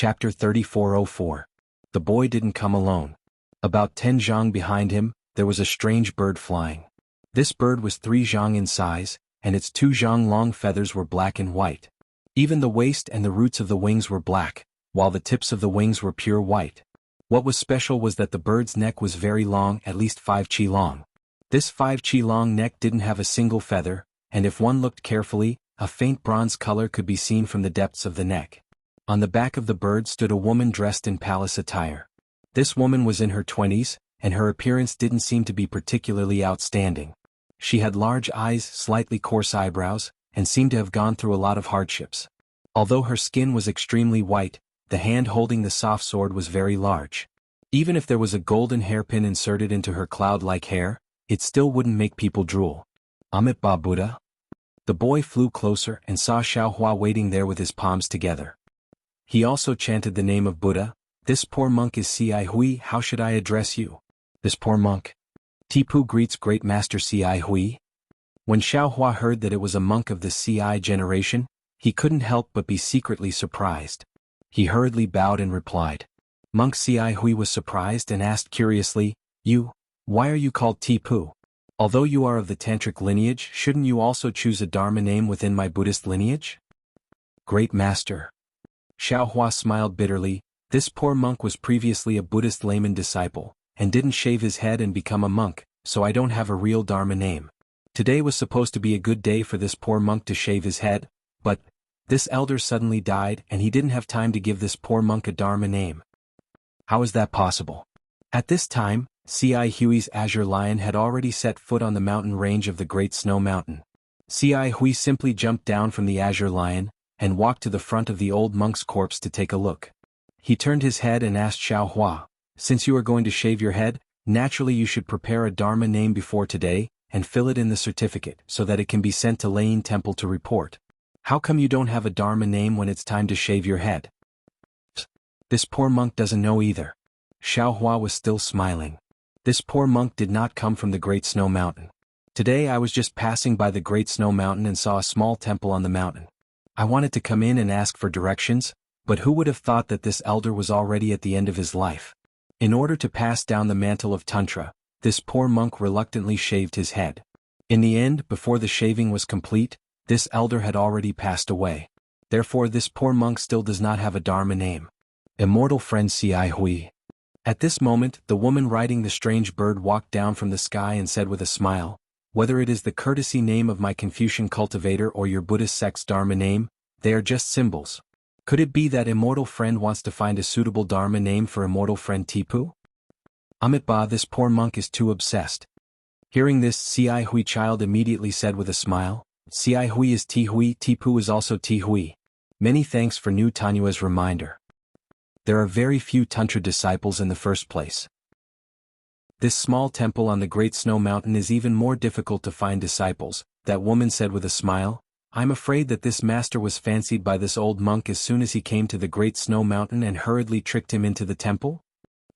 Chapter 3404. The boy didn't come alone. About 10 zhang behind him, there was a strange bird flying. This bird was 3 zhang in size, and its 2 zhang long feathers were black and white. Even the waist and the roots of the wings were black, while the tips of the wings were pure white. What was special was that the bird's neck was very long, at least 5 chi long. This 5 chi long neck didn't have a single feather, and if one looked carefully, a faint bronze color could be seen from the depths of the neck. On the back of the bird stood a woman dressed in palace attire. This woman was in her 20s, and her appearance didn't seem to be particularly outstanding. She had large eyes, slightly coarse eyebrows, and seemed to have gone through a lot of hardships. Although her skin was extremely white, the hand holding the soft sword was very large. Even if there was a golden hairpin inserted into her cloud-like hair, it still wouldn't make people drool. Amit Ba Buddha? The boy flew closer and saw Xiaohua waiting there with his palms together. He also chanted the name of Buddha. This poor monk is Ci Hui, how should I address you? This poor monk. Tipu greets great master Ci Hui. When Xiaohua heard that it was a monk of the Ci generation, he couldn't help but be secretly surprised. He hurriedly bowed and replied. Monk Ci Hui was surprised and asked curiously, why are you called Tipu? Although you are of the tantric lineage, shouldn't you also choose a dharma name within my Buddhist lineage? Great master. Xiaohua smiled bitterly. This poor monk was previously a Buddhist layman disciple, and didn't shave his head and become a monk, so I don't have a real dharma name. Today was supposed to be a good day for this poor monk to shave his head, but this elder suddenly died and he didn't have time to give this poor monk a dharma name. How is that possible? At this time, Ci Hui's azure lion had already set foot on the mountain range of the Great Snow Mountain. Ci Hui simply jumped down from the azure lion, and walked to the front of the old monk's corpse to take a look. He turned his head and asked Xiaohua, since you are going to shave your head, naturally you should prepare a dharma name before today, and fill it in the certificate so that it can be sent to Lane Temple to report. How come you don't have a dharma name when it's time to shave your head? This poor monk doesn't know either. Xiaohua was still smiling. This poor monk did not come from the Great Snow Mountain. Today I was just passing by the Great Snow Mountain and saw a small temple on the mountain. I wanted to come in and ask for directions, but who would have thought that this elder was already at the end of his life? In order to pass down the mantle of Tantra, this poor monk reluctantly shaved his head. In the end, before the shaving was complete, this elder had already passed away. Therefore this poor monk still does not have a dharma name. Immortal friend Ci Hui. At this moment, the woman riding the strange bird walked down from the sky and said with a smile, whether it is the courtesy name of my Confucian cultivator or your Buddhist sect's dharma name, they are just symbols. Could it be that immortal friend wants to find a suitable dharma name for immortal friend Tipu? Amit Ba, this poor monk is too obsessed. Hearing this, Ci Hui child immediately said with a smile, Ci Hui is Ti Hui, Tipu is also Ti Hui. Many thanks for new Tanua's reminder. There are very few Tantra disciples in the first place. This small temple on the Great Snow Mountain is even more difficult to find disciples, that woman said with a smile. I'm afraid that this master was fancied by this old monk as soon as he came to the Great Snow Mountain and hurriedly tricked him into the temple?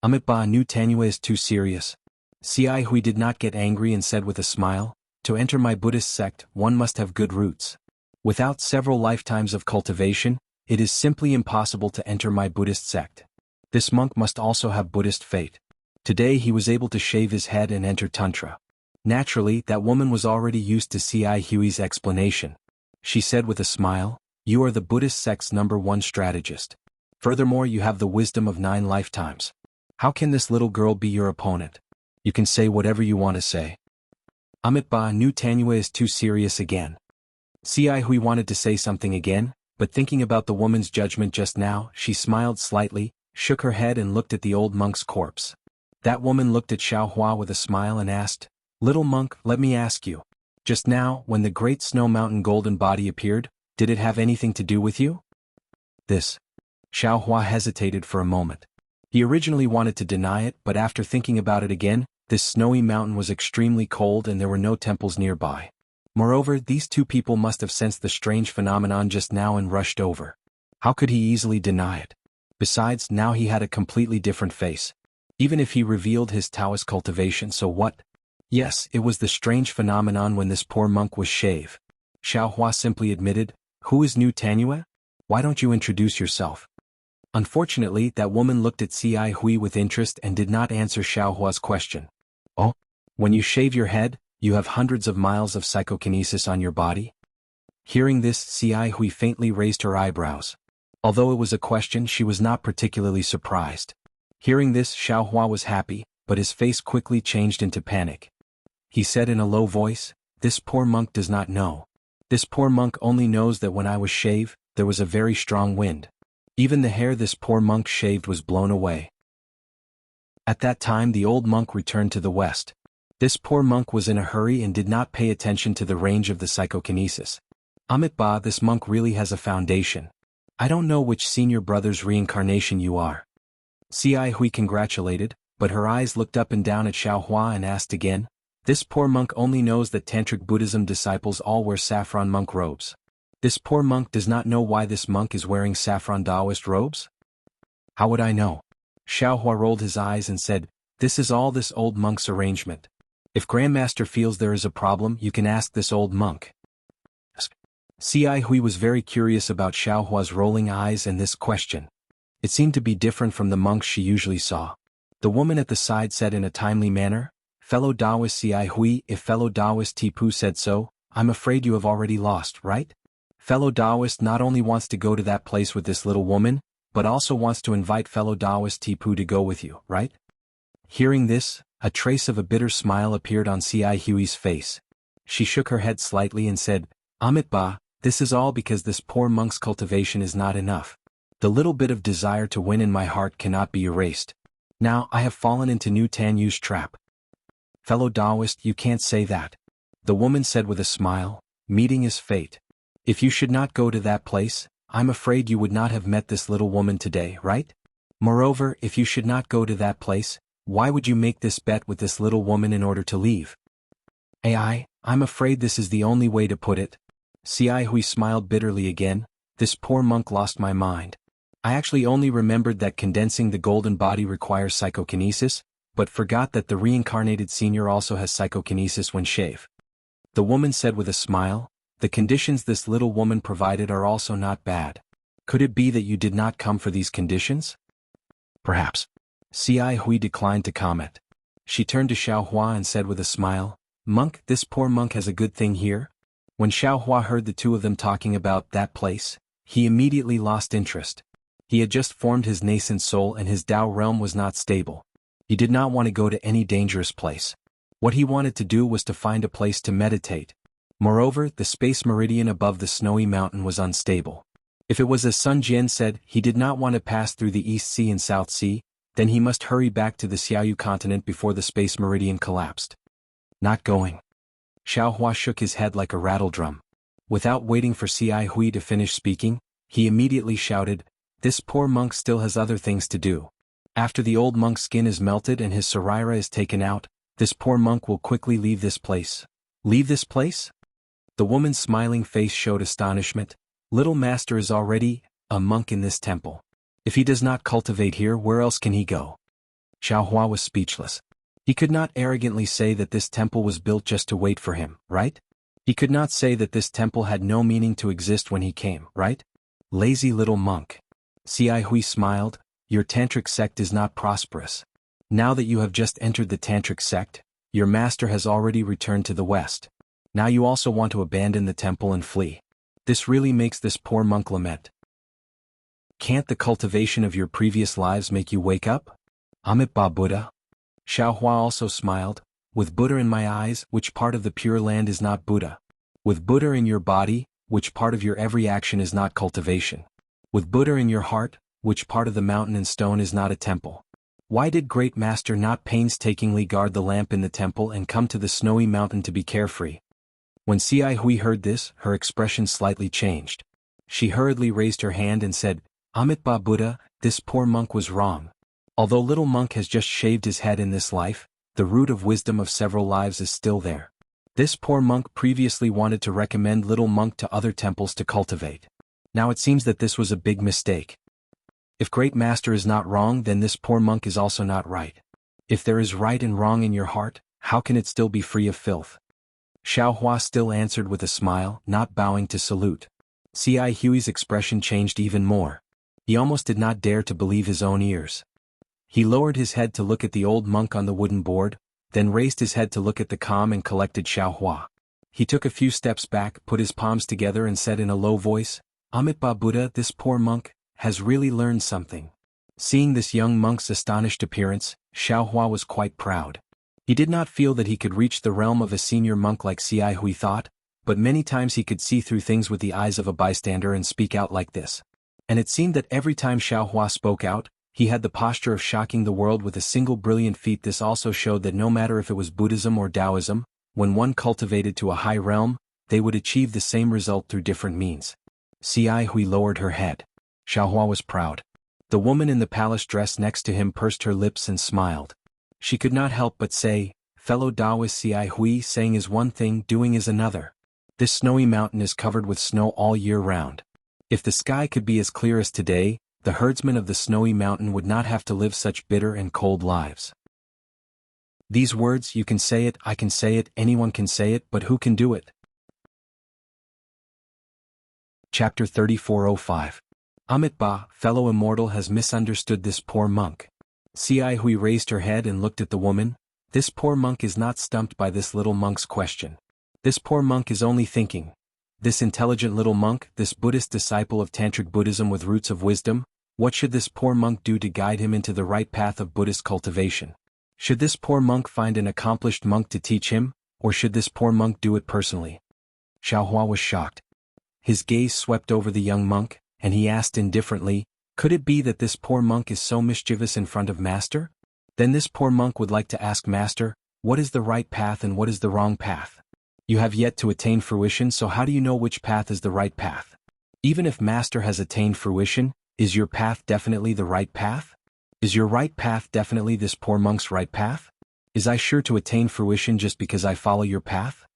Amit Ba, new Tanua is too serious. Ci Hui did not get angry and said with a smile, to enter my Buddhist sect, one must have good roots. Without several lifetimes of cultivation, it is simply impossible to enter my Buddhist sect. This monk must also have Buddhist fate. Today he was able to shave his head and enter Tantra. Naturally, that woman was already used to Ci Hui's explanation. She said with a smile, you are the Buddhist sect's #1 strategist. Furthermore, you have the wisdom of 9 lifetimes. How can this little girl be your opponent? You can say whatever you want to say. Amit Ba, new Tanua is too serious again. Ci Hui wanted to say something again, but thinking about the woman's judgment just now, she smiled slightly, shook her head and looked at the old monk's corpse. That woman looked at Xiaohua with a smile and asked, little monk, let me ask you. Just now, when the Great Snow Mountain golden body appeared, did it have anything to do with you? This. Xiaohua hesitated for a moment. He originally wanted to deny it, but after thinking about it again, this snowy mountain was extremely cold and there were no temples nearby. Moreover, these two people must have sensed the strange phenomenon just now and rushed over. How could he easily deny it? Besides, now he had a completely different face. Even if he revealed his Taoist cultivation, so what? Yes, it was the strange phenomenon when this poor monk was shaved. Xiaohua simply admitted, who is new Tanua? Why don't you introduce yourself? Unfortunately, that woman looked at Ci Hui with interest and did not answer Xiao Hua's question. Oh? When you shave your head, you have hundreds of miles of psychokinesis on your body? Hearing this, Ci Hui faintly raised her eyebrows. Although it was a question, she was not particularly surprised. Hearing this, Xiao Hua was happy, but his face quickly changed into panic. He said in a low voice, "This poor monk does not know. This poor monk only knows that when I was shaved, there was a very strong wind. Even the hair this poor monk shaved was blown away." At that time the old monk returned to the west. This poor monk was in a hurry and did not pay attention to the range of the psychokinesis. Amitabha, this monk really has a foundation. I don't know which senior brother's reincarnation you are. Ci Hui congratulated, but her eyes looked up and down at Xiao Hua and asked again, "This poor monk only knows that Tantric Buddhism disciples all wear saffron monk robes. This poor monk does not know why this monk is wearing saffron Taoist robes? How would I know?" Xiao Hua rolled his eyes and said, "This is all this old monk's arrangement. If Grandmaster feels there is a problem, you can ask this old monk." Ci Hui was very curious about Xiao Hua's rolling eyes and this question. It seemed to be different from the monks she usually saw. The woman at the side said in a timely manner, "Fellow Taoist Ci Hui, if fellow Taoist Tipu said so, I'm afraid you have already lost, right? Fellow Taoist not only wants to go to that place with this little woman, but also wants to invite fellow Taoist Tipu to go with you, right?" Hearing this, a trace of a bitter smile appeared on Ci Hui's face. She shook her head slightly and said, "Amitabha, this is all because this poor monk's cultivation is not enough. The little bit of desire to win in my heart cannot be erased. Now I have fallen into New Tanyu's trap." "Fellow Taoist, you can't say that," the woman said with a smile. "Meeting is fate. If you should not go to that place, I'm afraid you would not have met this little woman today, right? Moreover, if you should not go to that place, why would you make this bet with this little woman in order to leave?" I'm afraid this is the only way to put it." Ci Hui smiled bitterly again. "This poor monk lost my mind. I actually only remembered that condensing the golden body requires psychokinesis, but forgot that the reincarnated senior also has psychokinesis when shave." The woman said with a smile, "The conditions this little woman provided are also not bad. Could it be that you did not come for these conditions?" "Perhaps." Ci Hui declined to comment. She turned to Xiao Hua and said with a smile, "Monk, this poor monk has a good thing here?" When Xiao Hua heard the two of them talking about that place, he immediately lost interest. He had just formed his nascent soul and his Tao realm was not stable. He did not want to go to any dangerous place. What he wanted to do was to find a place to meditate. Moreover, the space meridian above the snowy mountain was unstable. If it was as Sun Jian said, he did not want to pass through the East Sea and South Sea, then he must hurry back to the Xiaoyu continent before the space meridian collapsed. "Not going." Xiao Hua shook his head like a rattledrum. Without waiting for Ci Hui to finish speaking, he immediately shouted, "This poor monk still has other things to do. After the old monk's skin is melted and his sarira is taken out, this poor monk will quickly leave this place." "Leave this place?" The woman's smiling face showed astonishment. "Little master is already a monk in this temple. If he does not cultivate here, where else can he go?" Xiao Hua was speechless. He could not arrogantly say that this temple was built just to wait for him, right? He could not say that this temple had no meaning to exist when he came, right? Lazy little monk. Ci Hui smiled, "Your tantric sect is not prosperous. Now that you have just entered the tantric sect, your master has already returned to the west. Now you also want to abandon the temple and flee. This really makes this poor monk lament. Can't the cultivation of your previous lives make you wake up? Amitabha Buddha?" Xiao Hua also smiled, "With Buddha in my eyes, which part of the Pure Land is not Buddha? With Buddha in your body, which part of your every action is not cultivation? With Buddha in your heart, which part of the mountain and stone is not a temple? Why did Great Master not painstakingly guard the lamp in the temple and come to the snowy mountain to be carefree?" When Ci Hui heard this, her expression slightly changed. She hurriedly raised her hand and said, "Amitabha Buddha, this poor monk was wrong. Although little monk has just shaved his head in this life, the root of wisdom of several lives is still there. This poor monk previously wanted to recommend little monk to other temples to cultivate. Now it seems that this was a big mistake. If Great Master is not wrong, then this poor monk is also not right. If there is right and wrong in your heart, how can it still be free of filth?" Xiao Hua still answered with a smile, not bowing to salute. Ci Hui's expression changed even more. He almost did not dare to believe his own ears. He lowered his head to look at the old monk on the wooden board, then raised his head to look at the calm and collected Xiaohua. He took a few steps back, put his palms together and said in a low voice, "Amitabha Buddha, this poor monk has really learned something." Seeing this young monk's astonished appearance, Xiaohua was quite proud. He did not feel that he could reach the realm of a senior monk like Xiai Hui thought, but many times he could see through things with the eyes of a bystander and speak out like this. And it seemed that every time Xiaohua spoke out, he had the posture of shocking the world with a single brilliant feat. This also showed that no matter if it was Buddhism or Taoism, when one cultivated to a high realm, they would achieve the same result through different means. Xiai Hui lowered her head. Xiaohua was proud. The woman in the palace dress next to him pursed her lips and smiled. She could not help but say, "Fellow Taoist Xiai Hui, saying is one thing, doing is another. This snowy mountain is covered with snow all year round. If the sky could be as clear as today, the herdsmen of the snowy mountain would not have to live such bitter and cold lives." These words, you can say it, I can say it, anyone can say it, but who can do it? Chapter 3405. Amitabha, fellow immortal, has misunderstood this poor monk. Xiai Hui raised her head and looked at the woman. This poor monk is not stumped by this little monk's question. This poor monk is only thinking. This intelligent little monk, this Buddhist disciple of Tantric Buddhism with roots of wisdom, what should this poor monk do to guide him into the right path of Buddhist cultivation? Should this poor monk find an accomplished monk to teach him, or should this poor monk do it personally? Xiaohua was shocked. His gaze swept over the young monk, and he asked indifferently, "Could it be that this poor monk is so mischievous in front of Master? Then this poor monk would like to ask Master, what is the right path and what is the wrong path? You have yet to attain fruition, so how do you know which path is the right path? Even if Master has attained fruition, is your path definitely the right path? Is your right path definitely this poor monk's right path? Is I sure to attain fruition just because I follow your path?"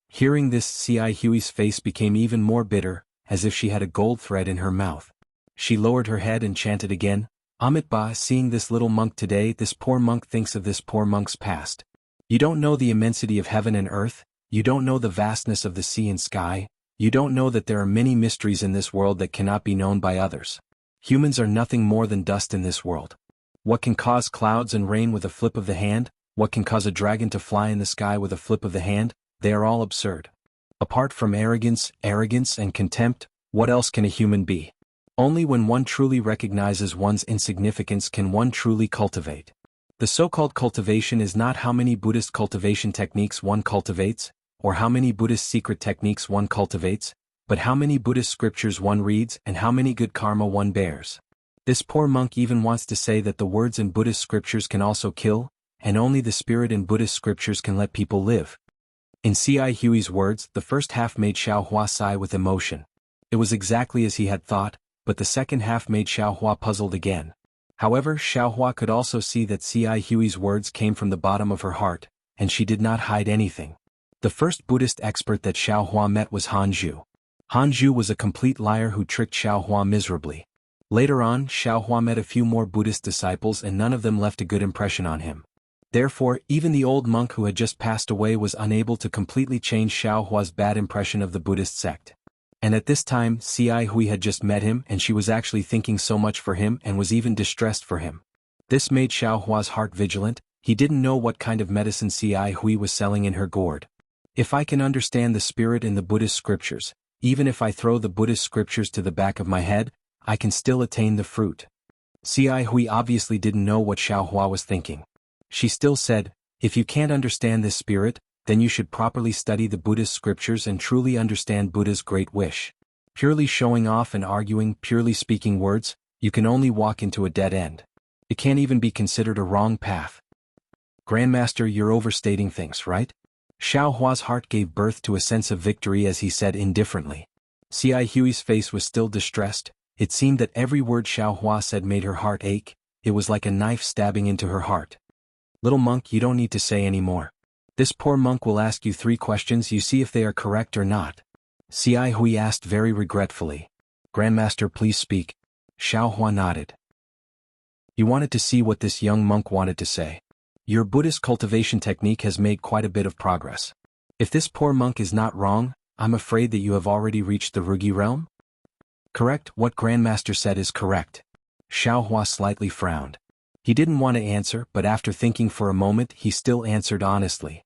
Hearing this, Xiai Hui's face became even more bitter, as if she had a gold thread in her mouth. She lowered her head and chanted again, "Amitabha, seeing this little monk today, this poor monk thinks of this poor monk's past. You don't know the immensity of heaven and earth, you don't know the vastness of the sea and sky, you don't know that there are many mysteries in this world that cannot be known by others. Humans are nothing more than dust in this world. What can cause clouds and rain with a flip of the hand? What can cause a dragon to fly in the sky with a flip of the hand? They are all absurd. Apart from arrogance and contempt, what else can a human be? Only when one truly recognizes one's insignificance can one truly cultivate. The so-called cultivation is not how many Buddhist cultivation techniques one cultivates, or how many Buddhist secret techniques one cultivates, but how many Buddhist scriptures one reads and how many good karma one bears. This poor monk even wants to say that the words in Buddhist scriptures can also kill, and only the spirit in Buddhist scriptures can let people live. In Xiai Hui's words, the first half made Xiaohua sigh with emotion. It was exactly as he had thought, but the second half made Xiaohua puzzled again. However, Xiaohua could also see that Xiai Hui's words came from the bottom of her heart, and she did not hide anything. The first Buddhist expert that Xiaohua met was Hanzhu. Hanzhu was a complete liar who tricked Xiaohua miserably. Later on, Xiaohua met a few more Buddhist disciples and none of them left a good impression on him. Therefore, even the old monk who had just passed away was unable to completely change Xiaohua's bad impression of the Buddhist sect. And at this time, Xiai Hui had just met him and she was actually thinking so much for him and was even distressed for him. This made Xiaohua's heart vigilant. He didn't know what kind of medicine Xiai Hui was selling in her gourd. If I can understand the spirit in the Buddhist scriptures, even if I throw the Buddhist scriptures to the back of my head, I can still attain the fruit. Xiai Hui obviously didn't know what Xiaohua was thinking. She still said, "If you can't understand this spirit, then you should properly study the Buddhist scriptures and truly understand Buddha's great wish. Purely showing off and arguing, purely speaking words, you can only walk into a dead end. It can't even be considered a wrong path." "Grandmaster, you're overstating things, right?" Xiaohua's heart gave birth to a sense of victory as he said indifferently. Xiai Hui's face was still distressed. It seemed that every word Xiaohua said made her heart ache. It was like a knife stabbing into her heart. "Little monk, you don't need to say any more. This poor monk will ask you 3 questions, you see if they are correct or not." Xiai Hui asked very regretfully. "Grandmaster, please speak." Xiaohua nodded. He wanted to see what this young monk wanted to say. "Your Buddhist cultivation technique has made quite a bit of progress. If this poor monk is not wrong, I'm afraid that you have already reached the Rugi realm?" Correct, what Grandmaster said is correct. Xiaohua slightly frowned. He didn't want to answer, but after thinking for a moment he still answered honestly.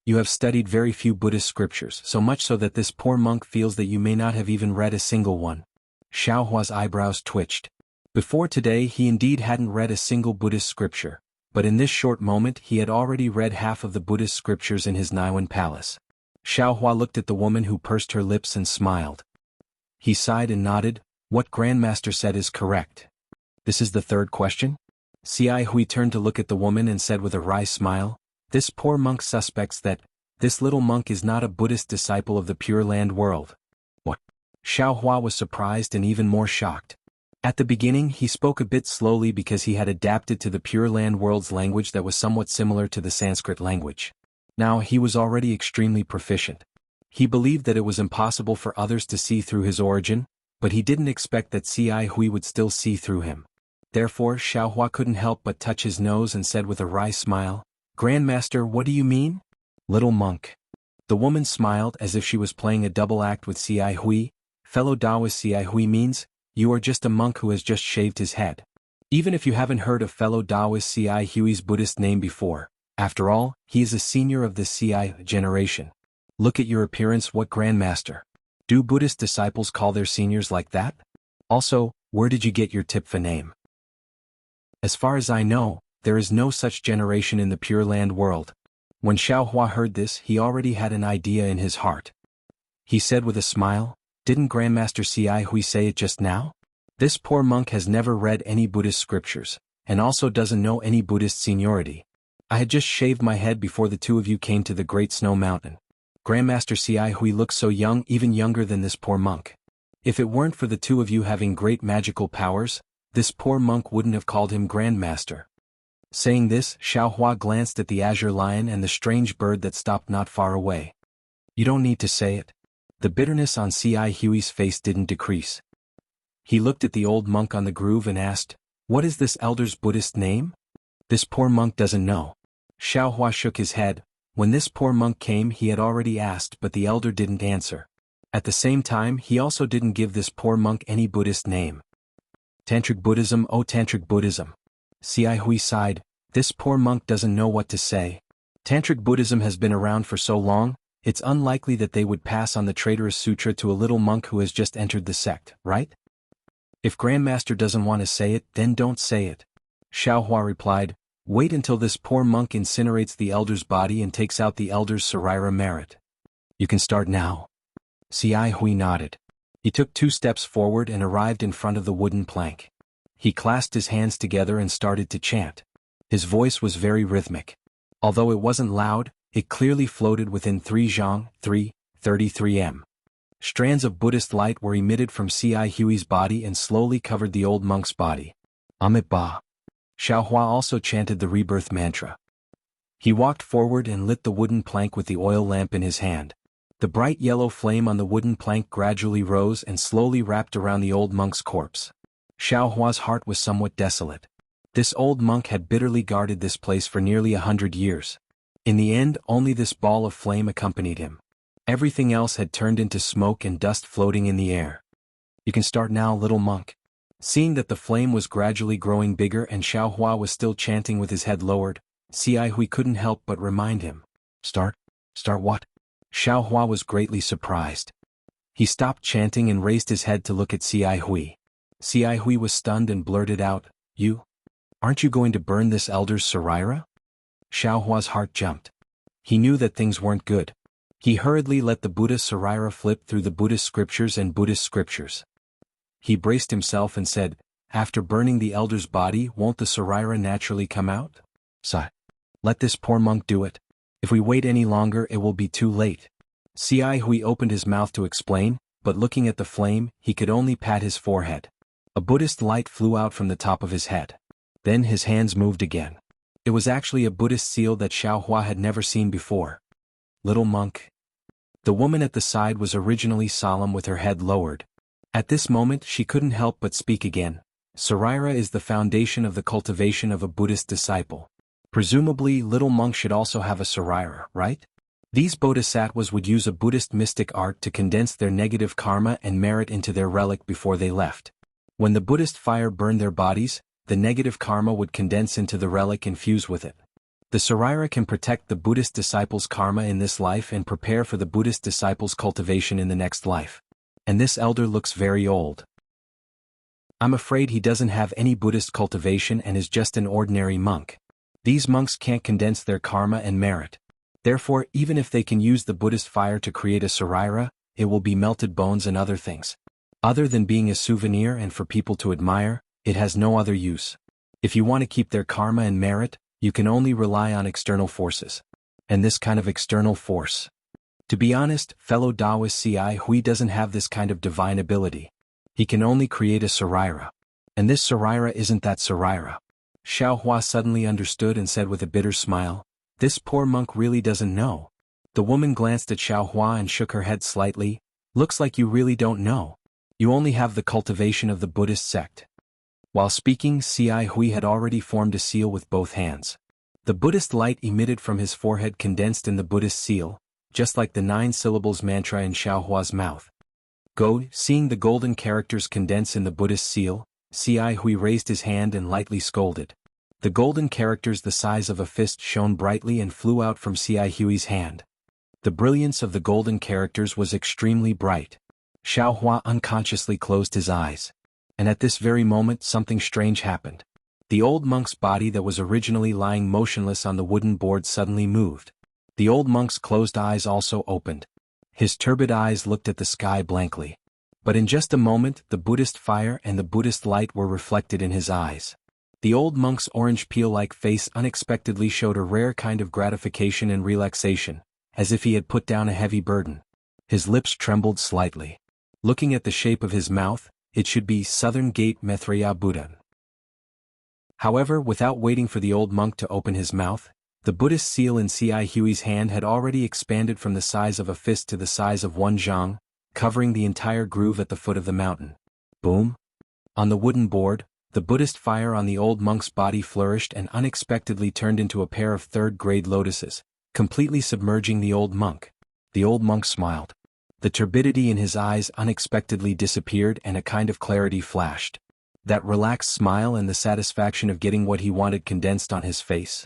You have studied very few Buddhist scriptures, so much so that this poor monk feels that you may not have even read a single one. Xiaohua's eyebrows twitched. Before today he indeed hadn't read a single Buddhist scripture, but in this short moment he had already read half of the Buddhist scriptures in his Naiwan palace. Xiaohua looked at the woman who pursed her lips and smiled. He sighed and nodded. What Grandmaster said is correct. This is the third question? Xi Hui turned to look at the woman and said with a wry smile, this poor monk suspects that this little monk is not a Buddhist disciple of the Pure Land world. What? Xiaohua was surprised and even more shocked. At the beginning he spoke a bit slowly because he had adapted to the Pure Land world's language that was somewhat similar to the Sanskrit language. Now he was already extremely proficient. He believed that it was impossible for others to see through his origin, but he didn't expect that Xi Hui would still see through him. Therefore Xiaohua couldn't help but touch his nose and said with a wry smile, Grandmaster, what do you mean? Little monk. The woman smiled as if she was playing a double act with Xi Hui. Fellow Taoist, Xi Hui means, you are just a monk who has just shaved his head. Even if you haven't heard of fellow Taoist Xi Hui's Buddhist name before, after all, he is a senior of the Xi generation. Look at your appearance, what Grandmaster. Do Buddhist disciples call their seniors like that? Also, where did you get your Tipfa name? As far as I know, there is no such generation in the Pure Land world. When Xiaohua heard this, he already had an idea in his heart. He said with a smile, didn't Grandmaster Xi Hui say it just now? This poor monk has never read any Buddhist scriptures, and also doesn't know any Buddhist seniority. I had just shaved my head before the two of you came to the Great Snow Mountain. Grandmaster Xi Hui looks so young, even younger than this poor monk. If it weren't for the two of you having great magical powers, this poor monk wouldn't have called him Grandmaster. Saying this, Xiaohua glanced at the azure lion and the strange bird that stopped not far away. You don't need to say it. The bitterness on Xi Hui's face didn't decrease. He looked at the old monk on the groove and asked, what is this elder's Buddhist name? This poor monk doesn't know. Xiaohua shook his head. When this poor monk came he had already asked, but the elder didn't answer. At the same time he also didn't give this poor monk any Buddhist name. Tantric Buddhism, oh Tantric Buddhism. Xi Hui sighed, this poor monk doesn't know what to say. Tantric Buddhism has been around for so long, it's unlikely that they would pass on the traitorous sutra to a little monk who has just entered the sect, right? If Grandmaster doesn't want to say it, then don't say it. Xiaohua replied, wait until this poor monk incinerates the elder's body and takes out the elder's sarira merit. You can start now. Xi Hui nodded. He took 2 steps forward and arrived in front of the wooden plank. He clasped his hands together and started to chant. His voice was very rhythmic. Although it wasn't loud, it clearly floated within 3 zhang, 33 m. Strands of Buddhist light were emitted from Xi Hui's body and slowly covered the old monk's body. Amit Ba. Xiaohua also chanted the rebirth mantra. He walked forward and lit the wooden plank with the oil lamp in his hand. The bright yellow flame on the wooden plank gradually rose and slowly wrapped around the old monk's corpse. Xiaohua's heart was somewhat desolate. This old monk had bitterly guarded this place for nearly 100 years. In the end, only this ball of flame accompanied him. Everything else had turned into smoke and dust floating in the air. You can start now, little monk. Seeing that the flame was gradually growing bigger and Xiaohua was still chanting with his head lowered, Xi Hui couldn't help but remind him. Start? Start what? Xiaohua was greatly surprised. He stopped chanting and raised his head to look at Xi Hui. Xi Hui was stunned and blurted out, you? Aren't you going to burn this elder's sarira? Xiaohua's heart jumped. He knew that things weren't good. He hurriedly let the Buddha sarira flip through the Buddhist scriptures and Buddhist scriptures. He braced himself and said, after burning the elder's body, won't the sarira naturally come out? Sigh. Let this poor monk do it. If we wait any longer it will be too late. Xi Hui opened his mouth to explain, but looking at the flame, he could only pat his forehead. A Buddhist light flew out from the top of his head. Then his hands moved again. It was actually a Buddhist seal that Xiaohua had never seen before. Little monk. The woman at the side was originally solemn with her head lowered. At this moment she couldn't help but speak again. Sarira is the foundation of the cultivation of a Buddhist disciple. Presumably little monk should also have a sarira, right? These bodhisattvas would use a Buddhist mystic art to condense their negative karma and merit into their relic before they left. When the Buddhist fire burned their bodies, the negative karma would condense into the relic and fuse with it. The Saraira can protect the Buddhist disciples' karma in this life and prepare for the Buddhist disciples' cultivation in the next life. And this elder looks very old. I'm afraid he doesn't have any Buddhist cultivation and is just an ordinary monk. These monks can't condense their karma and merit. Therefore, even if they can use the Buddhist fire to create a Saraira, it will be melted bones and other things. Other than being a souvenir and for people to admire, it has no other use. If you want to keep their karma and merit, you can only rely on external forces. And this kind of external force. To be honest, fellow Taoist Ci Hui doesn't have this kind of divine ability. He can only create a Saraira. And this Saraira isn't that Saraira. Xiao Hua suddenly understood and said with a bitter smile, "This poor monk really doesn't know." The woman glanced at Xiao Hua and shook her head slightly. "Looks like you really don't know. You only have the cultivation of the Buddhist sect." While speaking, Ci Hui had already formed a seal with both hands. The Buddhist light emitted from his forehead condensed in the Buddhist seal, just like the 9 syllables mantra in Xiao Hua's mouth. Go, seeing the golden characters condense in the Buddhist seal, Ci Hui raised his hand and lightly scolded. The golden characters the size of a fist shone brightly and flew out from Ci Hui's hand. The brilliance of the golden characters was extremely bright. Xiao Hua unconsciously closed his eyes. And at this very moment something strange happened. The old monk's body that was originally lying motionless on the wooden board suddenly moved. The old monk's closed eyes also opened. His turbid eyes looked at the sky blankly. But in just a moment the Buddhist fire and the Buddhist light were reflected in his eyes. The old monk's orange peel-like face unexpectedly showed a rare kind of gratification and relaxation, as if he had put down a heavy burden. His lips trembled slightly. Looking at the shape of his mouth, it should be Southern Gate Maitreya Buddha. However, without waiting for the old monk to open his mouth, the Buddhist seal in Ci Hui's hand had already expanded from the size of a fist to the size of 1 zhang, covering the entire groove at the foot of the mountain. Boom! On the wooden board, the Buddhist fire on the old monk's body flourished and unexpectedly turned into a pair of third-grade lotuses, completely submerging the old monk. The old monk smiled. The turbidity in his eyes unexpectedly disappeared and a kind of clarity flashed. That relaxed smile and the satisfaction of getting what he wanted condensed on his face.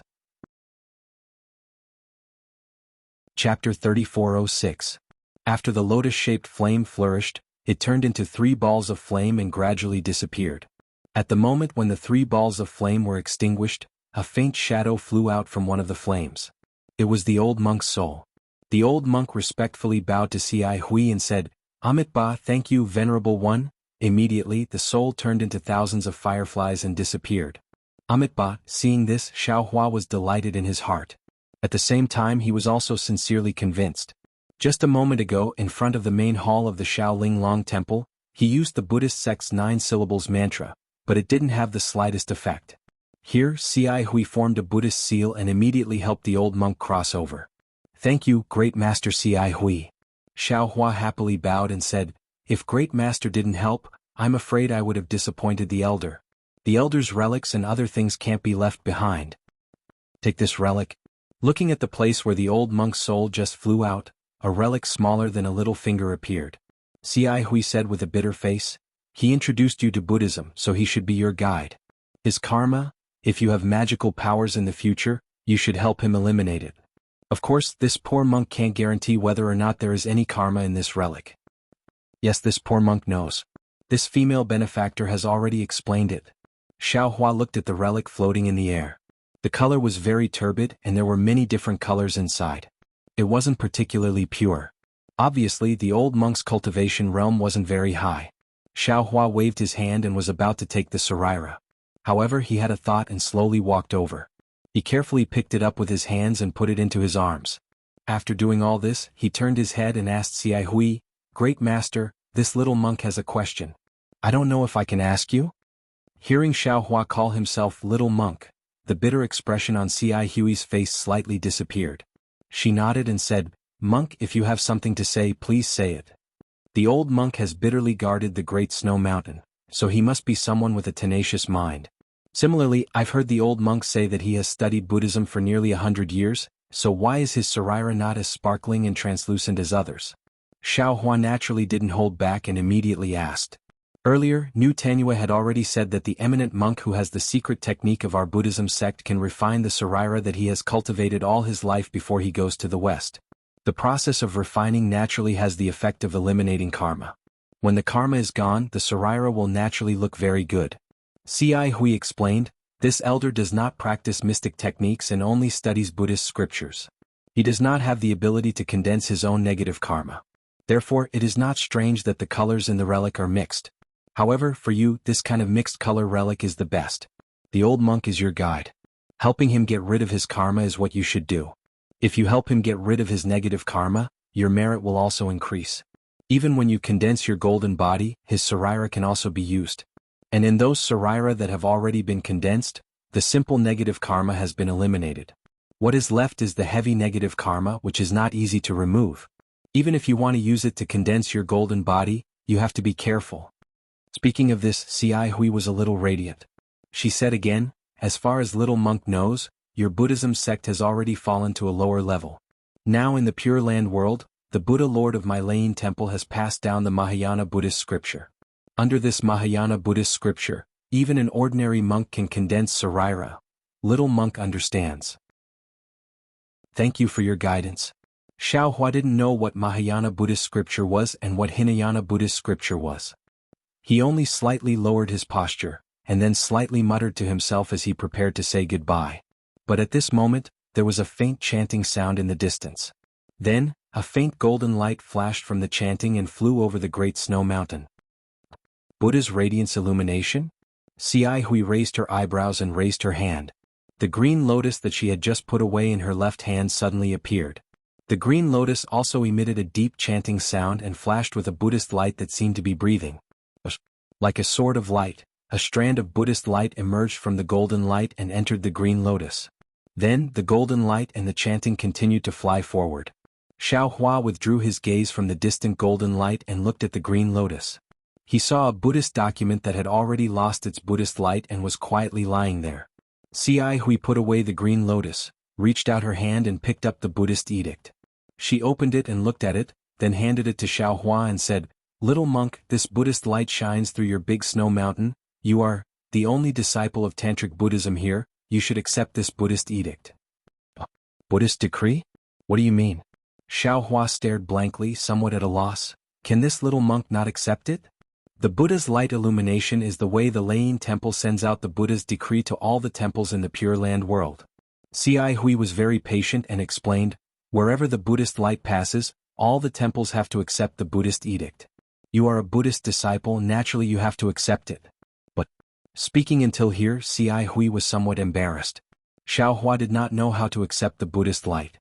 Chapter 3406. After the lotus-shaped flame flourished, it turned into 3 balls of flame and gradually disappeared. At the moment when the 3 balls of flame were extinguished, a faint shadow flew out from one of the flames. It was the old monk's soul. The old monk respectfully bowed to Ci Hui and said, "Amit Ba, thank you, Venerable One." Immediately, the soul turned into thousands of fireflies and disappeared. Amit Ba, seeing this, Xiao Hua was delighted in his heart. At the same time he was also sincerely convinced. Just a moment ago, in front of the main hall of the Shaolin Long Temple, he used the Buddhist sect's 9 syllables mantra, but it didn't have the slightest effect. Here, Ci Hui formed a Buddhist seal and immediately helped the old monk cross over. "Thank you, Great Master Ci Hui." Xiao Hua happily bowed and said, "If Great Master didn't help, I'm afraid I would have disappointed the elder. The elder's relics and other things can't be left behind. Take this relic." Looking at the place where the old monk's soul just flew out, a relic smaller than a little finger appeared. Ci Hui said with a bitter face, "He introduced you to Buddhism, so he should be your guide. His karma, if you have magical powers in the future, you should help him eliminate it. Of course, this poor monk can't guarantee whether or not there is any karma in this relic." Yes, this poor monk knows. This female benefactor has already explained it. Xiao Hua looked at the relic floating in the air. The color was very turbid and there were many different colors inside. It wasn't particularly pure. Obviously, the old monk's cultivation realm wasn't very high. Xiao Hua waved his hand and was about to take the Saraira. However, he had a thought and slowly walked over. He carefully picked it up with his hands and put it into his arms. After doing all this, he turned his head and asked Ci Hui, "Great Master, this little monk has a question. I don't know if I can ask you?" Hearing Xiao Hua call himself little monk, the bitter expression on Ci Hui's face slightly disappeared. She nodded and said, "Monk, if you have something to say, please say it." The old monk has bitterly guarded the great snow mountain, so he must be someone with a tenacious mind. Similarly, I've heard the old monk say that he has studied Buddhism for nearly 100 years, So why is his Saraira not as sparkling and translucent as others? Xiao Hua naturally didn't hold back and immediately asked. Earlier, Nu Tenua had already said that the eminent monk who has the secret technique of our Buddhism sect can refine the Saraira that he has cultivated all his life before he goes to the West. The process of refining naturally has the effect of eliminating karma. When the karma is gone, the Saraira will naturally look very good. Ci Hui explained, this elder does not practice mystic techniques and only studies Buddhist scriptures. He does not have the ability to condense his own negative karma. Therefore, it is not strange that the colors in the relic are mixed. However, for you, this kind of mixed color relic is the best. The old monk is your guide. Helping him get rid of his karma is what you should do. If you help him get rid of his negative karma, your merit will also increase. Even when you condense your golden body, his Saraira can also be used. And in those Saraira that have already been condensed, the simple negative karma has been eliminated. What is left is the heavy negative karma, which is not easy to remove. Even if you want to use it to condense your golden body, you have to be careful. Speaking of this, Ci Hui was a little radiant. She said again, as far as little monk knows, your Buddhism sect has already fallen to a lower level. Now in the Pure Land world, the Buddha Lord of Mylayan Temple has passed down the Mahayana Buddhist scripture. Under this Mahayana Buddhist scripture, even an ordinary monk can condense Saraira. Little monk understands. Thank you for your guidance. Xiao Hua didn't know what Mahayana Buddhist scripture was and what Hinayana Buddhist scripture was. He only slightly lowered his posture, and then slightly muttered to himself as he prepared to say goodbye. But at this moment, there was a faint chanting sound in the distance. Then, a faint golden light flashed from the chanting and flew over the great snow mountain. Buddha's radiance illumination? Ci Hui raised her eyebrows and raised her hand. The green lotus that she had just put away in her left hand suddenly appeared. The green lotus also emitted a deep chanting sound and flashed with a Buddhist light that seemed to be breathing. Like a sword of light, a strand of Buddhist light emerged from the golden light and entered the green lotus. Then, the golden light and the chanting continued to fly forward. Xiao Hua withdrew his gaze from the distant golden light and looked at the green lotus. He saw a Buddhist document that had already lost its Buddhist light and was quietly lying there. Ci Hui put away the green lotus, reached out her hand and picked up the Buddhist edict. She opened it and looked at it, then handed it to Xiao Hua and said, "Little monk, this Buddhist light shines through your big snow mountain. You are the only disciple of Tantric Buddhism here. You should accept this Buddhist edict." Buddhist decree? What do you mean? Xiao Hua stared blankly, somewhat at a loss. Can this little monk not accept it? The Buddha's light illumination is the way the Layin Temple sends out the Buddha's decree to all the temples in the Pure Land world. Ci Hui was very patient and explained, wherever the Buddhist light passes, all the temples have to accept the Buddhist edict. You are a Buddhist disciple, naturally you have to accept it. But, speaking until here, Ci Hui was somewhat embarrassed. Xiao Hua did not know how to accept the Buddhist light.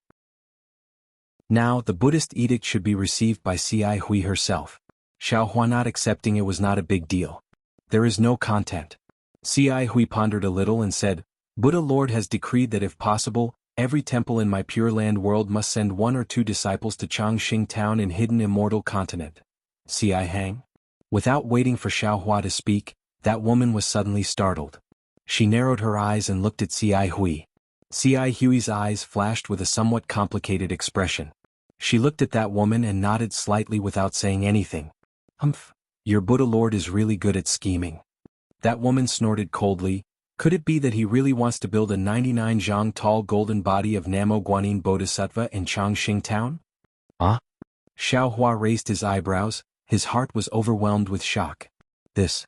Now, the Buddhist edict should be received by Ci Hui herself. Xiao Hua not accepting it was not a big deal. There is no content. Ci Hui pondered a little and said, Buddha Lord has decreed that if possible, every temple in my Pure Land world must send 1 or 2 disciples to Changxing Town in Hidden Immortal Continent. Ci Hang? Without waiting for Xiao Hua to speak, that woman was suddenly startled. She narrowed her eyes and looked at Ci Hui. Ci Hui's eyes flashed with a somewhat complicated expression. She looked at that woman and nodded slightly without saying anything. Humph, your Buddha Lord is really good at scheming. That woman snorted coldly. Could it be that he really wants to build a 99 zhang tall golden body of Namo Guanyin Bodhisattva in Changxing Town? Huh? Xiao Hua raised his eyebrows, his heart was overwhelmed with shock. This.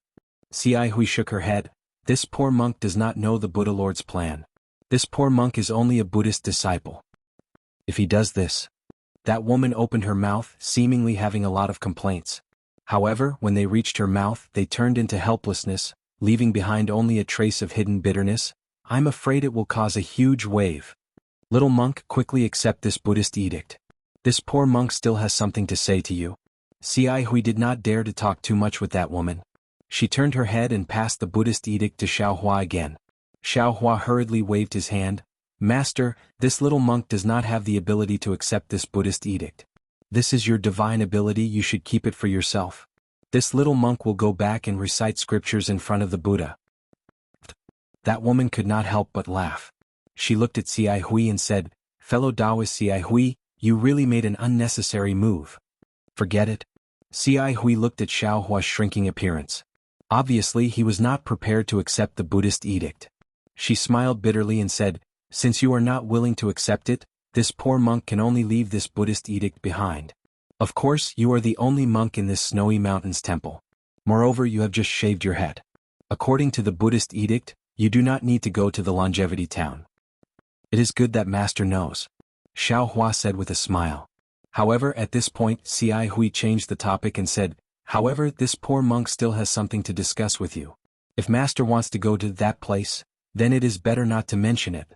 Ci Hui shook her head. This poor monk does not know the Buddha Lord's plan. This poor monk is only a Buddhist disciple. If he does this. That woman opened her mouth, seemingly having a lot of complaints. However, when they reached her mouth, they turned into helplessness, leaving behind only a trace of hidden bitterness. I'm afraid it will cause a huge wave. Little monk, quickly accept this Buddhist edict. This poor monk still has something to say to you. Ci Hui did not dare to talk too much with that woman. She turned her head and passed the Buddhist edict to Xiao Hua again. Xiao Hua hurriedly waved his hand. Master, this little monk does not have the ability to accept this Buddhist edict. This is your divine ability, you should keep it for yourself. This little monk will go back and recite scriptures in front of the Buddha. That woman could not help but laugh. She looked at Ci Hui and said, Fellow Taoist Ci Hui, you really made an unnecessary move. Forget it. Ci Hui looked at Xiao Hua's shrinking appearance. Obviously he was not prepared to accept the Buddhist edict. She smiled bitterly and said, since you are not willing to accept it, this poor monk can only leave this Buddhist edict behind. Of course you are the only monk in this snowy mountains temple. Moreover you have just shaved your head. According to the Buddhist edict, you do not need to go to the longevity town. It is good that master knows. Xiao Hua said with a smile. However, at this point, Ci Hui changed the topic and said, however, this poor monk still has something to discuss with you. If master wants to go to that place, then it is better not to mention it.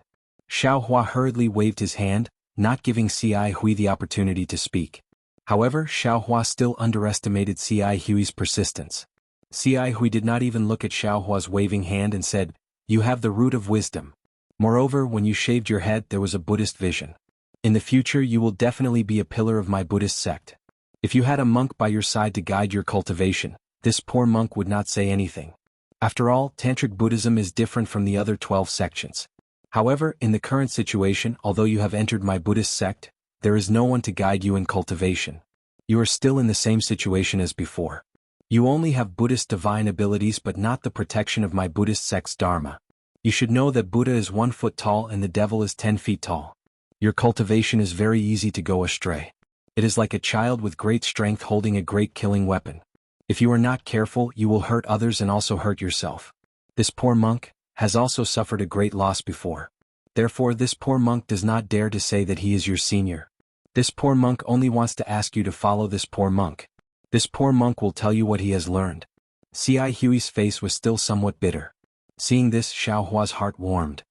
Xiao Hua hurriedly waved his hand, not giving Ci Hui the opportunity to speak. However, Xiao Hua still underestimated Ci Hui's persistence. Ci Hui did not even look at Xiao Hua's waving hand and said, you have the root of wisdom. Moreover, when you shaved your head there was a Buddhist vision. In the future you will definitely be a pillar of my Buddhist sect. If you had a monk by your side to guide your cultivation, this poor monk would not say anything. After all, Tantric Buddhism is different from the other 12 sections. However, in the current situation, although you have entered my Buddhist sect, there is no one to guide you in cultivation. You are still in the same situation as before. You only have Buddhist divine abilities but not the protection of my Buddhist sect's Dharma. You should know that Buddha is 1 foot tall and the devil is 10 feet tall. Your cultivation is very easy to go astray. It is like a child with great strength holding a great killing weapon. If you are not careful, you will hurt others and also hurt yourself. This poor monk has also suffered a great loss before. Therefore this poor monk does not dare to say that he is your senior. This poor monk only wants to ask you to follow this poor monk. This poor monk will tell you what he has learned. Ci Hui's face was still somewhat bitter. Seeing this, Xiao Hua's heart warmed.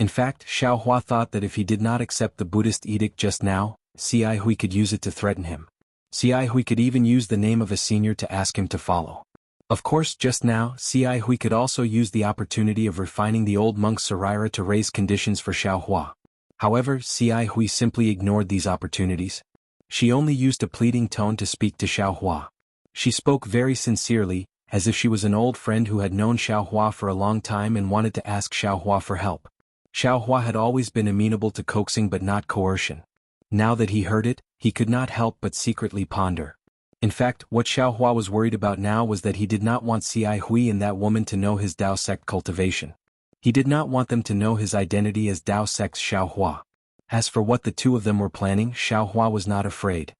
In fact, Xiao Hua thought that if he did not accept the Buddhist edict just now, Ci Hui could use it to threaten him. Ci Hui could even use the name of a senior to ask him to follow. Of course, just now, Ci Hui could also use the opportunity of refining the old monk Sarira to raise conditions for Xiao Hua. However, Ci Hui simply ignored these opportunities. She only used a pleading tone to speak to Xiao Hua. She spoke very sincerely, as if she was an old friend who had known Xiao Hua for a long time and wanted to ask Xiao Hua for help. Xiao Hua had always been amenable to coaxing but not coercion. Now that he heard it, he could not help but secretly ponder. In fact, what Xiao Hua was worried about now was that he did not want Ci Hui and that woman to know his Dao sect cultivation. He did not want them to know his identity as Dao sect's Xiao Hua. As for what the two of them were planning, Xiao Hua was not afraid.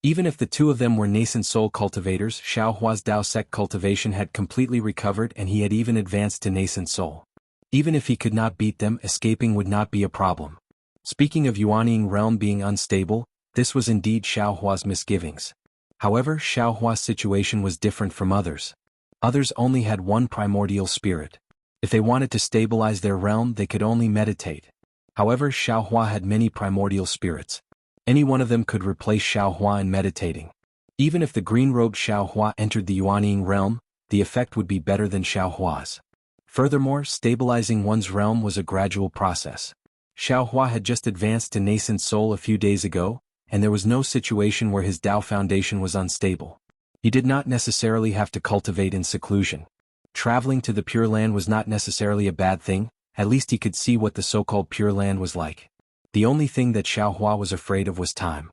Even if the two of them were nascent soul cultivators, Xiao Hua's Dao sect cultivation had completely recovered and he had even advanced to nascent soul. Even if he could not beat them, escaping would not be a problem. Speaking of Yuanying realm being unstable, this was indeed Xiao Hua's misgivings. However, Xiao Hua's situation was different from others. Others only had one primordial spirit. If they wanted to stabilize their realm, they could only meditate. However, Xiao Hua had many primordial spirits. Any one of them could replace Xiao Hua in meditating. Even if the green-robed Xiao Hua entered the Yuanying realm, the effect would be better than Xiao Hua's. Furthermore, stabilizing one's realm was a gradual process. Xiao Hua had just advanced to nascent soul a few days ago, and there was no situation where his Dao foundation was unstable. He did not necessarily have to cultivate in seclusion. Traveling to the Pure Land was not necessarily a bad thing, at least he could see what the so-called Pure Land was like. The only thing that Xiao Hua was afraid of was time.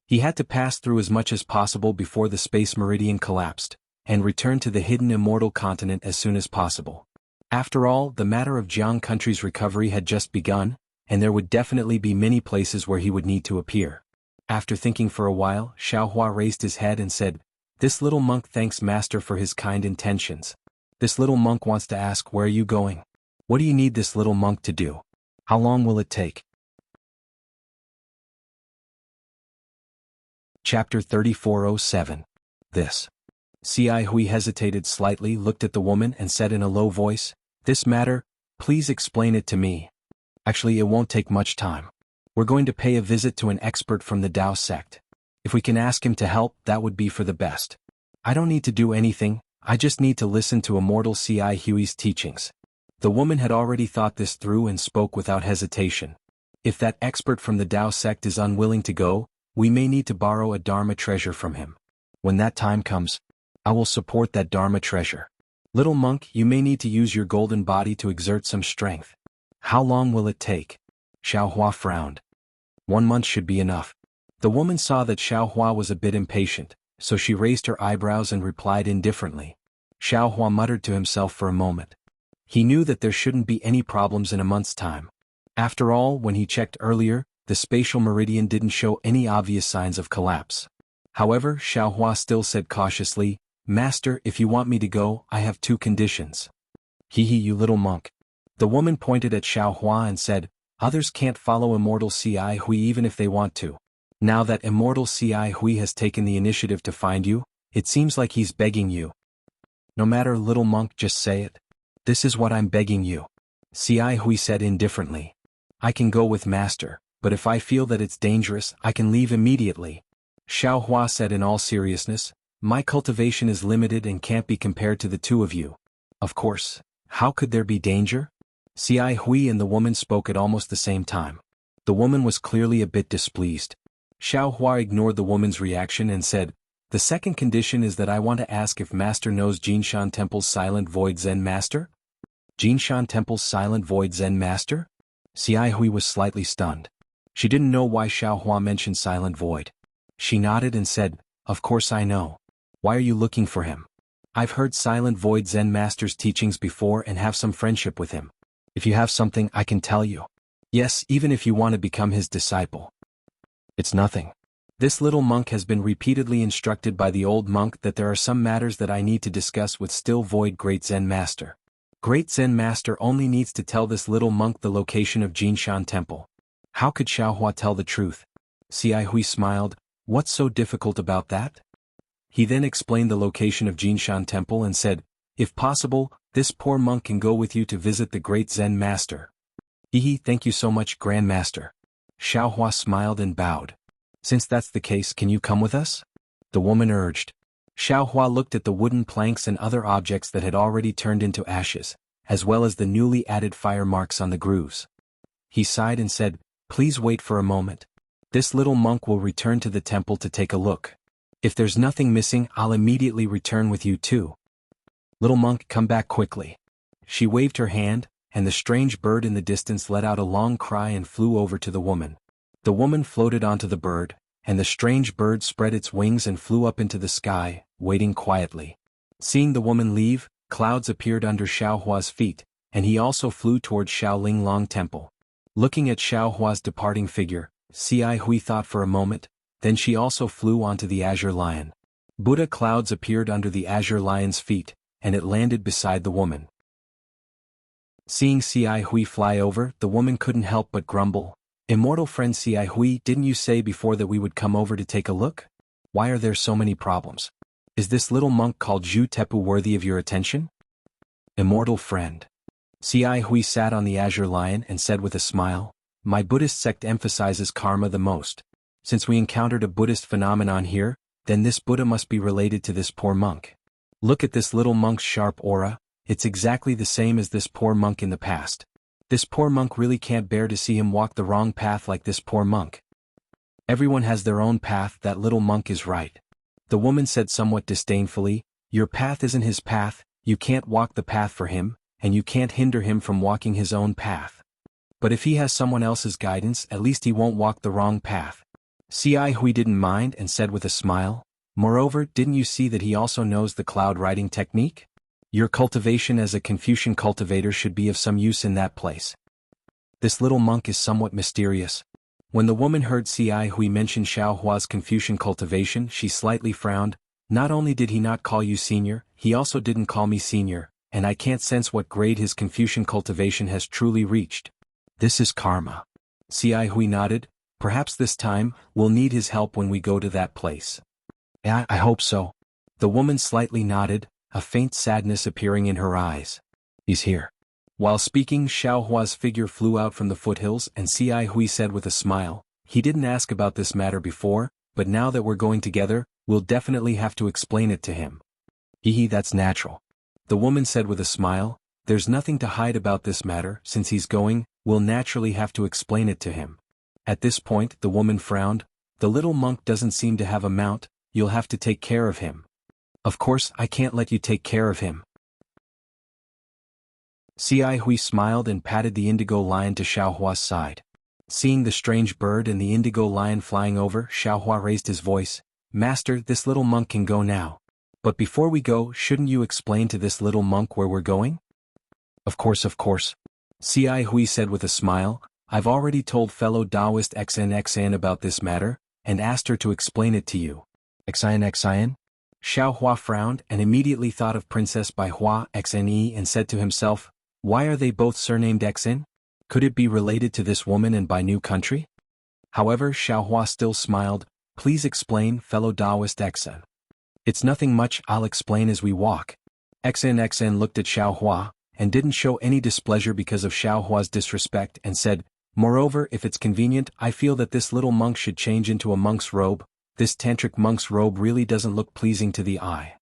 He had to pass through as much as possible before the space meridian collapsed, and return to the hidden immortal continent as soon as possible. After all, the matter of Jiang country's recovery had just begun, and there would definitely be many places where he would need to appear. After thinking for a while, Xiao Hua raised his head and said, "This little monk thanks master for his kind intentions. This little monk wants to ask, where are you going? What do you need this little monk to do? How long will it take?" Chapter 3407. This. Ci Hui hesitated slightly, looked at the woman and said in a low voice, "This matter, please explain it to me. Actually, it won't take much time. We're going to pay a visit to an expert from the Dao sect. If we can ask him to help, that would be for the best. I don't need to do anything, I just need to listen to immortal Ci Hui's teachings." The woman had already thought this through and spoke without hesitation. "If that expert from the Dao sect is unwilling to go, we may need to borrow a Dharma treasure from him. When that time comes, I will support that Dharma treasure. Little monk, you may need to use your golden body to exert some strength. How long will it take? Xiao Hua frowned. 1 month should be enough. The woman saw that Xiao Hua was a bit impatient, so she raised her eyebrows and replied indifferently. Xiao Hua muttered to himself for a moment. He knew that there shouldn't be any problems in a month's time. After all, when he checked earlier, the spatial meridian didn't show any obvious signs of collapse. However, Xiao Hua still said cautiously, "Master, if you want me to go, I have 2 conditions." "Hee hee, you little monk." The woman pointed at Xiao Hua and said, "Others can't follow Immortal Ci Hui even if they want to. Now that Immortal Ci Hui has taken the initiative to find you, it seems like he's begging you. No matter, little monk, just say it. This is what I'm begging you." Ci Hui said indifferently. "I can go with Master, but if I feel that it's dangerous, I can leave immediately." Xiao Hua said in all seriousness, "My cultivation is limited and can't be compared to the 2 of you. Of course, how could there be danger?" Ci Hui and the woman spoke at almost the same time. The woman was clearly a bit displeased. Xiao Hua ignored the woman's reaction and said, "The second condition is that I want to ask if Master knows Jinshan Temple's Silent Void Zen Master?" Jinshan Temple's Silent Void Zen Master? Ci Hui was slightly stunned. She didn't know why Xiao Hua mentioned Silent Void. She nodded and said, "Of course I know. Why are you looking for him?" "I've heard Silent Void Zen Master's teachings before and have some friendship with him. If you have something, I can tell you. Yes, even if you want to become his disciple." "It's nothing. This little monk has been repeatedly instructed by the old monk that there are some matters that I need to discuss with Still Void Great Zen Master. Great Zen Master only needs to tell this little monk the location of Jinshan Temple." How could Xiao Hua tell the truth? Ci Hui smiled. "What's so difficult about that?" He then explained the location of Jinshan Temple and said, "If possible, this poor monk can go with you to visit the Great Zen Master." "Hehe, thank you so much, Grand Master." Xiao Hua smiled and bowed. "Since that's the case, can you come with us?" the woman urged. Xiao Hua looked at the wooden planks and other objects that had already turned into ashes, as well as the newly added fire marks on the grooves. He sighed and said, "Please wait for a moment. This little monk will return to the temple to take a look. If there's nothing missing, I'll immediately return with you too. Little monk, come back quickly." She waved her hand, and the strange bird in the distance let out a long cry and flew over to the woman. The woman floated onto the bird, and the strange bird spread its wings and flew up into the sky, waiting quietly. Seeing the woman leave, clouds appeared under Xiao Hua's feet, and he also flew towards Shaolin Long Temple. Looking at Xiao Hua's departing figure, Ci Hui thought for a moment, then she also flew onto the Azure Lion. Buddha clouds appeared under the Azure Lion's feet, and it landed beside the woman. Seeing Ci Hui fly over, the woman couldn't help but grumble. "Immortal friend Ci Hui, didn't you say before that we would come over to take a look? Why are there so many problems? Is this little monk called Zhu Tepu worthy of your attention?" "Immortal friend." Ci Hui sat on the Azure Lion and said with a smile, "My Buddhist sect emphasizes karma the most. Since we encountered a Buddhist phenomenon here, then this Buddha must be related to this poor monk. Look at this little monk's sharp aura, it's exactly the same as this poor monk in the past. This poor monk really can't bear to see him walk the wrong path like this poor monk. Everyone has their own path, that little monk is right." The woman said somewhat disdainfully, "Your path isn't his path, you can't walk the path for him, and you can't hinder him from walking his own path. But if he has someone else's guidance, at least he won't walk the wrong path." Ci Hui didn't mind and said with a smile, "Moreover, didn't you see that he also knows the cloud writing technique? Your cultivation as a Confucian cultivator should be of some use in that place. This little monk is somewhat mysterious." When the woman heard Ci Hui mention Xiao Hua's Confucian cultivation, she slightly frowned. "Not only did he not call you senior, he also didn't call me senior, and I can't sense what grade his Confucian cultivation has truly reached. This is karma." Ci Hui nodded. "Perhaps this time, we'll need his help when we go to that place." "Yeah, I hope so." The woman slightly nodded, a faint sadness appearing in her eyes. "He's here." While speaking, Xiao Hua's figure flew out from the foothills and Ci Hui said with a smile, "He didn't ask about this matter before, but now that we're going together, we'll definitely have to explain it to him." "Hehe, that's natural." The woman said with a smile, "There's nothing to hide about this matter, since he's going, we'll naturally have to explain it to him." At this point, the woman frowned. "The little monk doesn't seem to have a mount, you'll have to take care of him." "Of course, I can't let you take care of him." Ci Hui smiled and patted the indigo lion to Xiaohua's side. Seeing the strange bird and the indigo lion flying over, Xiaohua raised his voice. Master, this little monk can go now. But before we go, shouldn't you explain to this little monk where we're going? Of course. Ci Hui said with a smile. I've already told fellow Taoist XN about this matter, and asked her to explain it to you. XN? Xiaohua frowned and immediately thought of Princess Bai Hua XNE and said to himself, why are they both surnamed XN? Could it be related to this woman and Bai New country? However, Xiaohua still smiled. Please explain, fellow Taoist XN. It's nothing much, I'll explain as we walk. XN looked at Xiaohua, and didn't show any displeasure because of Xiaohua's disrespect and said, moreover, if it's convenient, I feel that this little monk should change into a monk's robe. This tantric monk's robe really doesn't look pleasing to the eye.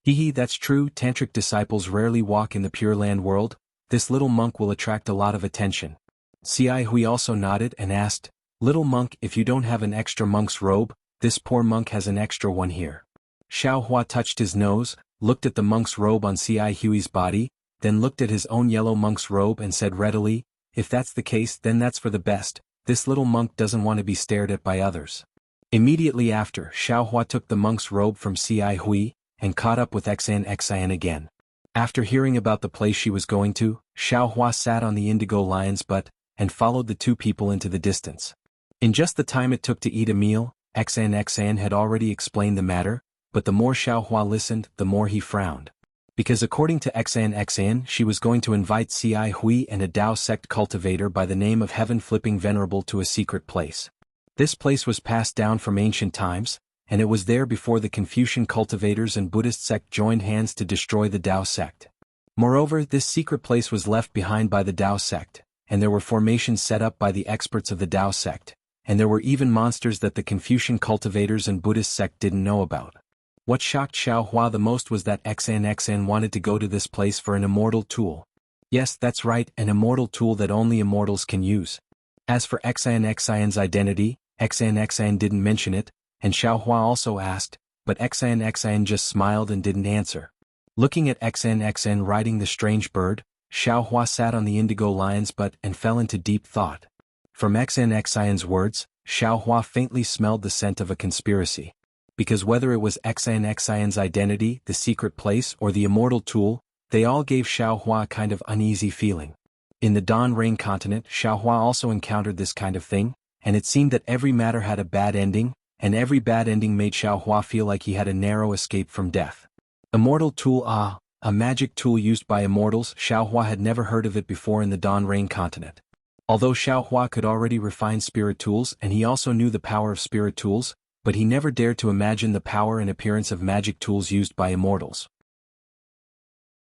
Hehe, that's true, tantric disciples rarely walk in the Pure Land world. This little monk will attract a lot of attention. Ci Hui also nodded and asked, little monk, if you don't have an extra monk's robe, this poor monk has an extra one here. Xiaohua touched his nose, looked at the monk's robe on Ci Hui's body, then looked at his own yellow monk's robe and said readily, if that's the case then that's for the best, this little monk doesn't want to be stared at by others. Immediately after, Xiaohua took the monk's robe from Ci Hui, and caught up with XN again. After hearing about the place she was going to, Xiaohua sat on the indigo lion's butt, and followed the two people into the distance. In just the time it took to eat a meal, XN had already explained the matter, but the more Xiaohua listened, the more he frowned. Because according to XN, she was going to invite Ci Hui and a Tao sect cultivator by the name of Heaven Flipping Venerable to a secret place. This place was passed down from ancient times, and it was there before the Confucian cultivators and Buddhist sect joined hands to destroy the Tao sect. Moreover, this secret place was left behind by the Tao sect, and there were formations set up by the experts of the Tao sect, and there were even monsters that the Confucian cultivators and Buddhist sect didn't know about. What shocked Xiaohua the most was that XN wanted to go to this place for an immortal tool. Yes, that's right, an immortal tool that only immortals can use. As for XN's identity, XN didn't mention it, and Xiaohua also asked, but XN just smiled and didn't answer. Looking at XN riding the strange bird, Xiaohua sat on the indigo lion's butt and fell into deep thought. From XN's words, Xiaohua faintly smelled the scent of a conspiracy. Because whether it was XN's identity, the secret place, or the immortal tool, they all gave Xiaohua a kind of uneasy feeling. In the Dawn Rain continent, Xiaohua also encountered this kind of thing, and it seemed that every matter had a bad ending, and every bad ending made Xiaohua feel like he had a narrow escape from death. Immortal tool, a magic tool used by immortals. Xiaohua had never heard of it before in the Dawn Rain continent. Although Xiaohua could already refine spirit tools and he also knew the power of spirit tools, but he never dared to imagine the power and appearance of magic tools used by immortals.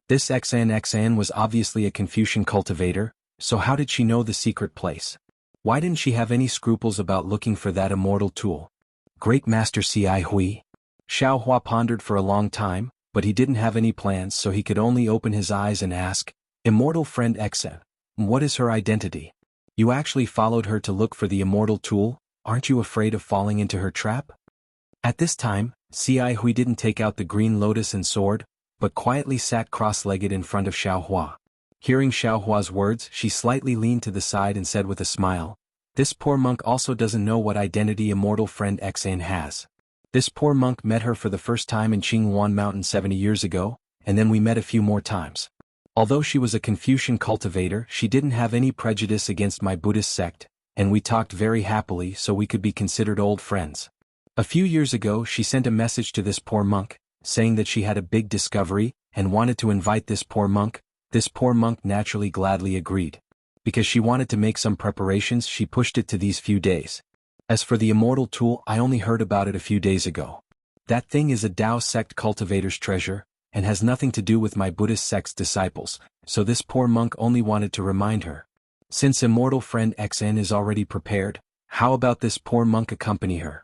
This XN was obviously a Confucian cultivator, so how did she know the secret place? Why didn't she have any scruples about looking for that immortal tool? Great Master Ci Hui. Xiaohua pondered for a long time, but he didn't have any plans so he could only open his eyes and ask, Immortal friend XN, what is her identity? You actually followed her to look for the immortal tool, aren't you afraid of falling into her trap? At this time, Ci Hui didn't take out the green lotus and sword, but quietly sat cross-legged in front of Xiaohua. Hearing Xiaohua's words, she slightly leaned to the side and said with a smile, this poor monk also doesn't know what identity immortal friend XN has. This poor monk met her for the first time in Qinghuan Mountain 70 years ago, and then we met a few more times. Although she was a Confucian cultivator, she didn't have any prejudice against my Buddhist sect, and we talked very happily so we could be considered old friends. A few years ago she sent a message to this poor monk, saying that she had a big discovery, and wanted to invite this poor monk. This poor monk naturally gladly agreed. Because she wanted to make some preparations, she pushed it to these few days. As for the immortal tool, I only heard about it a few days ago. That thing is a Tao sect cultivator's treasure, and has nothing to do with my Buddhist sect's disciples, so this poor monk only wanted to remind her. Since immortal friend XN is already prepared, how about this poor monk accompany her?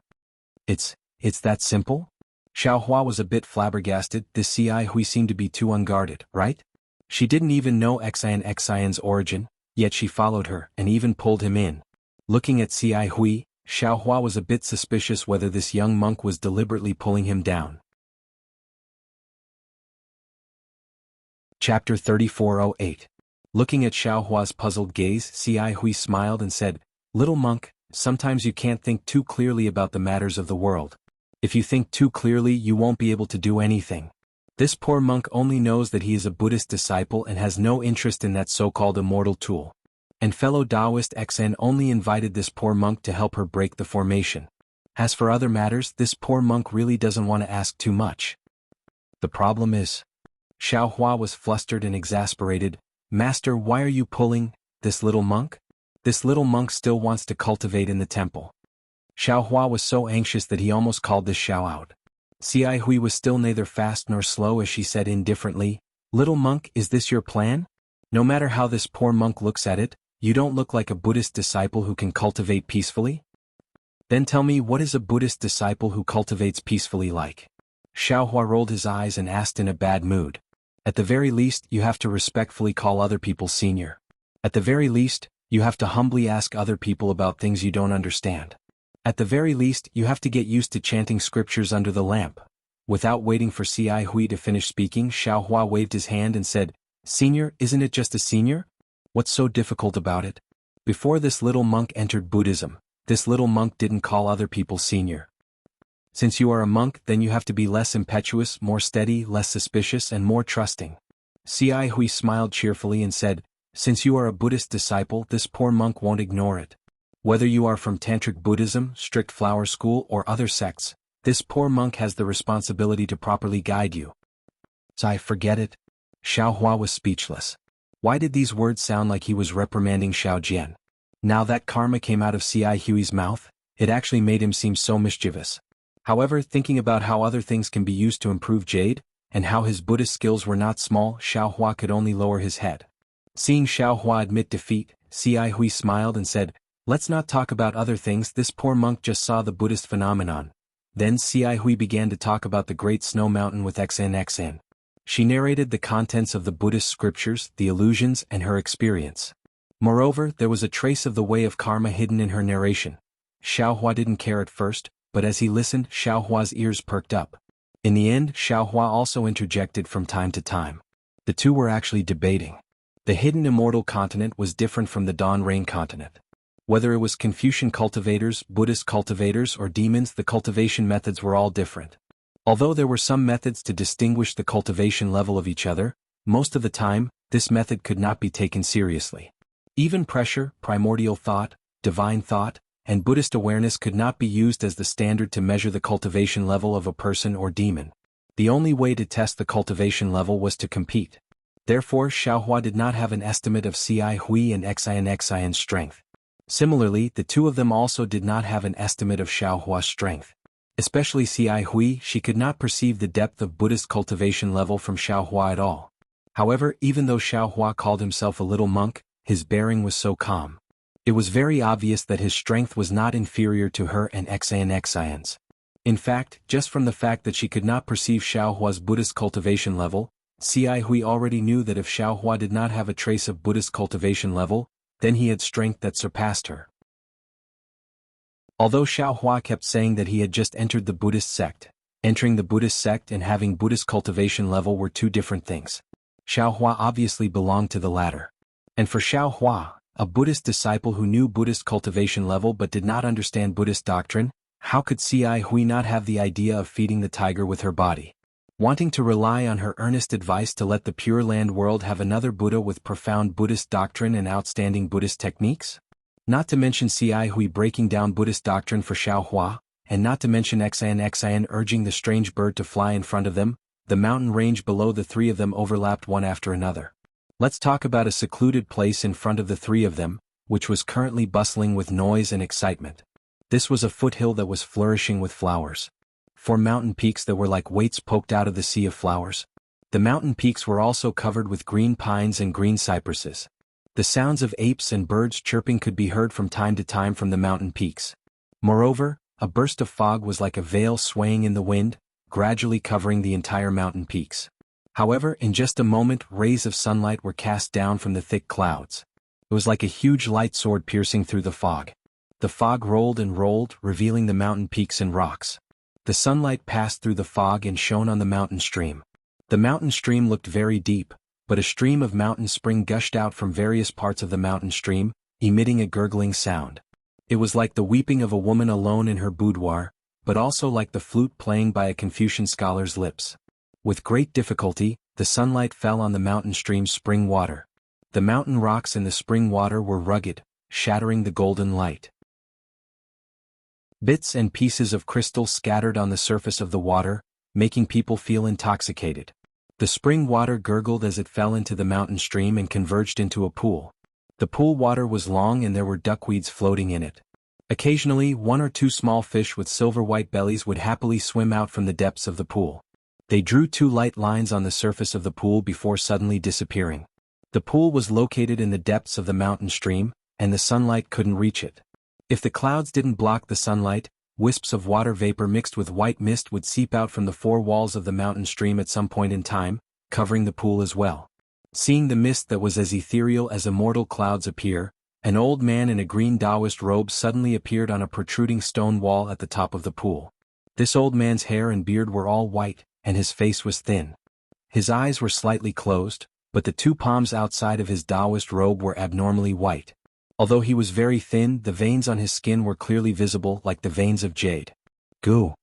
It's that simple? Xiaohua was a bit flabbergasted. This Ci Hui seemed to be too unguarded, right? She didn't even know XN's origin, yet she followed her and even pulled him in. Looking at Ci Hui, Xiaohua was a bit suspicious whether this young monk was deliberately pulling him down. Chapter 3408. Looking at Xiaohua's puzzled gaze, Xi Hui smiled and said, "Little monk, sometimes you can't think too clearly about the matters of the world. If you think too clearly you won't be able to do anything. This poor monk only knows that he is a Buddhist disciple and has no interest in that so-called immortal tool. And fellow Taoist XN only invited this poor monk to help her break the formation. As for other matters, this poor monk really doesn't want to ask too much. The problem is..." Xiaohua was flustered and exasperated. "Master, why are you pulling this little monk? This little monk still wants to cultivate in the temple." Xiaohua was so anxious that he almost called this Xiao out. Xi Hui was still neither fast nor slow as she said indifferently, "Little monk, is this your plan? No matter how this poor monk looks at it, you don't look like a Buddhist disciple who can cultivate peacefully? Then tell me, what is a Buddhist disciple who cultivates peacefully like?" Xiaohua rolled his eyes and asked in a bad mood. "At the very least, you have to respectfully call other people senior. At the very least, you have to humbly ask other people about things you don't understand. At the very least, you have to get used to chanting scriptures under the lamp." Without waiting for Xi Hui to finish speaking, Xiaohua waved his hand and said, "Senior, isn't it just a senior? What's so difficult about it? Before this little monk entered Buddhism, this little monk didn't call other people senior. Since you are a monk, then you have to be less impetuous, more steady, less suspicious, and more trusting." Xi Hui smiled cheerfully and said, "Since you are a Buddhist disciple, this poor monk won't ignore it. Whether you are from Tantric Buddhism, strict flower school, or other sects, this poor monk has the responsibility to properly guide you." "I forget it." Xiaohua was speechless. Why did these words sound like he was reprimanding Xiao Jian? Now that karma came out of Xi Hui's mouth, it actually made him seem so mischievous. However, thinking about how other things can be used to improve Jade, and how his Buddhist skills were not small, Xiaohua could only lower his head. Seeing Xiaohua admit defeat, Xi Hui smiled and said, "Let's not talk about other things, this poor monk just saw the Buddhist phenomenon." Then Xi Hui began to talk about the Great Snow Mountain with XNXN. She narrated the contents of the Buddhist scriptures, the illusions, and her experience. Moreover, there was a trace of the way of karma hidden in her narration. Xiaohua didn't care at first, but as he listened, Xiaohua's ears perked up. In the end, Xiaohua also interjected from time to time. The two were actually debating. The hidden immortal continent was different from the Dawn Rain continent. Whether it was Confucian cultivators, Buddhist cultivators, or demons, the cultivation methods were all different. Although there were some methods to distinguish the cultivation level of each other, most of the time, this method could not be taken seriously. Even pressure, primordial thought, divine thought, and Buddhist awareness could not be used as the standard to measure the cultivation level of a person or demon. The only way to test the cultivation level was to compete. Therefore, Xiaohua did not have an estimate of Xi Hui and Xin's strength. Similarly, the two of them also did not have an estimate of Xiaohua's strength. Especially Xi Hui, she could not perceive the depth of Buddhist cultivation level from Xiaohua at all. However, even though Xiaohua called himself a little monk, his bearing was so calm. It was very obvious that his strength was not inferior to her and Xin's. In fact, just from the fact that she could not perceive Xiaohua's Buddhist cultivation level, Xi Hui already knew that if Xiaohua did not have a trace of Buddhist cultivation level, then he had strength that surpassed her. Although Xiaohua kept saying that he had just entered the Buddhist sect, entering the Buddhist sect and having Buddhist cultivation level were two different things. Xiaohua obviously belonged to the latter. And for Xiaohua, a Buddhist disciple who knew Buddhist cultivation level but did not understand Buddhist doctrine, how could Xi Hui not have the idea of feeding the tiger with her body? Wanting to rely on her earnest advice to let the Pure Land world have another Buddha with profound Buddhist doctrine and outstanding Buddhist techniques? Not to mention Xi Hui breaking down Buddhist doctrine for Xiaohua, and not to mention Xin urging the strange bird to fly in front of them, the mountain range below the three of them overlapped one after another. Let's talk about a secluded place in front of the three of them, which was currently bustling with noise and excitement. This was a foothill that was flourishing with flowers. 4 mountain peaks that were like weights poked out of the sea of flowers. The mountain peaks were also covered with green pines and green cypresses. The sounds of apes and birds chirping could be heard from time to time from the mountain peaks. Moreover, a burst of fog was like a veil swaying in the wind, gradually covering the entire mountain peaks. However, in just a moment, rays of sunlight were cast down from the thick clouds. It was like a huge light sword piercing through the fog. The fog rolled and rolled, revealing the mountain peaks and rocks. The sunlight passed through the fog and shone on the mountain stream. The mountain stream looked very deep, but a stream of mountain spring gushed out from various parts of the mountain stream, emitting a gurgling sound. It was like the weeping of a woman alone in her boudoir, but also like the flute playing by a Confucian scholar's lips. With great difficulty, the sunlight fell on the mountain stream's spring water. The mountain rocks in the spring water were rugged, shattering the golden light. Bits and pieces of crystal scattered on the surface of the water, making people feel intoxicated. The spring water gurgled as it fell into the mountain stream and converged into a pool. The pool water was long and there were duckweeds floating in it. Occasionally, one or two small fish with silver-white bellies would happily swim out from the depths of the pool. They drew two light lines on the surface of the pool before suddenly disappearing. The pool was located in the depths of the mountain stream, and the sunlight couldn't reach it. If the clouds didn't block the sunlight, wisps of water vapor mixed with white mist would seep out from the four walls of the mountain stream at some point in time, covering the pool as well. Seeing the mist that was as ethereal as immortal clouds appear, an old man in a green Taoist robe suddenly appeared on a protruding stone wall at the top of the pool. This old man's hair and beard were all white, and his face was thin. His eyes were slightly closed, but the two palms outside of his Taoist robe were abnormally white. Although he was very thin, the veins on his skin were clearly visible like the veins of jade. Goo!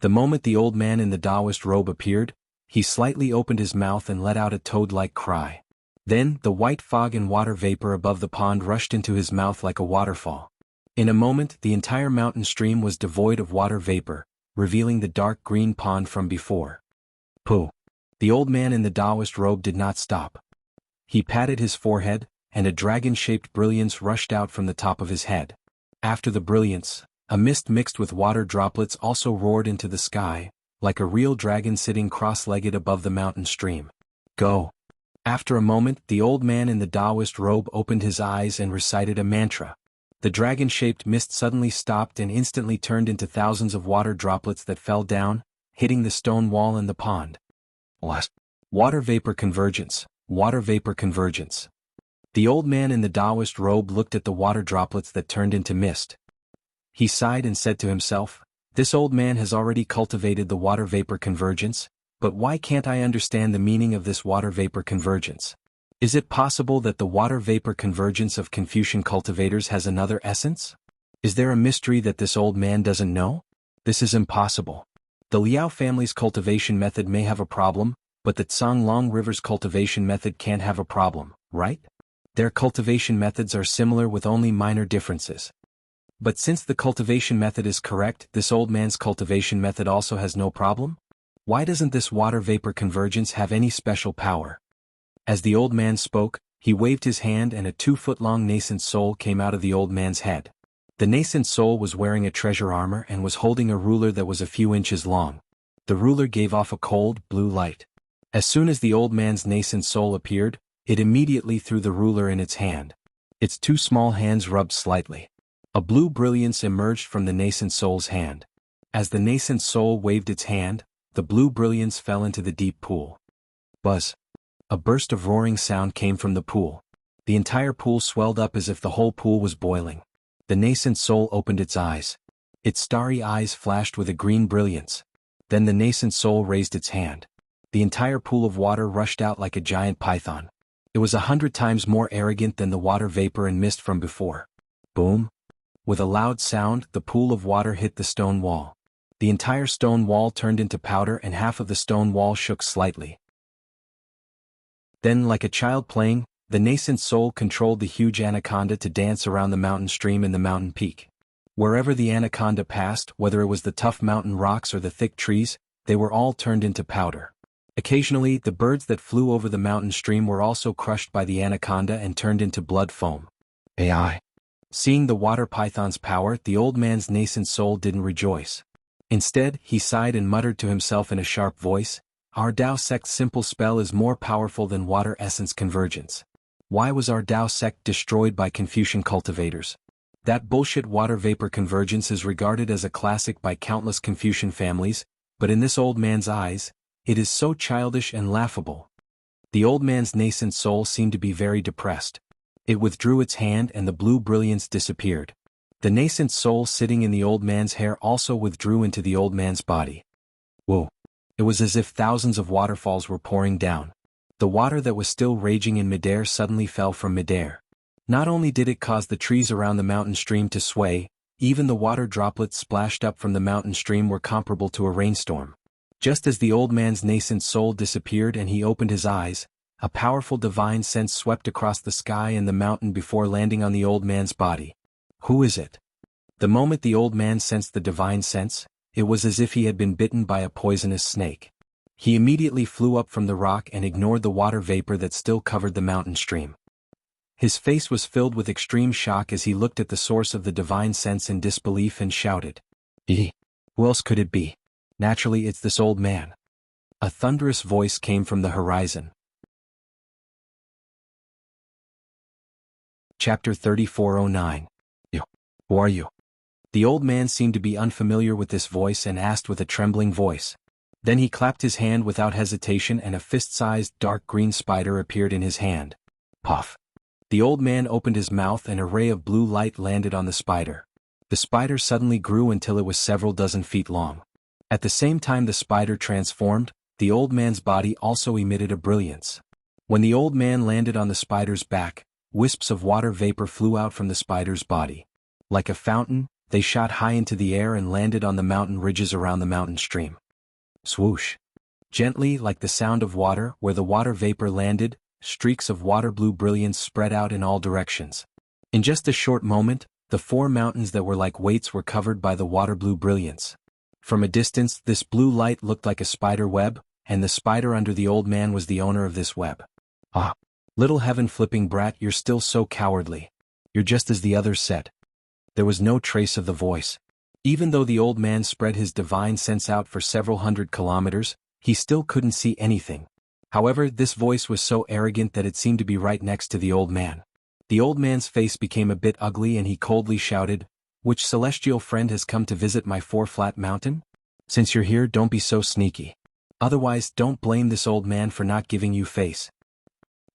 The moment the old man in the Taoist robe appeared, he slightly opened his mouth and let out a toad-like cry. Then, the white fog and water vapor above the pond rushed into his mouth like a waterfall. In a moment, the entire mountain stream was devoid of water vapor, revealing the dark green pond from before. Pooh! The old man in the Taoist robe did not stop. He patted his forehead, and a dragon-shaped brilliance rushed out from the top of his head. After the brilliance, a mist mixed with water droplets also roared into the sky, like a real dragon sitting cross-legged above the mountain stream. Go! After a moment, the old man in the Taoist robe opened his eyes and recited a mantra. The dragon-shaped mist suddenly stopped and instantly turned into thousands of water droplets that fell down, hitting the stone wall and the pond. Water vapor convergence, water vapor convergence. The old man in the Taoist robe looked at the water droplets that turned into mist. He sighed and said to himself, "This old man has already cultivated the water vapor convergence, but why can't I understand the meaning of this water vapor convergence? Is it possible that the water vapor convergence of Confucian cultivators has another essence? Is there a mystery that this old man doesn't know? This is impossible. The Liao family's cultivation method may have a problem, but the Long River's cultivation method can't have a problem, right? Their cultivation methods are similar with only minor differences. But since the cultivation method is correct, this old man's cultivation method also has no problem? Why doesn't this water vapor convergence have any special power?" As the old man spoke, he waved his hand and a 2-foot-long nascent soul came out of the old man's head. The nascent soul was wearing a treasure armor and was holding a ruler that was a few inches long. The ruler gave off a cold, blue light. As soon as the old man's nascent soul appeared, it immediately threw the ruler in its hand. Its two small hands rubbed slightly. A blue brilliance emerged from the nascent soul's hand. As the nascent soul waved its hand, the blue brilliance fell into the deep pool. Buzz! A burst of roaring sound came from the pool. The entire pool swelled up as if the whole pool was boiling. The nascent soul opened its eyes. Its starry eyes flashed with a green brilliance. Then the nascent soul raised its hand. The entire pool of water rushed out like a giant python. It was 100 times more arrogant than the water vapor and mist from before. Boom! With a loud sound, the pool of water hit the stone wall. The entire stone wall turned into powder and half of the stone wall shook slightly. Then, like a child playing, the nascent soul controlled the huge anaconda to dance around the mountain stream and the mountain peak. Wherever the anaconda passed, whether it was the tough mountain rocks or the thick trees, they were all turned into powder. Occasionally, the birds that flew over the mountain stream were also crushed by the anaconda and turned into blood foam. AI. Seeing the water python's power, the old man's nascent soul didn't rejoice. Instead, he sighed and muttered to himself in a sharp voice, "Our Tao sect's simple spell is more powerful than water essence convergence. Why was our Tao sect destroyed by Confucian cultivators? That bullshit water vapor convergence is regarded as a classic by countless Confucian families, but in this old man's eyes, it is so childish and laughable." The old man's nascent soul seemed to be very depressed. It withdrew its hand and the blue brilliance disappeared. The nascent soul sitting in the old man's hair also withdrew into the old man's body. Whoa! It was as if thousands of waterfalls were pouring down. The water that was still raging in midair suddenly fell from midair. Not only did it cause the trees around the mountain stream to sway, even the water droplets splashed up from the mountain stream were comparable to a rainstorm. Just as the old man's nascent soul disappeared and he opened his eyes, a powerful divine sense swept across the sky and the mountain before landing on the old man's body. Who is it? The moment the old man sensed the divine sense, it was as if he had been bitten by a poisonous snake. He immediately flew up from the rock and ignored the water vapor that still covered the mountain stream. His face was filled with extreme shock as he looked at the source of the divine sense in disbelief and shouted, Who else could it be? Naturally, it's this old man." A thunderous voice came from the horizon. Chapter 3409. Who are you? The old man seemed to be unfamiliar with this voice and asked with a trembling voice. Then he clapped his hand without hesitation and a fist-sized dark green spider appeared in his hand. Puff! The old man opened his mouth and a ray of blue light landed on the spider. The spider suddenly grew until it was several dozen feet long. At the same time the spider transformed, the old man's body also emitted a brilliance. When the old man landed on the spider's back, wisps of water vapor flew out from the spider's body. Like a fountain, they shot high into the air and landed on the mountain ridges around the mountain stream. Swoosh! Gently, like the sound of water, where the water vapor landed, streaks of water blue brilliance spread out in all directions. In just a short moment, the four mountains that were like weights were covered by the water blue brilliance. From a distance, this blue light looked like a spider web, and the spider under the old man was the owner of this web. Ah! Little heaven-flipping brat, you're still so cowardly. You're just as the others said. There was no trace of the voice. Even though the old man spread his divine sense out for several hundred kilometers, he still couldn't see anything. However, this voice was so arrogant that it seemed to be right next to the old man. The old man's face became a bit ugly and he coldly shouted, "Which celestial friend has come to visit my four-flat mountain? Since you're here, don't be so sneaky. Otherwise, don't blame this old man for not giving you face."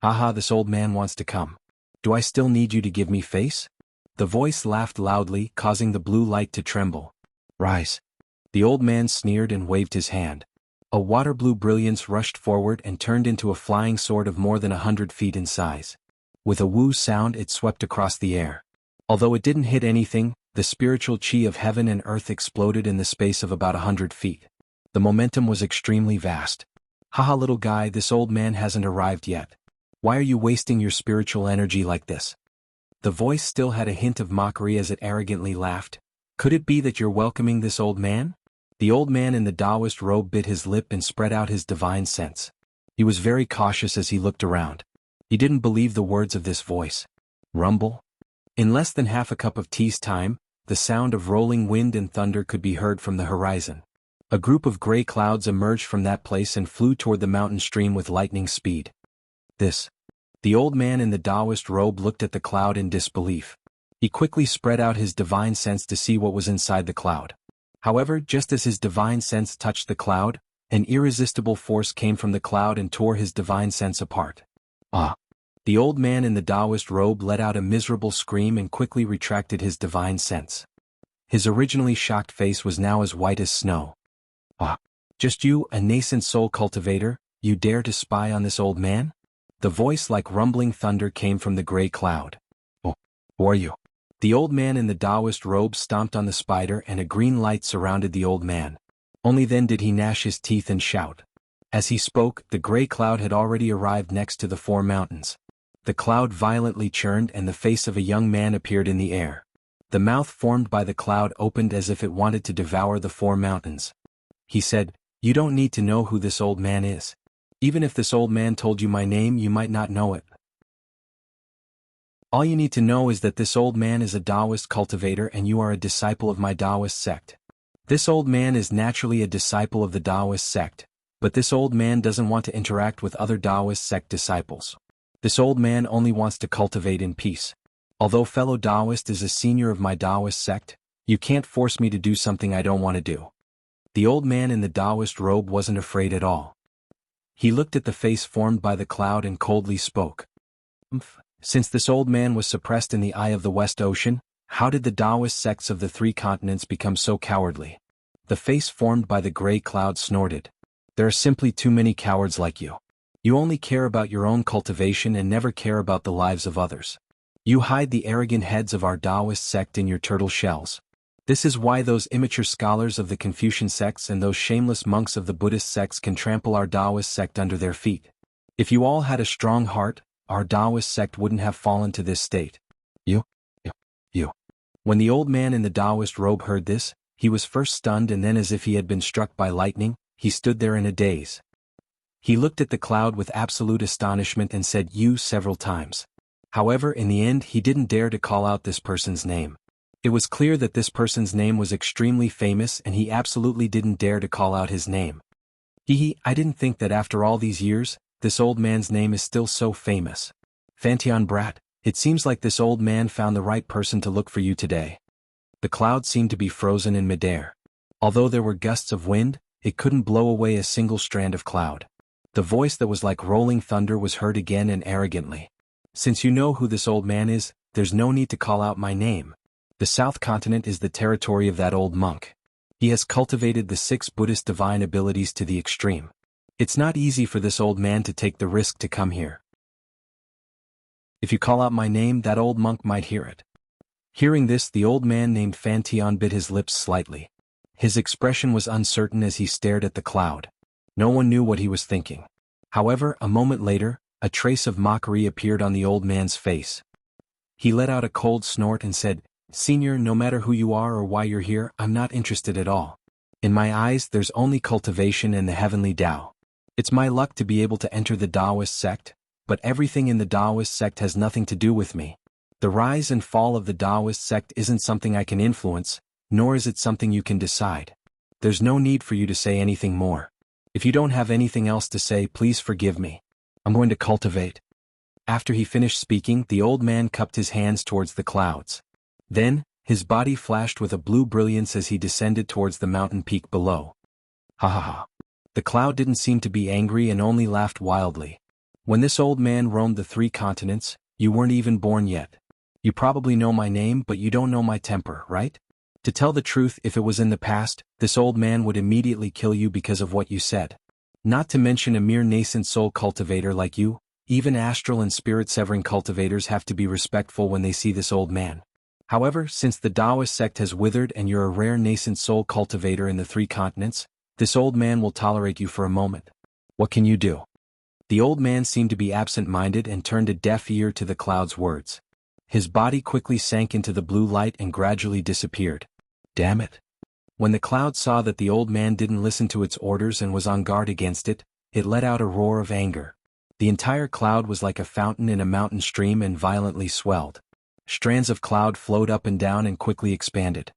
"Haha, this old man wants to come. Do I still need you to give me face?" The voice laughed loudly, causing the blue light to tremble. "Rise." The old man sneered and waved his hand. A water blue brilliance rushed forward and turned into a flying sword of more than 100 feet in size. With a woo sound it swept across the air. Although it didn't hit anything, the spiritual chi of heaven and earth exploded in the space of about 100 feet. The momentum was extremely vast. "Haha, little guy, this old man hasn't arrived yet. Why are you wasting your spiritual energy like this?" The voice still had a hint of mockery as it arrogantly laughed. "Could it be that you're welcoming this old man?" The old man in the Taoist robe bit his lip and spread out his divine sense. He was very cautious as he looked around. He didn't believe the words of this voice. Rumble? In less than half a cup of tea's time, the sound of rolling wind and thunder could be heard from the horizon. A group of gray clouds emerged from that place and flew toward the mountain stream with lightning speed. The old man in the Taoist robe looked at the cloud in disbelief. He quickly spread out his divine sense to see what was inside the cloud. However, just as his divine sense touched the cloud, an irresistible force came from the cloud and tore his divine sense apart. Ah! The old man in the Taoist robe let out a miserable scream and quickly retracted his divine sense. His originally shocked face was now as white as snow. "Ah! Just you, a nascent soul cultivator, you dare to spy on this old man?" The voice like rumbling thunder came from the gray cloud. "Oh, who are you?" The old man in the Taoist robe stomped on the spider and a green light surrounded the old man. Only then did he gnash his teeth and shout. As he spoke, the gray cloud had already arrived next to the four mountains. The cloud violently churned and the face of a young man appeared in the air. The mouth formed by the cloud opened as if it wanted to devour the four mountains. He said, "You don't need to know who this old man is. Even if this old man told you my name, you might not know it. All you need to know is that this old man is a Taoist cultivator and you are a disciple of my Taoist sect. This old man is naturally a disciple of the Taoist sect, but this old man doesn't want to interact with other Taoist sect disciples. This old man only wants to cultivate in peace. Although fellow Taoist is a senior of my Taoist sect, you can't force me to do something I don't want to do." The old man in the Taoist robe wasn't afraid at all. He looked at the face formed by the cloud and coldly spoke. Since this old man was suppressed in the eye of the West Ocean, how did the Taoist sects of the three continents become so cowardly?" The face formed by the gray cloud snorted. "There are simply too many cowards like you. You only care about your own cultivation and never care about the lives of others. You hide the arrogant heads of our Taoist sect in your turtle shells. This is why those immature scholars of the Confucian sects and those shameless monks of the Buddhist sects can trample our Taoist sect under their feet. If you all had a strong heart, our Taoist sect wouldn't have fallen to this state. You. When the old man in the Taoist robe heard this, he was first stunned and then, as if he had been struck by lightning, he stood there in a daze. He looked at the cloud with absolute astonishment and said "you" several times. However, in the end he didn't dare to call out this person's name. It was clear that this person's name was extremely famous and he absolutely didn't dare to call out his name. I didn't think that after all these years, this old man's name is still so famous. Fantian brat, it seems like this old man found the right person to look for you today. The cloud seemed to be frozen in midair. Although there were gusts of wind, it couldn't blow away a single strand of cloud. The voice that was like rolling thunder was heard again and arrogantly. Since you know who this old man is, there's no need to call out my name. The South Continent is the territory of that old monk. He has cultivated the 6 Buddhist divine abilities to the extreme. It's not easy for this old man to take the risk to come here. If you call out my name, that old monk might hear it. Hearing this, the old man named Fantian bit his lips slightly. His expression was uncertain as he stared at the cloud. No one knew what he was thinking. However, a moment later, a trace of mockery appeared on the old man's face. He let out a cold snort and said, "Senior, no matter who you are or why you're here, I'm not interested at all. In my eyes, there's only cultivation and the heavenly Tao. It's my luck to be able to enter the Taoist sect, but everything in the Taoist sect has nothing to do with me. The rise and fall of the Taoist sect isn't something I can influence, nor is it something you can decide. There's no need for you to say anything more. If you don't have anything else to say, please forgive me. I'm going to cultivate." After he finished speaking, the old man cupped his hands towards the clouds. Then, his body flashed with a blue brilliance as he descended towards the mountain peak below. Ha ha ha. The cloud didn't seem to be angry and only laughed wildly. When this old man roamed the 3 continents, you weren't even born yet. You probably know my name, but you don't know my temper, right? To tell the truth, if it was in the past, this old man would immediately kill you because of what you said. Not to mention a mere nascent soul cultivator like you, even astral and spirit-severing cultivators have to be respectful when they see this old man. However, since the Taoist sect has withered and you're a rare nascent soul cultivator in the 3 continents, this old man will tolerate you for a moment. What can you do? The old man seemed to be absent-minded and turned a deaf ear to the cloud's words. His body quickly sank into the blue light and gradually disappeared. Damn it. When the cloud saw that the old man didn't listen to its orders and was on guard against it, it let out a roar of anger. The entire cloud was like a fountain in a mountain stream and violently swelled. Strands of cloud flowed up and down and quickly expanded.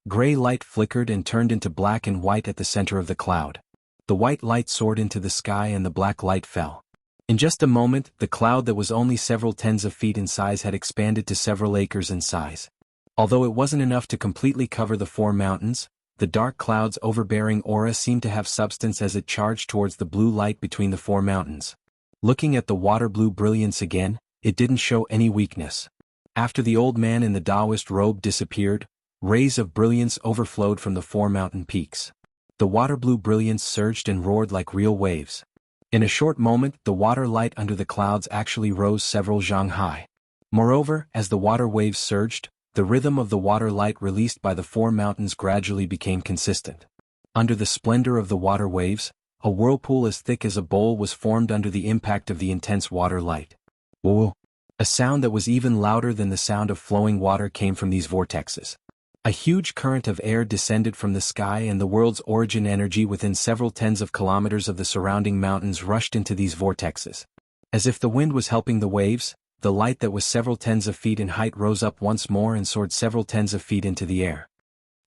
Gray light flickered and turned into black and white at the center of the cloud. The white light soared into the sky and the black light fell. In just a moment, the cloud that was only several tens of feet in size had expanded to several acres in size. Although it wasn't enough to completely cover the 4 mountains, the dark cloud's overbearing aura seemed to have substance as it charged towards the blue light between the 4 mountains. Looking at the water blue brilliance again, it didn't show any weakness. After the old man in the Taoist robe disappeared, rays of brilliance overflowed from the 4 mountain peaks. The water blue brilliance surged and roared like real waves. In a short moment, the water light under the clouds actually rose several zhang high. Moreover, as the water waves surged, the rhythm of the water light released by the 4 mountains gradually became consistent. Under the splendor of the water waves, a whirlpool as thick as a bowl was formed under the impact of the intense water light. Whoa! A sound that was even louder than the sound of flowing water came from these vortexes. A huge current of air descended from the sky and the world's origin energy within several tens of kilometers of the surrounding mountains rushed into these vortexes. As if the wind was helping the waves, the light that was several tens of feet in height rose up once more and soared several tens of feet into the air.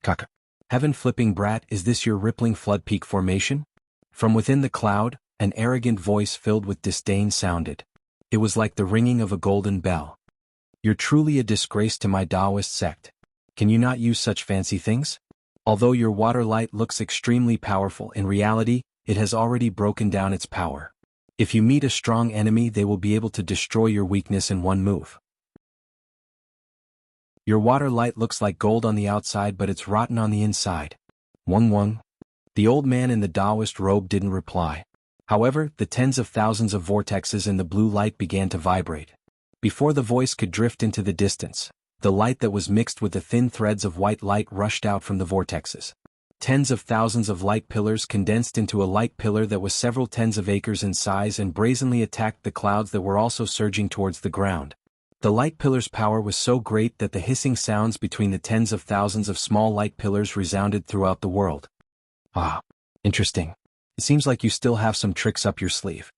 Kaka. Heaven-flipping brat, is this your rippling flood peak formation? From within the cloud, an arrogant voice filled with disdain sounded. It was like the ringing of a golden bell. You're truly a disgrace to my Taoist sect. Can you not use such fancy things? Although your water light looks extremely powerful, in reality, it has already broken down its power. If you meet a strong enemy, they will be able to destroy your weakness in one move. Your water light looks like gold on the outside, but it's rotten on the inside. Wung wung. The old man in the Taoist robe didn't reply. However, the tens of thousands of vortexes in the blue light began to vibrate. Before the voice could drift into the distance, the light that was mixed with the thin threads of white light rushed out from the vortexes. Tens of thousands of light pillars condensed into a light pillar that was several tens of acres in size and brazenly attacked the clouds that were also surging towards the ground. The light pillar's power was so great that the hissing sounds between the tens of thousands of small light pillars resounded throughout the world. Ah, interesting. It seems like you still have some tricks up your sleeve.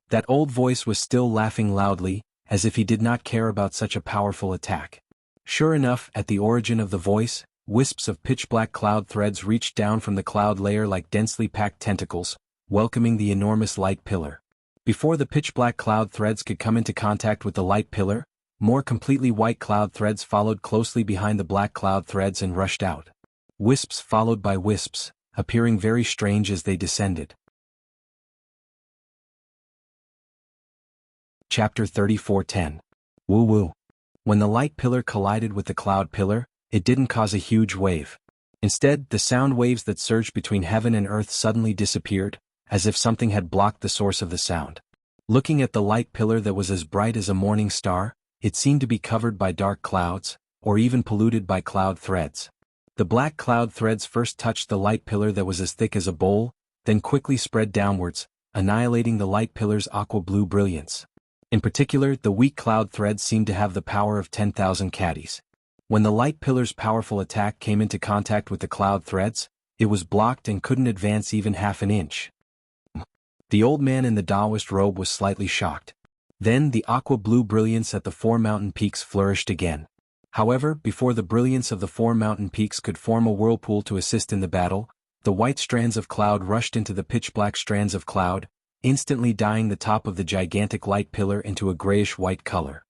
That old voice was still laughing loudly, as if he did not care about such a powerful attack. Sure enough, at the origin of the voice, wisps of pitch-black cloud threads reached down from the cloud layer like densely packed tentacles, welcoming the enormous light pillar. Before the pitch-black cloud threads could come into contact with the light pillar, more completely white cloud threads followed closely behind the black cloud threads and rushed out. Wisps followed by wisps, appearing very strange as they descended. Chapter 34:10. Woo-woo. When the light pillar collided with the cloud pillar, it didn't cause a huge wave. Instead, the sound waves that surged between heaven and earth suddenly disappeared, as if something had blocked the source of the sound. Looking at the light pillar that was as bright as a morning star, it seemed to be covered by dark clouds, or even polluted by cloud threads. The black cloud threads first touched the light pillar that was as thick as a bowl, then quickly spread downwards, annihilating the light pillar's aqua-blue brilliance. In particular, the weak cloud threads seemed to have the power of 10,000 caddies. When the light pillar's powerful attack came into contact with the cloud threads, it was blocked and couldn't advance even half an inch. The old man in the Taoist robe was slightly shocked. Then the aqua-blue brilliance at the four mountain peaks flourished again. However, before the brilliance of the four mountain peaks could form a whirlpool to assist in the battle, the white strands of cloud rushed into the pitch-black strands of cloud, instantly dyeing the top of the gigantic light pillar into a grayish-white color.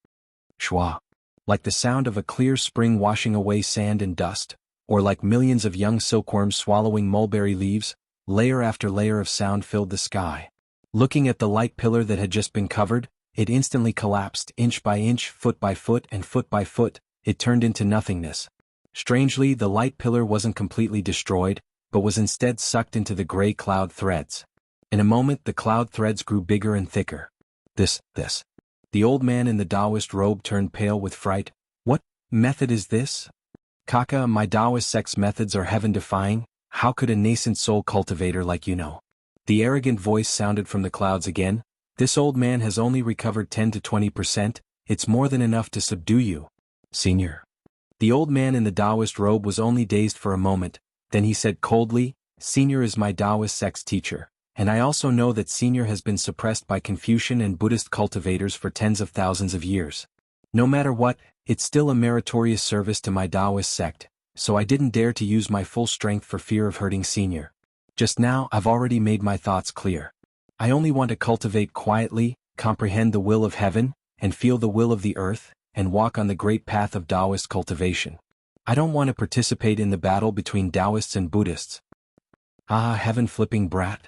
Shwa. Like the sound of a clear spring washing away sand and dust, or like millions of young silkworms swallowing mulberry leaves, layer after layer of sound filled the sky. Looking at the light pillar that had just been covered, it instantly collapsed, inch by inch, foot by foot, and foot by foot. It turned into nothingness. Strangely, the light pillar wasn't completely destroyed, but was instead sucked into the gray cloud threads. In a moment, the cloud threads grew bigger and thicker. This. The old man in the Taoist robe turned pale with fright. What method is this? Kaka, my Taoist sect's methods are heaven-defying. How could a nascent soul cultivator like you know? The arrogant voice sounded from the clouds again. This old man has only recovered 10 to 20%. It's more than enough to subdue you. Senior. The old man in the Taoist robe was only dazed for a moment, then he said coldly, Senior is my Taoist sect's teacher, and I also know that Senior has been suppressed by Confucian and Buddhist cultivators for tens of thousands of years. No matter what, it's still a meritorious service to my Taoist sect, so I didn't dare to use my full strength for fear of hurting Senior. Just now I've already made my thoughts clear. I only want to cultivate quietly, comprehend the will of heaven, and feel the will of the earth, and walk on the great path of Taoist cultivation. I don't want to participate in the battle between Taoists and Buddhists. Ah, heaven-flipping brat.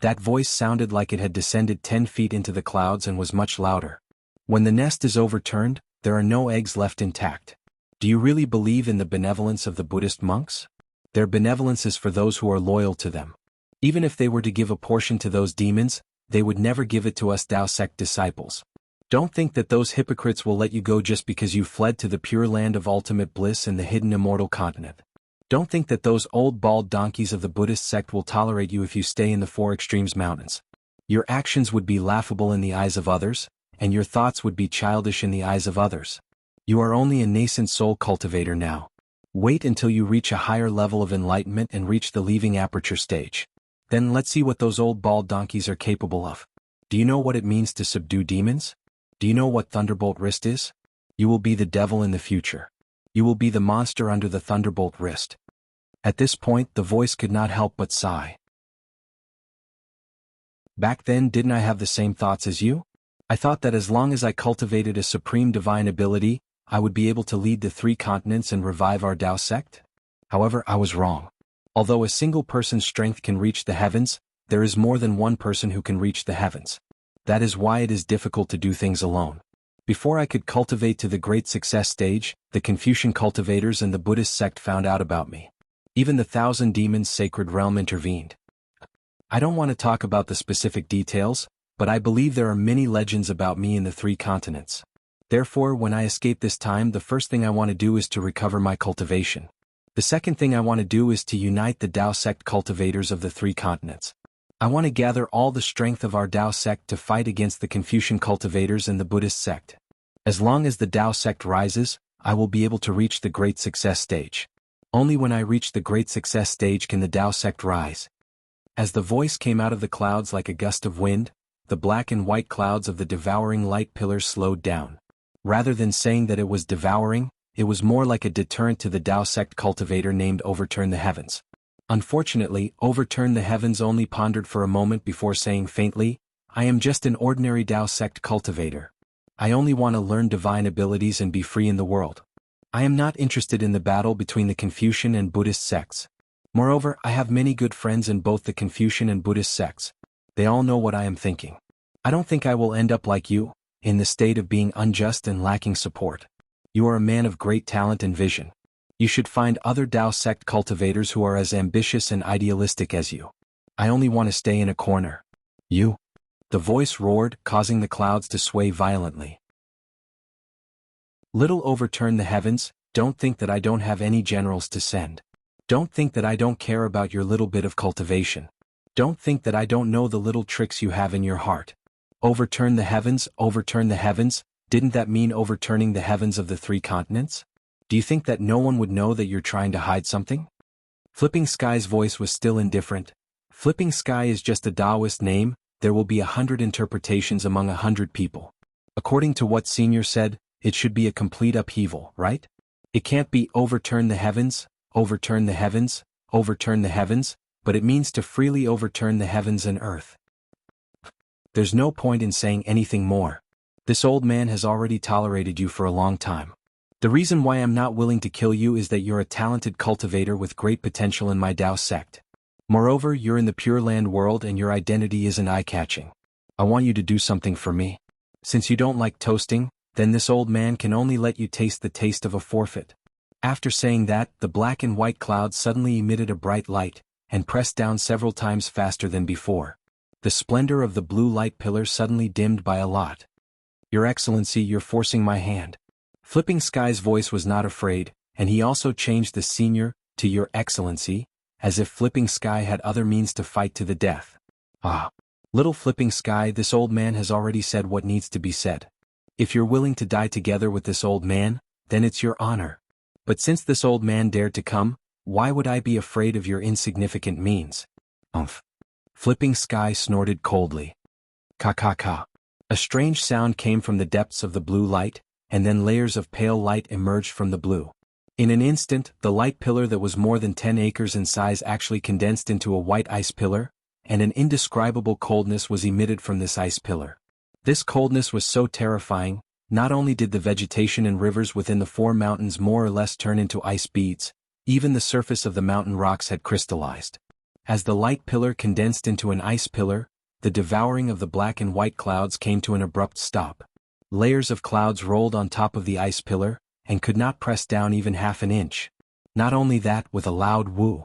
That voice sounded like it had descended 10 feet into the clouds and was much louder. When the nest is overturned, there are no eggs left intact. Do you really believe in the benevolence of the Buddhist monks? Their benevolence is for those who are loyal to them. Even if they were to give a portion to those demons, they would never give it to us Tao sect disciples. Don't think that those hypocrites will let you go just because you fled to the pure land of ultimate bliss and the hidden immortal continent. Don't think that those old bald donkeys of the Buddhist sect will tolerate you if you stay in the Four Extremes Mountains. Your actions would be laughable in the eyes of others, and your thoughts would be childish in the eyes of others. You are only a nascent soul cultivator now. Wait until you reach a higher level of enlightenment and reach the leaving aperture stage. Then let's see what those old bald donkeys are capable of. Do you know what it means to subdue demons? Do you know what Thunderbolt Wrist is? You will be the devil in the future. You will be the monster under the Thunderbolt Wrist. At this point, the voice could not help but sigh. Back then, didn't I have the same thoughts as you? I thought that as long as I cultivated a supreme divine ability, I would be able to lead the 3 continents and revive our Tao sect. However, I was wrong. Although a single person's strength can reach the heavens, there is more than one person who can reach the heavens. That is why it is difficult to do things alone. Before I could cultivate to the great success stage, the Confucian cultivators and the Buddhist sect found out about me. Even the 1,000 Demons Sacred Realm intervened. I don't want to talk about the specific details, but I believe there are many legends about me in the 3 continents. Therefore, when I escape this time, the first thing I want to do is to recover my cultivation. The second thing I want to do is to unite the Tao sect cultivators of the 3 continents. I want to gather all the strength of our Tao sect to fight against the Confucian cultivators and the Buddhist sect. As long as the Tao sect rises, I will be able to reach the great success stage. Only when I reach the great success stage can the Tao sect rise. As the voice came out of the clouds like a gust of wind, the black and white clouds of the devouring light pillars slowed down. Rather than saying that it was devouring, it was more like a deterrent to the Tao sect cultivator named Overturn the Heavens. Unfortunately, Overturn the Heavens only pondered for a moment before saying faintly, I am just an ordinary Tao sect cultivator. I only want to learn divine abilities and be free in the world. I am not interested in the battle between the Confucian and Buddhist sects. Moreover, I have many good friends in both the Confucian and Buddhist sects. They all know what I am thinking. I don't think I will end up like you, in the state of being unjust and lacking support. You are a man of great talent and vision. You should find other Tao sect cultivators who are as ambitious and idealistic as you. I only want to stay in a corner. You? The voice roared, causing the clouds to sway violently. Little Overturn the Heavens, don't think that I don't have any generals to send. Don't think that I don't care about your little bit of cultivation. Don't think that I don't know the little tricks you have in your heart. Overturn the heavens, didn't that mean overturning the heavens of the 3 continents? Do you think that no one would know that you're trying to hide something? Flipping Sky's voice was still indifferent. Flipping Sky is just a Taoist name, there will be 100 interpretations among 100 people. According to what Senior said, it should be a complete upheaval, right? It can't be overturn the heavens, overturn the heavens, overturn the heavens, but it means to freely overturn the heavens and earth. There's no point in saying anything more. This old man has already tolerated you for a long time. The reason why I'm not willing to kill you is that you're a talented cultivator with great potential in my Tao sect. Moreover, you're in the Pure Land world and your identity isn't eye-catching. I want you to do something for me. Since you don't like toasting, then this old man can only let you taste the taste of a forfeit. After saying that, the black and white clouds suddenly emitted a bright light, and pressed down several times faster than before. The splendor of the blue light pillar suddenly dimmed by a lot. Your Excellency, you're forcing my hand. Flipping Sky's voice was not afraid, and he also changed the Senior to Your Excellency, as if Flipping Sky had other means to fight to the death. Ah. Little Flipping Sky, this old man has already said what needs to be said. If you're willing to die together with this old man, then it's your honor. But since this old man dared to come, why would I be afraid of your insignificant means? Umph. Flipping Sky snorted coldly. Ka. A strange sound came from the depths of the blue light, and then layers of pale light emerged from the blue. In an instant, the light pillar that was more than 10 acres in size actually condensed into a white ice pillar, and an indescribable coldness was emitted from this ice pillar. This coldness was so terrifying, not only did the vegetation and rivers within the 4 mountains more or less turn into ice beads, even the surface of the mountain rocks had crystallized. As the light pillar condensed into an ice pillar, the devouring of the black and white clouds came to an abrupt stop. Layers of clouds rolled on top of the ice pillar, and could not press down even half an inch. Not only that, with a loud whoo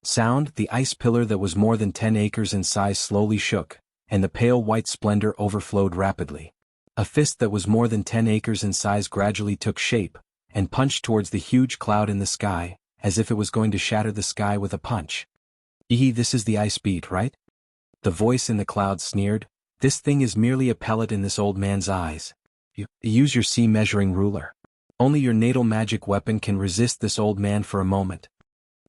sound, the ice pillar that was more than 10 acres in size slowly shook, and the pale white splendor overflowed rapidly. A fist that was more than 10 acres in size gradually took shape, and punched towards the huge cloud in the sky, as if it was going to shatter the sky with a punch. This is the ice bead, right? The voice in the cloud sneered, this thing is merely a pellet in this old man's eyes. You use your sea measuring ruler. Only your natal magic weapon can resist this old man for a moment.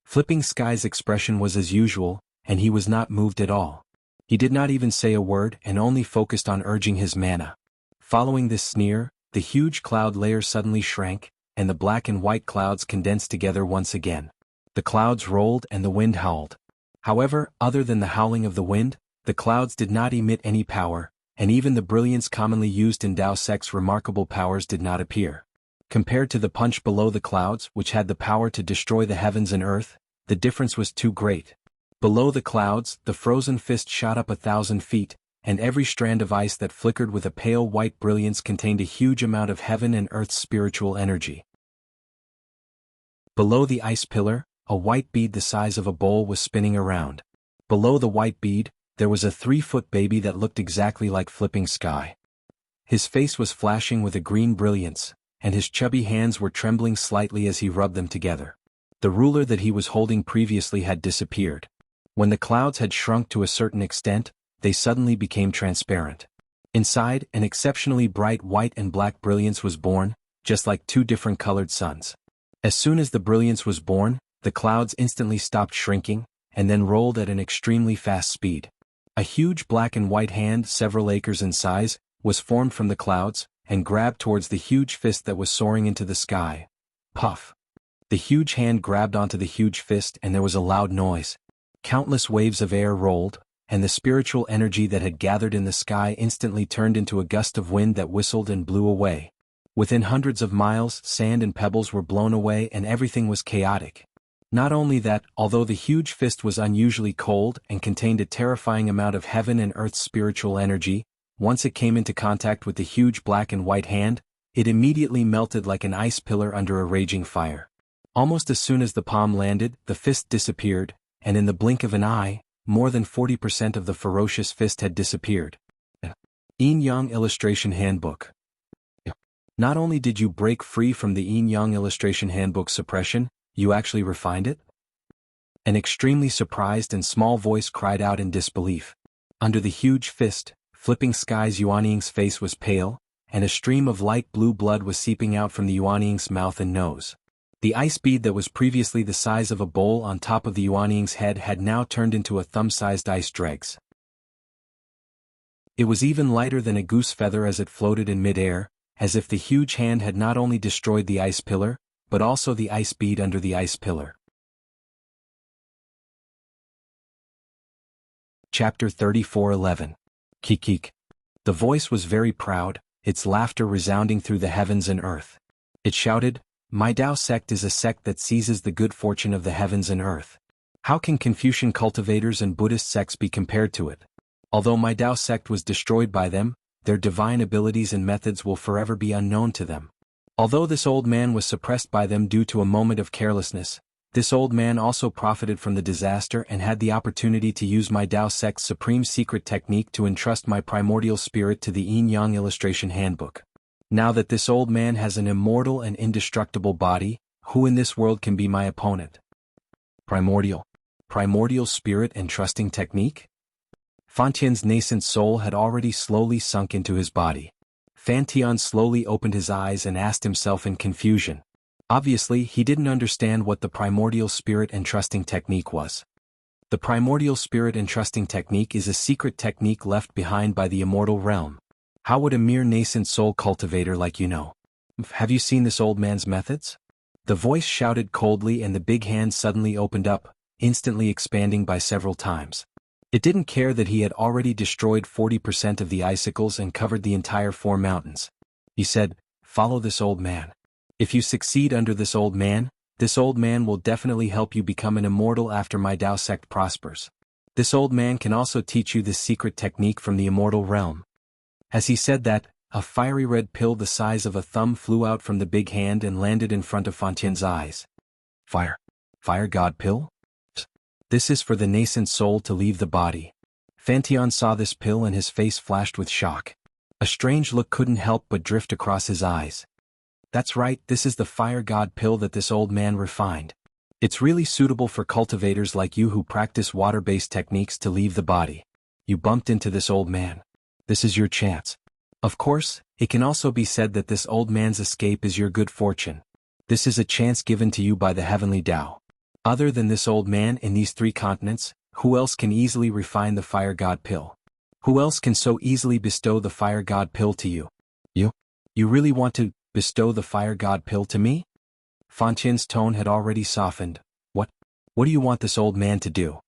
Flipping Sky's expression was as usual, and he was not moved at all. He did not even say a word and only focused on urging his mana. Following this sneer, the huge cloud layer suddenly shrank, and the black and white clouds condensed together once again. The clouds rolled and the wind howled. However, other than the howling of the wind, the clouds did not emit any power, and even the brilliance commonly used in Tao sect's remarkable powers did not appear. Compared to the punch below the clouds, which had the power to destroy the heavens and earth, the difference was too great. Below the clouds, the frozen fist shot up 1,000 feet, and every strand of ice that flickered with a pale white brilliance contained a huge amount of heaven and earth's spiritual energy. Below the ice pillar, a white bead the size of a bowl was spinning around. Below the white bead, there was a 3-foot baby that looked exactly like Flipping Sky. His face was flashing with a green brilliance, and his chubby hands were trembling slightly as he rubbed them together. The ruler that he was holding previously had disappeared. When the clouds had shrunk to a certain extent, they suddenly became transparent. Inside, an exceptionally bright white and black brilliance was born, just like two different colored suns. As soon as the brilliance was born, the clouds instantly stopped shrinking, and then rolled at an extremely fast speed. A huge black and white hand, several acres in size, was formed from the clouds, and grabbed towards the huge fist that was soaring into the sky. Puff! The huge hand grabbed onto the huge fist and there was a loud noise. Countless waves of air rolled, and the spiritual energy that had gathered in the sky instantly turned into a gust of wind that whistled and blew away. Within hundreds of miles, sand and pebbles were blown away and everything was chaotic. Not only that, although the huge fist was unusually cold and contained a terrifying amount of heaven and earth's spiritual energy, once it came into contact with the huge black and white hand, it immediately melted like an ice pillar under a raging fire. Almost as soon as the palm landed, the fist disappeared, and in the blink of an eye, more than 40% of the ferocious fist had disappeared. Yin-Yang Illustration Handbook. Not only did you break free from the Yin-Yang Illustration Handbook suppression, you actually refined it? An extremely surprised and small voice cried out in disbelief. Under the huge fist, Flipping Sky's Yuanying's face was pale, and a stream of light blue blood was seeping out from the Yuanying's mouth and nose. The ice bead that was previously the size of a bowl on top of the Yuanying's head had now turned into a thumb-sized ice dregs. It was even lighter than a goose feather as it floated in mid-air, as if the huge hand had not only destroyed the ice pillar, but also the ice bead under the ice pillar. Chapter 34:11. Kikik. The voice was very proud, its laughter resounding through the heavens and earth. It shouted, "My Tao sect is a sect that seizes the good fortune of the heavens and earth. How can Confucian cultivators and Buddhist sects be compared to it? Although my Tao sect was destroyed by them, their divine abilities and methods will forever be unknown to them. Although this old man was suppressed by them due to a moment of carelessness, this old man also profited from the disaster and had the opportunity to use my Tao sect's supreme secret technique to entrust my primordial spirit to the Yin-Yang Illustration Handbook. Now that this old man has an immortal and indestructible body, who in this world can be my opponent?" Primordial spirit entrusting technique? Fantian's nascent soul had already slowly sunk into his body. Fantian slowly opened his eyes and asked himself in confusion. Obviously, he didn't understand what the primordial spirit entrusting technique was. The primordial spirit entrusting technique is a secret technique left behind by the immortal realm. How would a mere nascent soul cultivator like you know? Have you seen this old man's methods? The voice shouted coldly and the big hand suddenly opened up, instantly expanding by several times. It didn't care that he had already destroyed 40% of the icicles and covered the entire 4 mountains. He said, "Follow this old man. If you succeed under this old man will definitely help you become an immortal after my Tao sect prospers. This old man can also teach you this secret technique from the immortal realm." As he said that, a fiery red pill the size of a thumb flew out from the big hand and landed in front of Fantian's eyes. Fire God pill? This is for the nascent soul to leave the body. Fantian saw this pill and his face flashed with shock. A strange look couldn't help but drift across his eyes. That's right, this is the Fire God pill that this old man refined. It's really suitable for cultivators like you who practice water-based techniques to leave the body. You bumped into this old man. This is your chance. Of course, it can also be said that this old man's escape is your good fortune. This is a chance given to you by the heavenly Tao. Other than this old man in these 3 continents, who else can easily refine the Fire God pill? Who else can so easily bestow the Fire God pill to you? You really want to bestow the Fire God pill to me? Fantian's tone had already softened. What do you want this old man to do?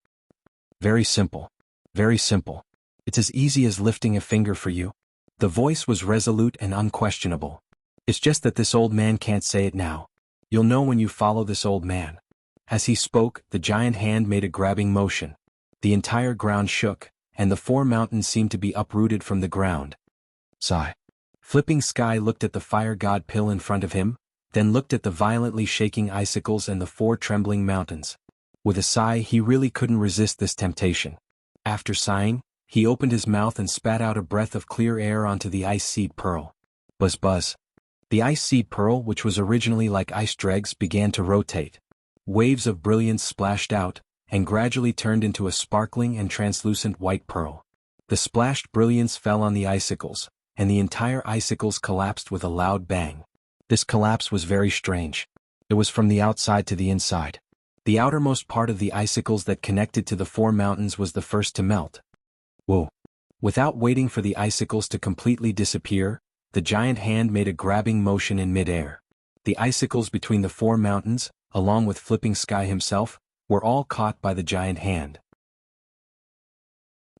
Very simple. Very simple. It's as easy as lifting a finger for you. The voice was resolute and unquestionable. It's just that this old man can't say it now. You'll know when you follow this old man. As he spoke, the giant hand made a grabbing motion. The entire ground shook, and the 4 mountains seemed to be uprooted from the ground. Sigh. Flipping Sky looked at the Fire God pill in front of him, then looked at the violently shaking icicles and the 4 trembling mountains. With a sigh, he really couldn't resist this temptation. After sighing, he opened his mouth and spat out a breath of clear air onto the ice seed pearl. Buzz buzz. The ice seed pearl, which was originally like ice dregs, began to rotate. Waves of brilliance splashed out, and gradually turned into a sparkling and translucent white pearl. The splashed brilliance fell on the icicles, and the entire icicles collapsed with a loud bang. This collapse was very strange. It was from the outside to the inside. The outermost part of the icicles that connected to the four mountains was the first to melt. Whoa! Without waiting for the icicles to completely disappear, the giant hand made a grabbing motion in midair. The icicles between the four mountains, along with Flipping Sky himself, were all caught by the giant hand.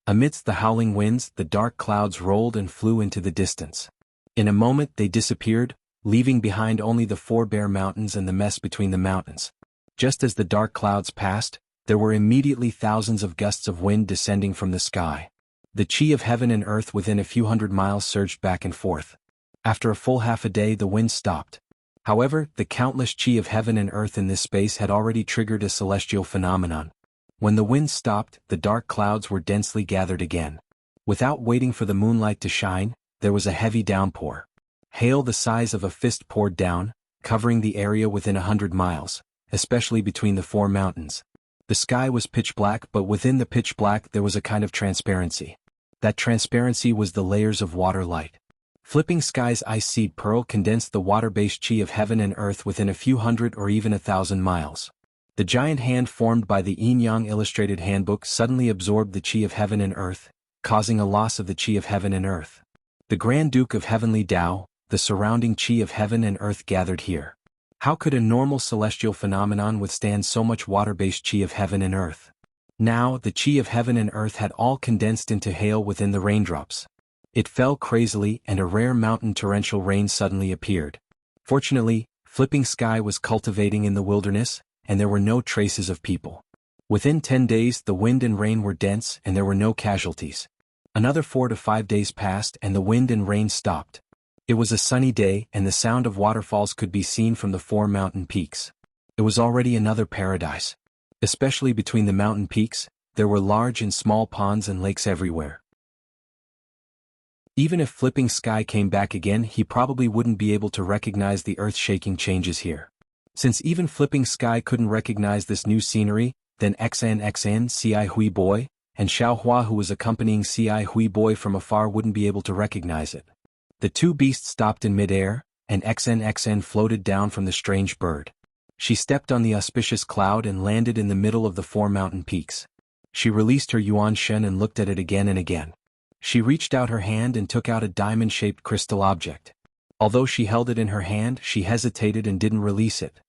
Amidst the howling winds, the dark clouds rolled and flew into the distance. In a moment they disappeared, leaving behind only the four bare mountains and the mess between the mountains. Just as the dark clouds passed, there were immediately thousands of gusts of wind descending from the sky. The chi of heaven and earth within a few hundred miles surged back and forth. After a full half a day the wind stopped. However, the countless chi of heaven and earth in this space had already triggered a celestial phenomenon. When the wind stopped, the dark clouds were densely gathered again. Without waiting for the moonlight to shine, there was a heavy downpour. Hail the size of a fist poured down, covering the area within 100 miles, especially between the four mountains. The sky was pitch black, but within the pitch black there was a kind of transparency. That transparency was the layers of water light. Flipping Sky's ice seed pearl condensed the water-based chi of heaven and earth within a few hundred or even 1,000 miles. The giant hand formed by the Yin-Yang Illustrated Handbook suddenly absorbed the chi of heaven and earth, causing a loss of the chi of heaven and earth. The Grand Duke of Heavenly Tao, the surrounding chi of heaven and earth gathered here. How could a normal celestial phenomenon withstand so much water-based chi of heaven and earth? Now, the chi of heaven and earth had all condensed into hail within the raindrops. It fell crazily, and a rare mountain torrential rain suddenly appeared. Fortunately, Flipping Sky was cultivating in the wilderness, and there were no traces of people. Within 10 days the wind and rain were dense and there were no casualties. Another 4 to 5 days passed and the wind and rain stopped. It was a sunny day and the sound of waterfalls could be seen from the four mountain peaks. It was already another paradise. Especially between the mountain peaks, there were large and small ponds and lakes everywhere. Even if Flipping Sky came back again, he probably wouldn't be able to recognize the earth-shaking changes here. Since even Flipping Sky couldn't recognize this new scenery, then XNXN Ci Hui Boy, and Xiao Hua who was accompanying Ci Hui Boy from afar wouldn't be able to recognize it. The two beasts stopped in midair, and XNXN floated down from the strange bird. She stepped on the auspicious cloud and landed in the middle of the four mountain peaks. She released her Yuan Shen and looked at it again and again. She reached out her hand and took out a diamond-shaped crystal object. Although she held it in her hand, she hesitated and didn't release it.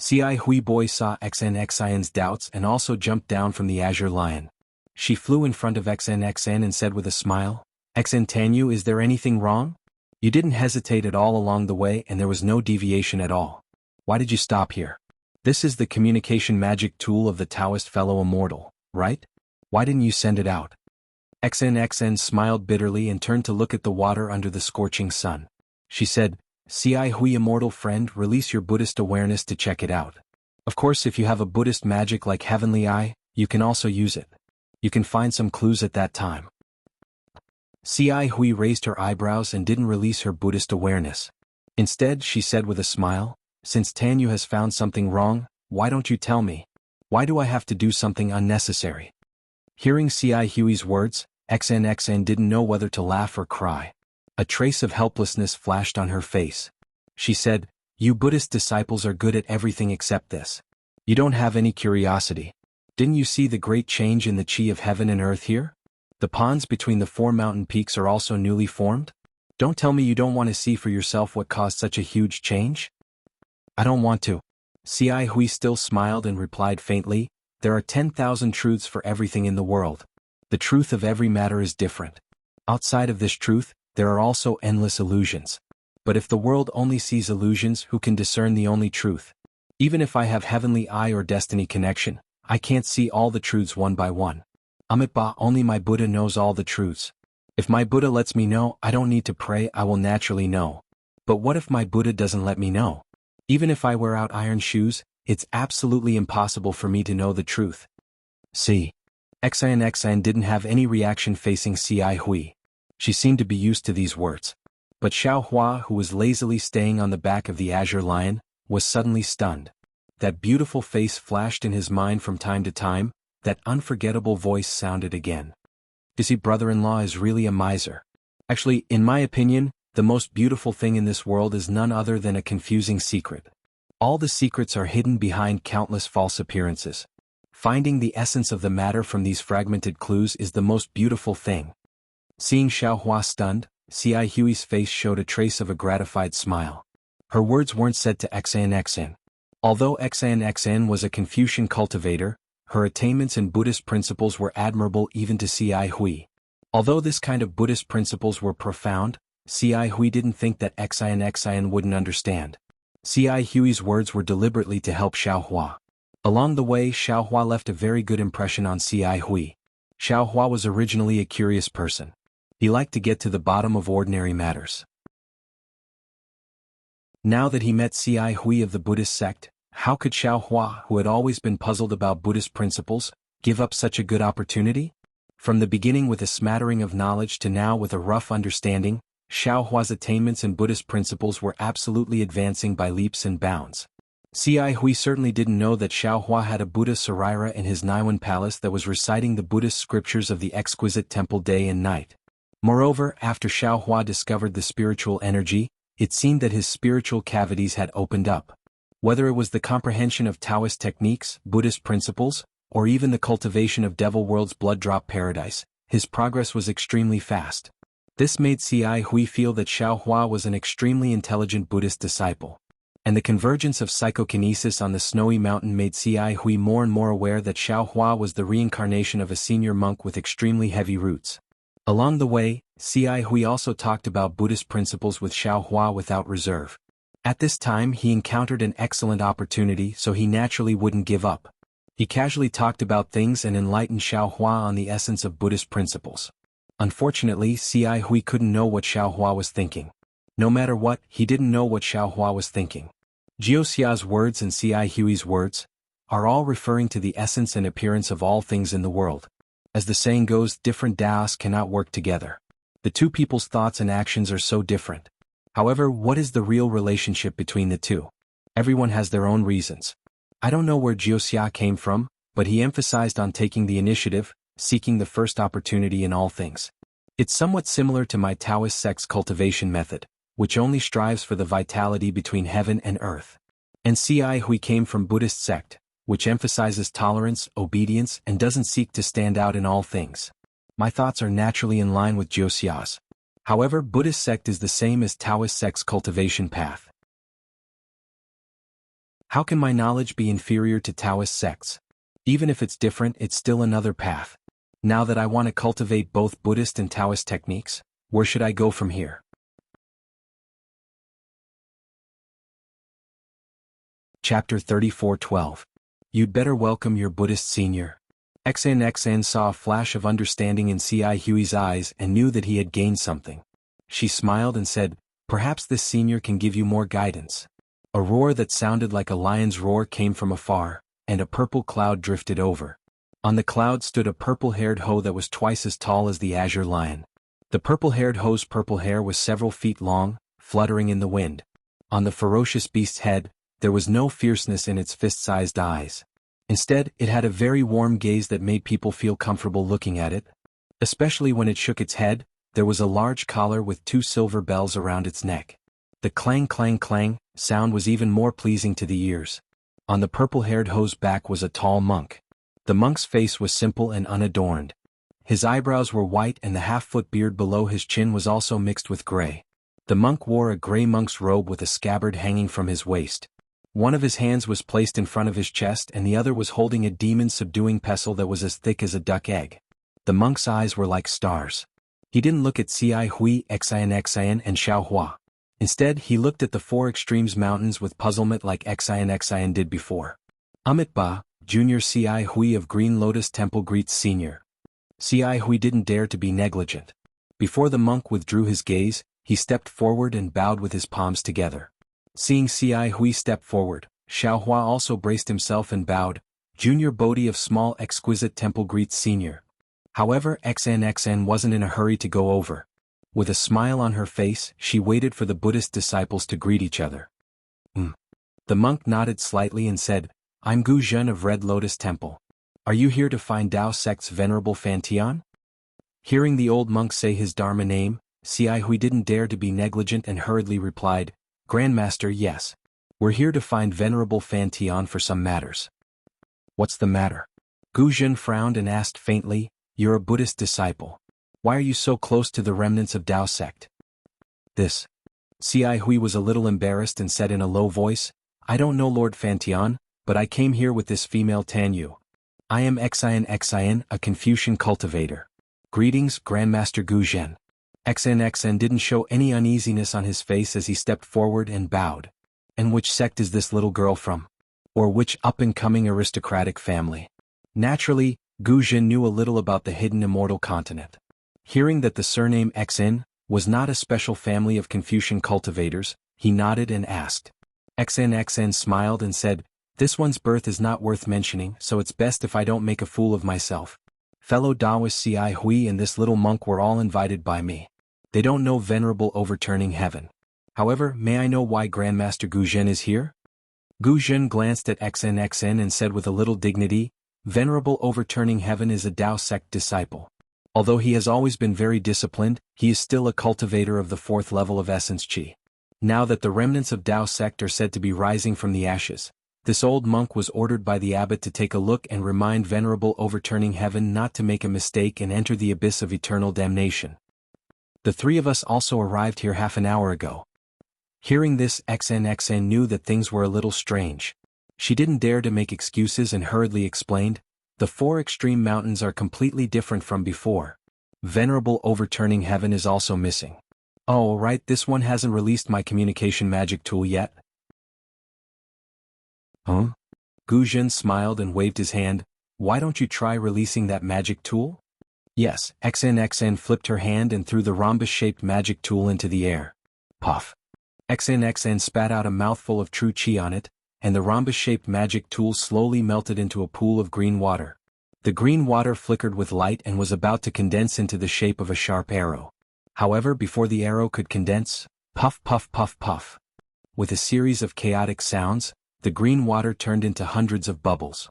Ci Hui Boy saw XNXIN's doubts and also jumped down from the azure lion. She flew in front of XNXN and said with a smile, "XN, is there anything wrong? You didn't hesitate at all along the way and there was no deviation at all. Why did you stop here? This is the communication magic tool of the Taoist fellow immortal, right? Why didn't you send it out?" XNXN smiled bitterly and turned to look at the water under the scorching sun. She said, "Ci Hui immortal friend, release your Buddhist awareness to check it out. Of course if you have a Buddhist magic like Heavenly Eye, you can also use it. You can find some clues at that time." Ci Hui raised her eyebrows and didn't release her Buddhist awareness. Instead she said with a smile, "Since Tanyu has found something wrong, why don't you tell me? Why do I have to do something unnecessary?" Hearing Ci Hui's words, XNXN didn't know whether to laugh or cry. A trace of helplessness flashed on her face. She said, "You Buddhist disciples are good at everything except this. You don't have any curiosity. Didn't you see the great change in the chi of heaven and earth here? The ponds between the four mountain peaks are also newly formed? Don't tell me you don't want to see for yourself what caused such a huge change?" "I don't want to." Ci Hui still smiled and replied faintly, "There are 10,000 truths for everything in the world. The truth of every matter is different. Outside of this truth, there are also endless illusions. But if the world only sees illusions, who can discern the only truth? Even if I have Heavenly Eye or Destiny connection, I can't see all the truths one by one. Amitabha, only my Buddha knows all the truths. If my Buddha lets me know, I don't need to pray, I will naturally know. But what if my Buddha doesn't let me know? Even if I wear out iron shoes, it's absolutely impossible for me to know the truth. See. Xian didn't have any reaction facing Ci Hui. She seemed to be used to these words. But Xiao Hua, who was lazily staying on the back of the azure lion, was suddenly stunned. That beautiful face flashed in his mind from time to time, that unforgettable voice sounded again. Is he brother-in-law is really a miser? Actually, in my opinion, the most beautiful thing in this world is none other than a confusing secret. All the secrets are hidden behind countless false appearances. Finding the essence of the matter from these fragmented clues is the most beautiful thing. Seeing Xiao Hua stunned, Ci Hui's face showed a trace of a gratified smile. Her words weren't said to Xian. Although Xian was a Confucian cultivator, her attainments in Buddhist principles were admirable even to Ci Hui. Although this kind of Buddhist principles were profound, Ci Hui didn't think that Xian wouldn't understand. Ci Hui's words were deliberately to help Xiao Hua. Along the way, Xiao Hua left a very good impression on Ci Hui. Xiao Hua was originally a curious person. He liked to get to the bottom of ordinary matters. Now that he met Ci Hui of the Buddhist sect, how could Xiao Hua, who had always been puzzled about Buddhist principles, give up such a good opportunity? From the beginning with a smattering of knowledge to now with a rough understanding, Xiao Hua's attainments in Buddhist principles were absolutely advancing by leaps and bounds. Ci Hui certainly didn't know that Xiao Hua had a Buddha Saraira in his Naiwan palace that was reciting the Buddhist scriptures of the exquisite temple day and night. Moreover, after Xiao Hua discovered the spiritual energy, it seemed that his spiritual cavities had opened up. Whether it was the comprehension of Taoist techniques, Buddhist principles, or even the cultivation of Devil World's blood drop paradise, his progress was extremely fast. This made Ci Hui feel that Xiao Hua was an extremely intelligent Buddhist disciple. And the convergence of psychokinesis on the snowy mountain made Ci Hui more and more aware that Xiao Hua was the reincarnation of a senior monk with extremely heavy roots. Along the way, Ci Hui also talked about Buddhist principles with Xiao Hua without reserve. At this time he encountered an excellent opportunity, so he naturally wouldn't give up. He casually talked about things and enlightened Xiao Hua on the essence of Buddhist principles. Unfortunately, Ci Hui couldn't know what Xiao Hua was thinking. No matter what, he didn't know what Xiao Hua was thinking. Jiuxia's words and Ci Hui's words are all referring to the essence and appearance of all things in the world. As the saying goes, different Daos cannot work together. The two people's thoughts and actions are so different. However, what is the real relationship between the two? Everyone has their own reasons. I don't know where Jiuxia came from, but he emphasized on taking the initiative, seeking the first opportunity in all things. It's somewhat similar to my Taoist sect's cultivation method, which only strives for the vitality between heaven and earth. And Ci Hui came from Buddhist sect, which emphasizes tolerance, obedience, and doesn't seek to stand out in all things. My thoughts are naturally in line with Jiuxia's. However, Buddhist sect is the same as Taoist sect's cultivation path. How can my knowledge be inferior to Taoist sects? Even if it's different, it's still another path. Now that I want to cultivate both Buddhist and Taoist techniques, where should I go from here? Chapter 34:12. You'd better welcome your Buddhist senior. Xian saw a flash of understanding in Ci Hui's eyes and knew that he had gained something. She smiled and said, "Perhaps this senior can give you more guidance." A roar that sounded like a lion's roar came from afar, and a purple cloud drifted over. On the cloud stood a purple-haired hoe that was twice as tall as the azure lion. The purple-haired hoe's purple hair was several feet long, fluttering in the wind. On the ferocious beast's head, there was no fierceness in its fist-sized eyes. Instead, it had a very warm gaze that made people feel comfortable looking at it. Especially when it shook its head, there was a large collar with 2 silver bells around its neck. The clang clang clang sound was even more pleasing to the ears. On the purple-haired hoe's back was a tall monk. The monk's face was simple and unadorned. His eyebrows were white and the half-foot beard below his chin was also mixed with gray. The monk wore a gray monk's robe with a scabbard hanging from his waist. One of his hands was placed in front of his chest and the other was holding a demon-subduing pestle that was as thick as a duck egg. The monk's eyes were like stars. He didn't look at Ci Hui, Xian, and Xiao Hua. Instead, he looked at the 4 extremes mountains with puzzlement like Xian did before. Amitabha, Junior Ci Hui of Green Lotus Temple greets Senior. Ci Hui didn't dare to be negligent. Before the monk withdrew his gaze, he stepped forward and bowed with his palms together. Seeing Ci Hui step forward, Xiaohua also braced himself and bowed. Junior Bodhi of small exquisite temple greets senior. However, XNXN wasn't in a hurry to go over. With a smile on her face, she waited for the Buddhist disciples to greet each other. The monk nodded slightly and said, I'm Gu Zhen of Red Lotus Temple. Are you here to find Tao Sect's venerable Fantian? Hearing the old monk say his Dharma name, Xi Hui didn't dare to be negligent and hurriedly replied, Grandmaster, yes. We're here to find venerable Fantian for some matters. What's the matter? Gu Zhen frowned and asked faintly, You're a Buddhist disciple. Why are you so close to the remnants of Tao Sect? This. Xi Hui was a little embarrassed and said in a low voice, I don't know Lord Fantian, but I came here with this female Tanyu. I am Xin, a Confucian cultivator. Greetings, Grandmaster Gu Zhen. Xin didn't show any uneasiness on his face as he stepped forward and bowed. And which sect is this little girl from? Or which up-and-coming aristocratic family? Naturally, Gu Zhen knew a little about the hidden immortal continent. Hearing that the surname Xin was not a special family of Confucian cultivators, he nodded and asked. Xin smiled and said, This one's birth is not worth mentioning, so it's best if I don't make a fool of myself. Fellow Taoist Xi Hui and this little monk were all invited by me. They don't know Venerable Overturning Heaven. However, may I know why Grandmaster Gu Zhen is here? Gu Zhen glanced at Xin and said with a little dignity, Venerable Overturning Heaven is a Tao Sect disciple. Although he has always been very disciplined, he is still a cultivator of the 4th level of Essence Qi. Now that the remnants of Tao Sect are said to be rising from the ashes, this old monk was ordered by the abbot to take a look and remind Venerable Overturning Heaven not to make a mistake and enter the abyss of eternal damnation. The 3 of us also arrived here half an hour ago. Hearing this, Xin knew that things were a little strange. She didn't dare to make excuses and hurriedly explained, The 4 extreme mountains are completely different from before. Venerable Overturning Heaven is also missing. Oh, right, this one hasn't released my communication magic tool yet. Huh? Gu Zhen smiled and waved his hand. Why don't you try releasing that magic tool? Yes, Xin flipped her hand and threw the rhombus-shaped magic tool into the air. Puff. Xin spat out a mouthful of true qi on it, and the rhombus-shaped magic tool slowly melted into a pool of green water. The green water flickered with light and was about to condense into the shape of a sharp arrow. However, before the arrow could condense, puff puff puff puff. With a series of chaotic sounds, the green water turned into hundreds of bubbles.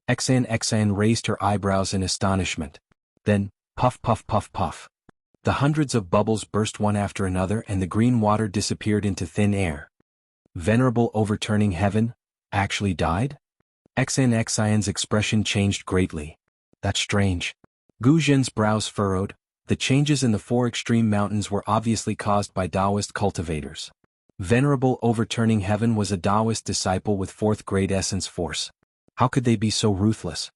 Xin raised her eyebrows in astonishment. Then, puff puff puff puff. The hundreds of bubbles burst one after another and the green water disappeared into thin air. Venerable Overturning Heaven actually died? Xin's expression changed greatly. That's strange. Gu Zhen's brows furrowed. The changes in the 4 extreme mountains were obviously caused by Taoist cultivators. Venerable Overturning Heaven was a Taoist disciple with 4th grade essence force. How could they be so ruthless?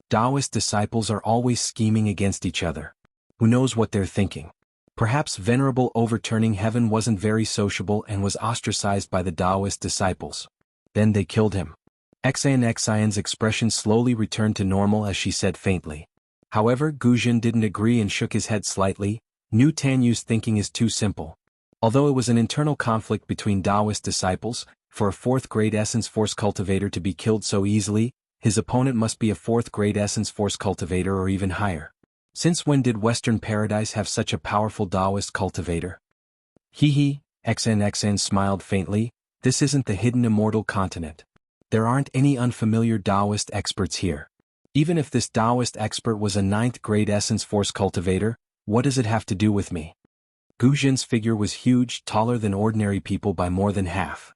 Taoist disciples are always scheming against each other. Who knows what they're thinking? Perhaps Venerable Overturning Heaven wasn't very sociable and was ostracized by the Taoist disciples. Then they killed him. Xin's expression slowly returned to normal as she said faintly. However, Gu Zhen didn't agree and shook his head slightly. New Tanyu's thinking is too simple. Although it was an internal conflict between Taoist disciples, for a 4th grade essence force cultivator to be killed so easily, his opponent must be a 4th grade essence force cultivator or even higher. Since when did Western Paradise have such a powerful Taoist cultivator? Hee, Xin smiled faintly, this isn't the hidden immortal continent. There aren't any unfamiliar Taoist experts here. Even if this Taoist expert was a 9th grade essence force cultivator, what does it have to do with me? Gu Zhen's figure was huge, taller than ordinary people by more than half.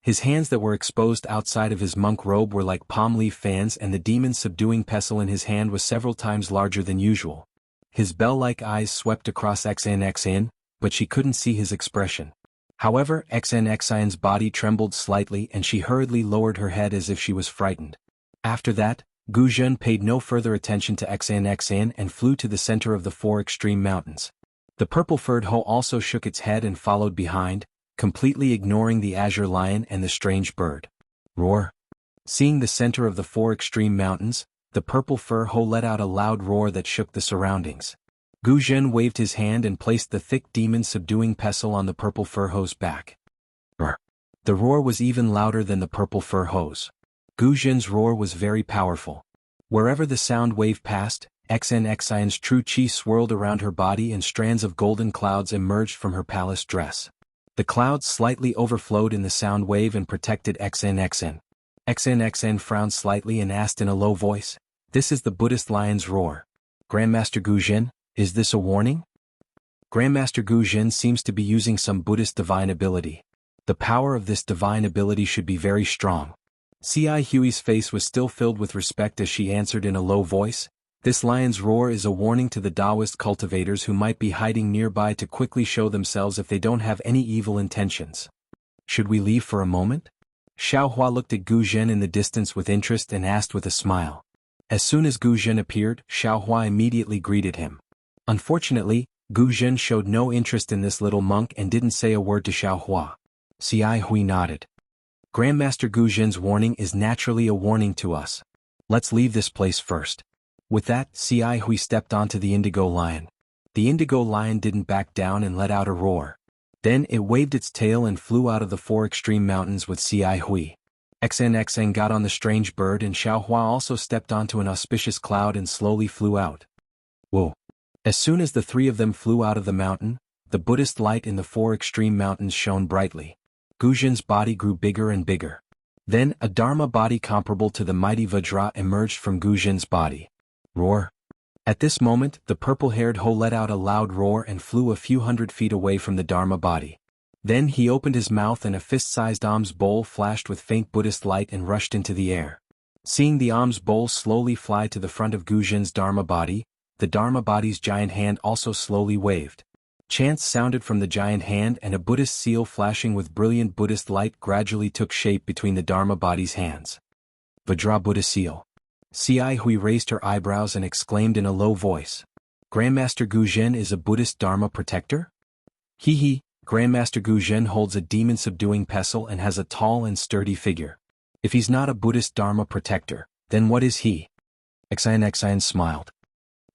His hands that were exposed outside of his monk robe were like palm leaf fans and the demon's subduing pestle in his hand was several times larger than usual. His bell-like eyes swept across Xin, but she couldn't see his expression. However, Xin's body trembled slightly and she hurriedly lowered her head as if she was frightened. After that, Gu Zhen paid no further attention to Xin and flew to the center of the 4 extreme mountains. The purple-furred hoe also shook its head and followed behind, completely ignoring the azure lion and the strange bird. Roar! Seeing the center of the 4 extreme mountains, the purple fur hoe let out a loud roar that shook the surroundings. Gu Zhen waved his hand and placed the thick demon subduing pestle on the purple fur hoe's back. The roar was even louder than the purple fur hose. Gu Jin's roar was very powerful. Wherever the sound wave passed, XNXIN's true chi swirled around her body and strands of golden clouds emerged from her palace dress. The clouds slightly overflowed in the sound wave and protected XNXN. XNXN frowned slightly and asked in a low voice, "This is the Buddhist lion's roar. Grandmaster Gu Jin, is this a warning?" Grandmaster Gu Jin seems to be using some Buddhist divine ability. The power of this divine ability should be very strong. C.I. Hui's face was still filled with respect as she answered in a low voice, "This lion's roar is a warning to the Taoist cultivators who might be hiding nearby to quickly show themselves if they don't have any evil intentions. Should we leave for a moment?" Xiaohua looked at Gu Jin in the distance with interest and asked with a smile. As soon as Gu Jin appeared, Xiaohua immediately greeted him. Unfortunately, Gu Jin showed no interest in this little monk and didn't say a word to Xiaohua. C.I. Hui nodded. "Grandmaster Gu Jin's warning is naturally a warning to us. Let's leave this place first." With that, C.I. Hui stepped onto the indigo lion. The indigo lion didn't back down and let out a roar. Then it waved its tail and flew out of the 4 extreme mountains with C.I. Hui. XNXN got on the strange bird and Xiaohua also stepped onto an auspicious cloud and slowly flew out. Whoa! As soon as the 3 of them flew out of the mountain, the Buddhist light in the 4 extreme mountains shone brightly. Gu Jin's body grew bigger and bigger. Then a Dharma body comparable to the mighty Vajra emerged from Gu Jin's body. Roar! At this moment, the purple-haired Ho let out a loud roar and flew a few hundred feet away from the Dharma body. Then he opened his mouth and a fist-sized alms bowl flashed with faint Buddhist light and rushed into the air. Seeing the alms bowl slowly fly to the front of Gu Jin's Dharma body, the Dharma body's giant hand also slowly waved. Chants sounded from the giant hand and a Buddhist seal flashing with brilliant Buddhist light gradually took shape between the Dharma body's hands. Vajra Buddha seal. C.I. Hui raised her eyebrows and exclaimed in a low voice. "Grandmaster Gu Jin is a Buddhist Dharma protector?" Hee, Grandmaster Gu Jin holds a demon-subduing pestle and has a tall and sturdy figure. If he's not a Buddhist Dharma protector, then what is he? XIN smiled.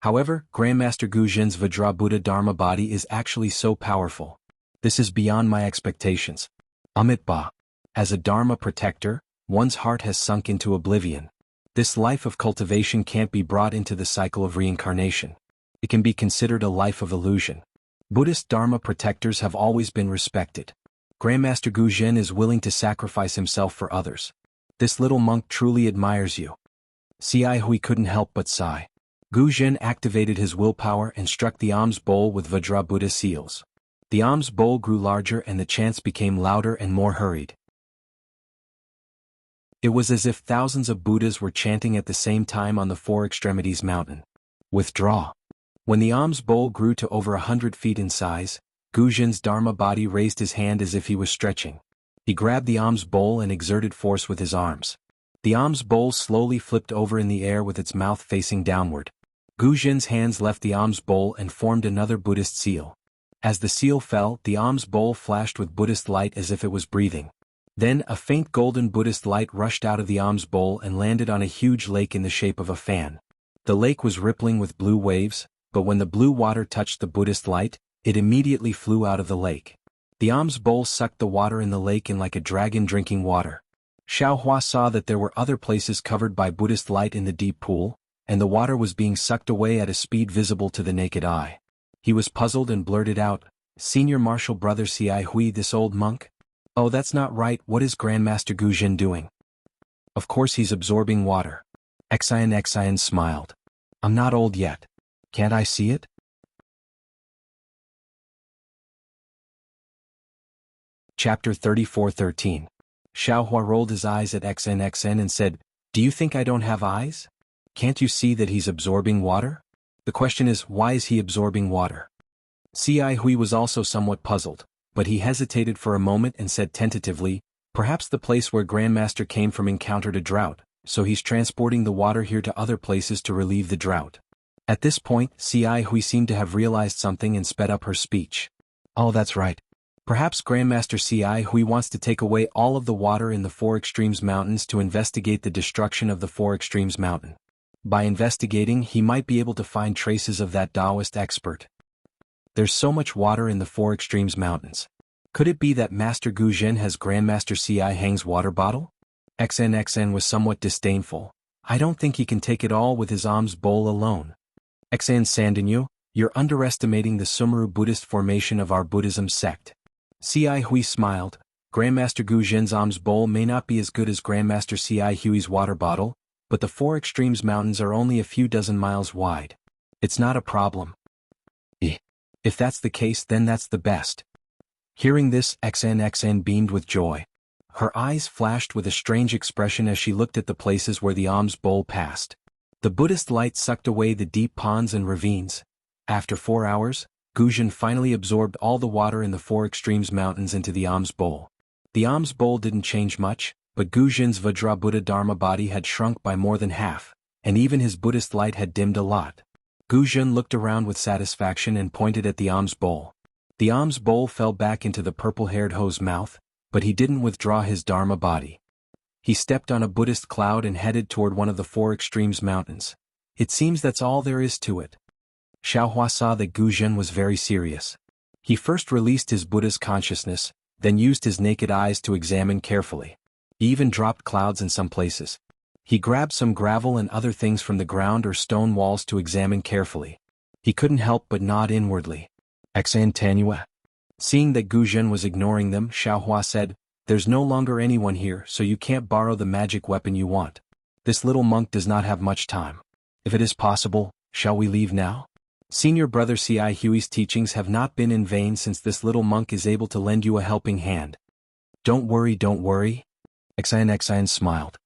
However, Grandmaster Gu Jin's Vajra Buddha Dharma body is actually so powerful. This is beyond my expectations. Amit Ba. As a Dharma protector, one's heart has sunk into oblivion. This life of cultivation can't be brought into the cycle of reincarnation. It can be considered a life of illusion. Buddhist Dharma protectors have always been respected. Grandmaster Gu Jin is willing to sacrifice himself for others. This little monk truly admires you. C.I. Hui couldn't help but sigh. Gu Jin activated his willpower and struck the alms bowl with Vajra Buddha seals. The alms bowl grew larger and the chants became louder and more hurried. It was as if thousands of Buddhas were chanting at the same time on the 4 extremities mountain. Withdraw. When the alms bowl grew to over 100 feet in size, Gu Jin's Dharma body raised his hand as if he was stretching. He grabbed the alms bowl and exerted force with his arms. The alms bowl slowly flipped over in the air with its mouth facing downward. Gu Jin's hands left the alms bowl and formed another Buddhist seal. As the seal fell, the alms bowl flashed with Buddhist light as if it was breathing. Then a faint golden Buddhist light rushed out of the alms bowl and landed on a huge lake in the shape of a fan. The lake was rippling with blue waves, but when the blue water touched the Buddhist light, it immediately flew out of the lake. The alms bowl sucked the water in the lake in like a dragon drinking water. Xiaohua saw that there were other places covered by Buddhist light in the deep pool, and the water was being sucked away at a speed visible to the naked eye. He was puzzled and blurted out, "Senior Marshal Brother C.I. Hui, this old monk? Oh, that's not right. What is Grandmaster Gu Jin doing?" "Of course he's absorbing water." XIN smiled. "I'm not old yet. Can't I see it?" Chapter 34:13. Xiaohua rolled his eyes at XNXN and said, "Do you think I don't have eyes? Can't you see that he's absorbing water? The question is, why is he absorbing water?" C.I. Hui was also somewhat puzzled, but he hesitated for a moment and said tentatively, "Perhaps the place where Grandmaster came from encountered a drought, so he's transporting the water here to other places to relieve the drought." At this point, C.I. Hui seemed to have realized something and sped up her speech. "Oh, that's right. Perhaps Grandmaster C.I. Hui wants to take away all of the water in the 4 Extremes Mountains to investigate the destruction of the 4 Extremes Mountain. By investigating, he might be able to find traces of that Taoist expert. There's so much water in the 4 Extremes Mountains. Could it be that Master Gu Zhen has Grandmaster Ci Hang's water bottle? XNXN was somewhat disdainful. I don't think he can take it all with his alms bowl alone. XN Sandinyu, you're underestimating the Sumeru Buddhist formation of our Buddhism sect. Ci Hui smiled. Grandmaster Gu Zhen's alms bowl may not be as good as Grandmaster Ci Hui's water bottle, but the Four Extremes Mountains are only a few dozen miles wide. It's not a problem. If that's the case, then that's the best. Hearing this, XNXN beamed with joy. Her eyes flashed with a strange expression as she looked at the places where the alms bowl passed. The Buddhist light sucked away the deep ponds and ravines. After 4 hours, Gu Zhen finally absorbed all the water in the Four Extremes Mountains into the alms bowl. The alms bowl didn't change much, but Gu Zhen's Vajra Buddha Dharma body had shrunk by more than half, and even his Buddhist light had dimmed a lot. Gu Zhen looked around with satisfaction and pointed at the alms bowl. The alms bowl fell back into the purple-haired Ho's mouth, but he didn't withdraw his Dharma body. He stepped on a Buddhist cloud and headed toward one of the Four Extremes Mountains. It seems that's all there is to it. Xiaohua saw that Gu Zhen was very serious. He first released his Buddha's consciousness, then used his naked eyes to examine carefully. He even dropped clouds in some places. He grabbed some gravel and other things from the ground or stone walls to examine carefully. He couldn't help but nod inwardly. Tanua. Seeing that Gu Zhen was ignoring them, Xiaohua said, "There's no longer anyone here, so you can't borrow the magic weapon you want. This little monk does not have much time. If it is possible, shall we leave now? Senior brother Ci Hui's teachings have not been in vain since this little monk is able to lend you a helping hand." Don't worry. Xian smiled.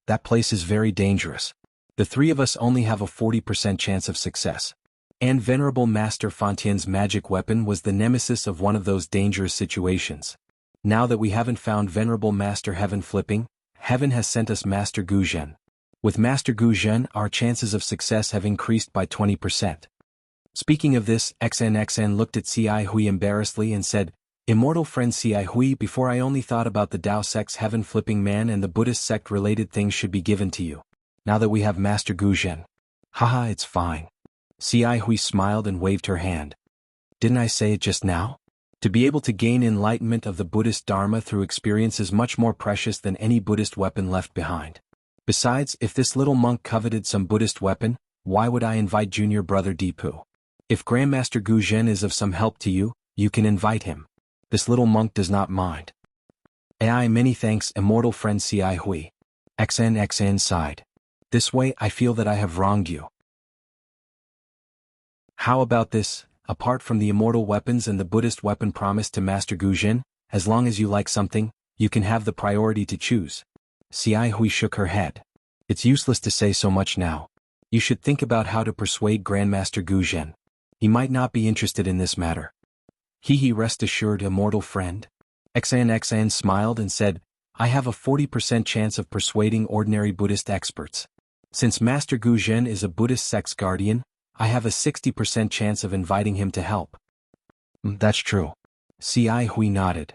That place is very dangerous. The three of us only have a 40% chance of success. And Venerable Master Fontien's magic weapon was the nemesis of one of those dangerous situations. Now that we haven't found Venerable Master Heaven Flipping, Heaven has sent us Master Gu Zhen. With Master Gu Zhen, our chances of success have increased by 20%. Speaking of this, XNXN looked at Ci Hui embarrassedly and said, "Immortal friend Ci Hui, before I only thought about the Tao sect's Heaven Flipping Man and the Buddhist sect-related things should be given to you. Now that we have Master Gu Zhen." Haha, it's fine. Ci Hui smiled and waved her hand. Didn't I say it just now? To be able to gain enlightenment of the Buddhist Dharma through experience is much more precious than any Buddhist weapon left behind. Besides, if this little monk coveted some Buddhist weapon, why would I invite junior brother Deepu? If Grandmaster Gu Zhen is of some help to you, you can invite him. This little monk does not mind. Many thanks, immortal friend Ci Hui. XNXN sighed. This way I feel that I have wronged you. How about this, apart from the immortal weapons and the Buddhist weapon promised to Master Gu Zhen, as long as you like something, you can have the priority to choose. Ci Hui shook her head. It's useless to say so much now. You should think about how to persuade Grandmaster Gu Zhen. He might not be interested in this matter. Rest assured, immortal friend. XNXN smiled and said, I have a 40% chance of persuading ordinary Buddhist experts. Since Master Gu Zhen is a Buddhist sect's guardian, I have a 60% chance of inviting him to help. That's true. Ci Hui nodded.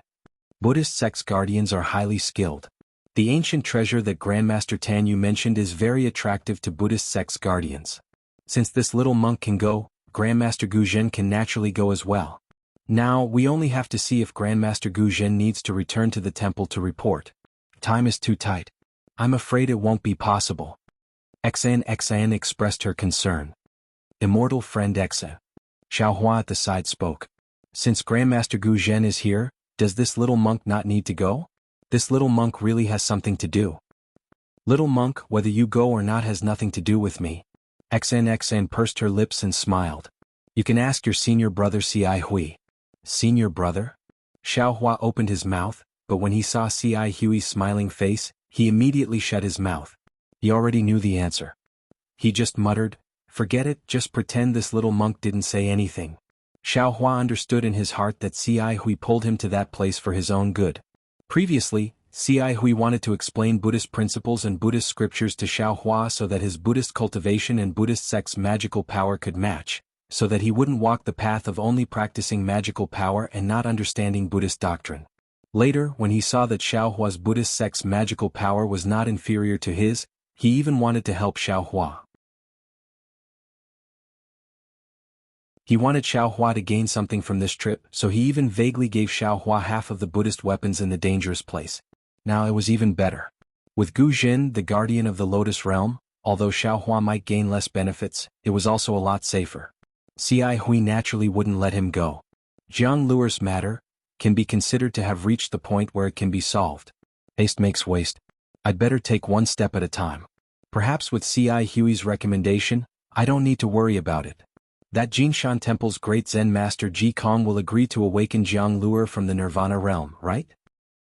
Buddhist sect's guardians are highly skilled. The ancient treasure that Grandmaster Tanyu mentioned is very attractive to Buddhist sect's guardians. Since this little monk can go, Grandmaster Gu Zhen can naturally go as well. Now, we only have to see if Grandmaster Gu Zhen needs to return to the temple to report. Time is too tight. I'm afraid it won't be possible. XN expressed her concern. Immortal friend XN. Xiaohua at the side spoke. Since Grandmaster Gu Zhen is here, does this little monk not need to go? This little monk really has something to do. Little monk, whether you go or not has nothing to do with me. XN pursed her lips and smiled. You can ask your senior brother Ci Hui. Senior brother? Xiaohua opened his mouth, but when he saw Ci Hui's smiling face, he immediately shut his mouth. He already knew the answer. He just muttered, forget it, just pretend this little monk didn't say anything. Xiaohua understood in his heart that Ci Hui pulled him to that place for his own good. Previously, Ci Hui wanted to explain Buddhist principles and Buddhist scriptures to Xiaohua so that his Buddhist cultivation and Buddhist sect's magical power could match, so that he wouldn't walk the path of only practicing magical power and not understanding Buddhist doctrine. Later, when he saw that Xiaohua's Buddhist sect's magical power was not inferior to his, he even wanted to help Xiaohua. He wanted Xiaohua to gain something from this trip, so he even vaguely gave Xiaohua half of the Buddhist weapons in the dangerous place. Now it was even better. With Gu Jin, the guardian of the Lotus Realm, although Xiaohua might gain less benefits, it was also a lot safer. Cai Hui naturally wouldn't let him go. Jiang Luer's matter can be considered to have reached the point where it can be solved. Haste makes waste. I'd better take one step at a time. Perhaps with Cai Hui's recommendation, I don't need to worry about it. That Jinshan Temple's great Zen master Ji Kong will agree to awaken Jiang Luer from the Nirvana realm, right?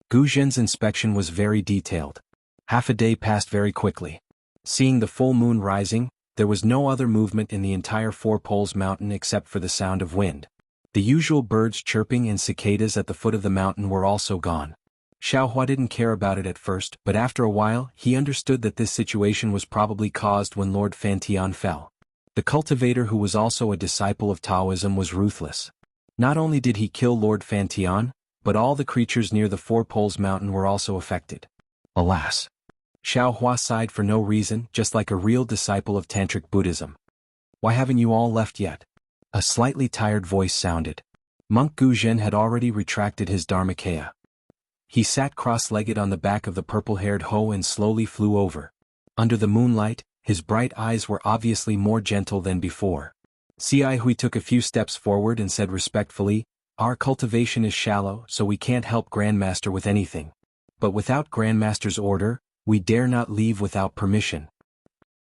Gu Jin's inspection was very detailed. Half a day passed very quickly. Seeing the full moon rising, there was no other movement in the entire Four Poles mountain except for the sound of wind. The usual birds chirping and cicadas at the foot of the mountain were also gone. Xiaohua didn't care about it at first, but after a while, he understood that this situation was probably caused when Lord Fantian fell. The cultivator, who was also a disciple of Taoism, was ruthless. Not only did he kill Lord Fantian, but all the creatures near the Four Poles mountain were also affected. Alas! Xiaohua sighed for no reason, just like a real disciple of Tantric Buddhism. Why haven't you all left yet? A slightly tired voice sounded. Monk Gu Jin had already retracted his Dharmakaya. He sat cross-legged on the back of the purple-haired Ho and slowly flew over. Under the moonlight, his bright eyes were obviously more gentle than before. Cai Hui took a few steps forward and said respectfully, "Our cultivation is shallow, so we can't help Grandmaster with anything. But without Grandmaster's order, we dare not leave without permission."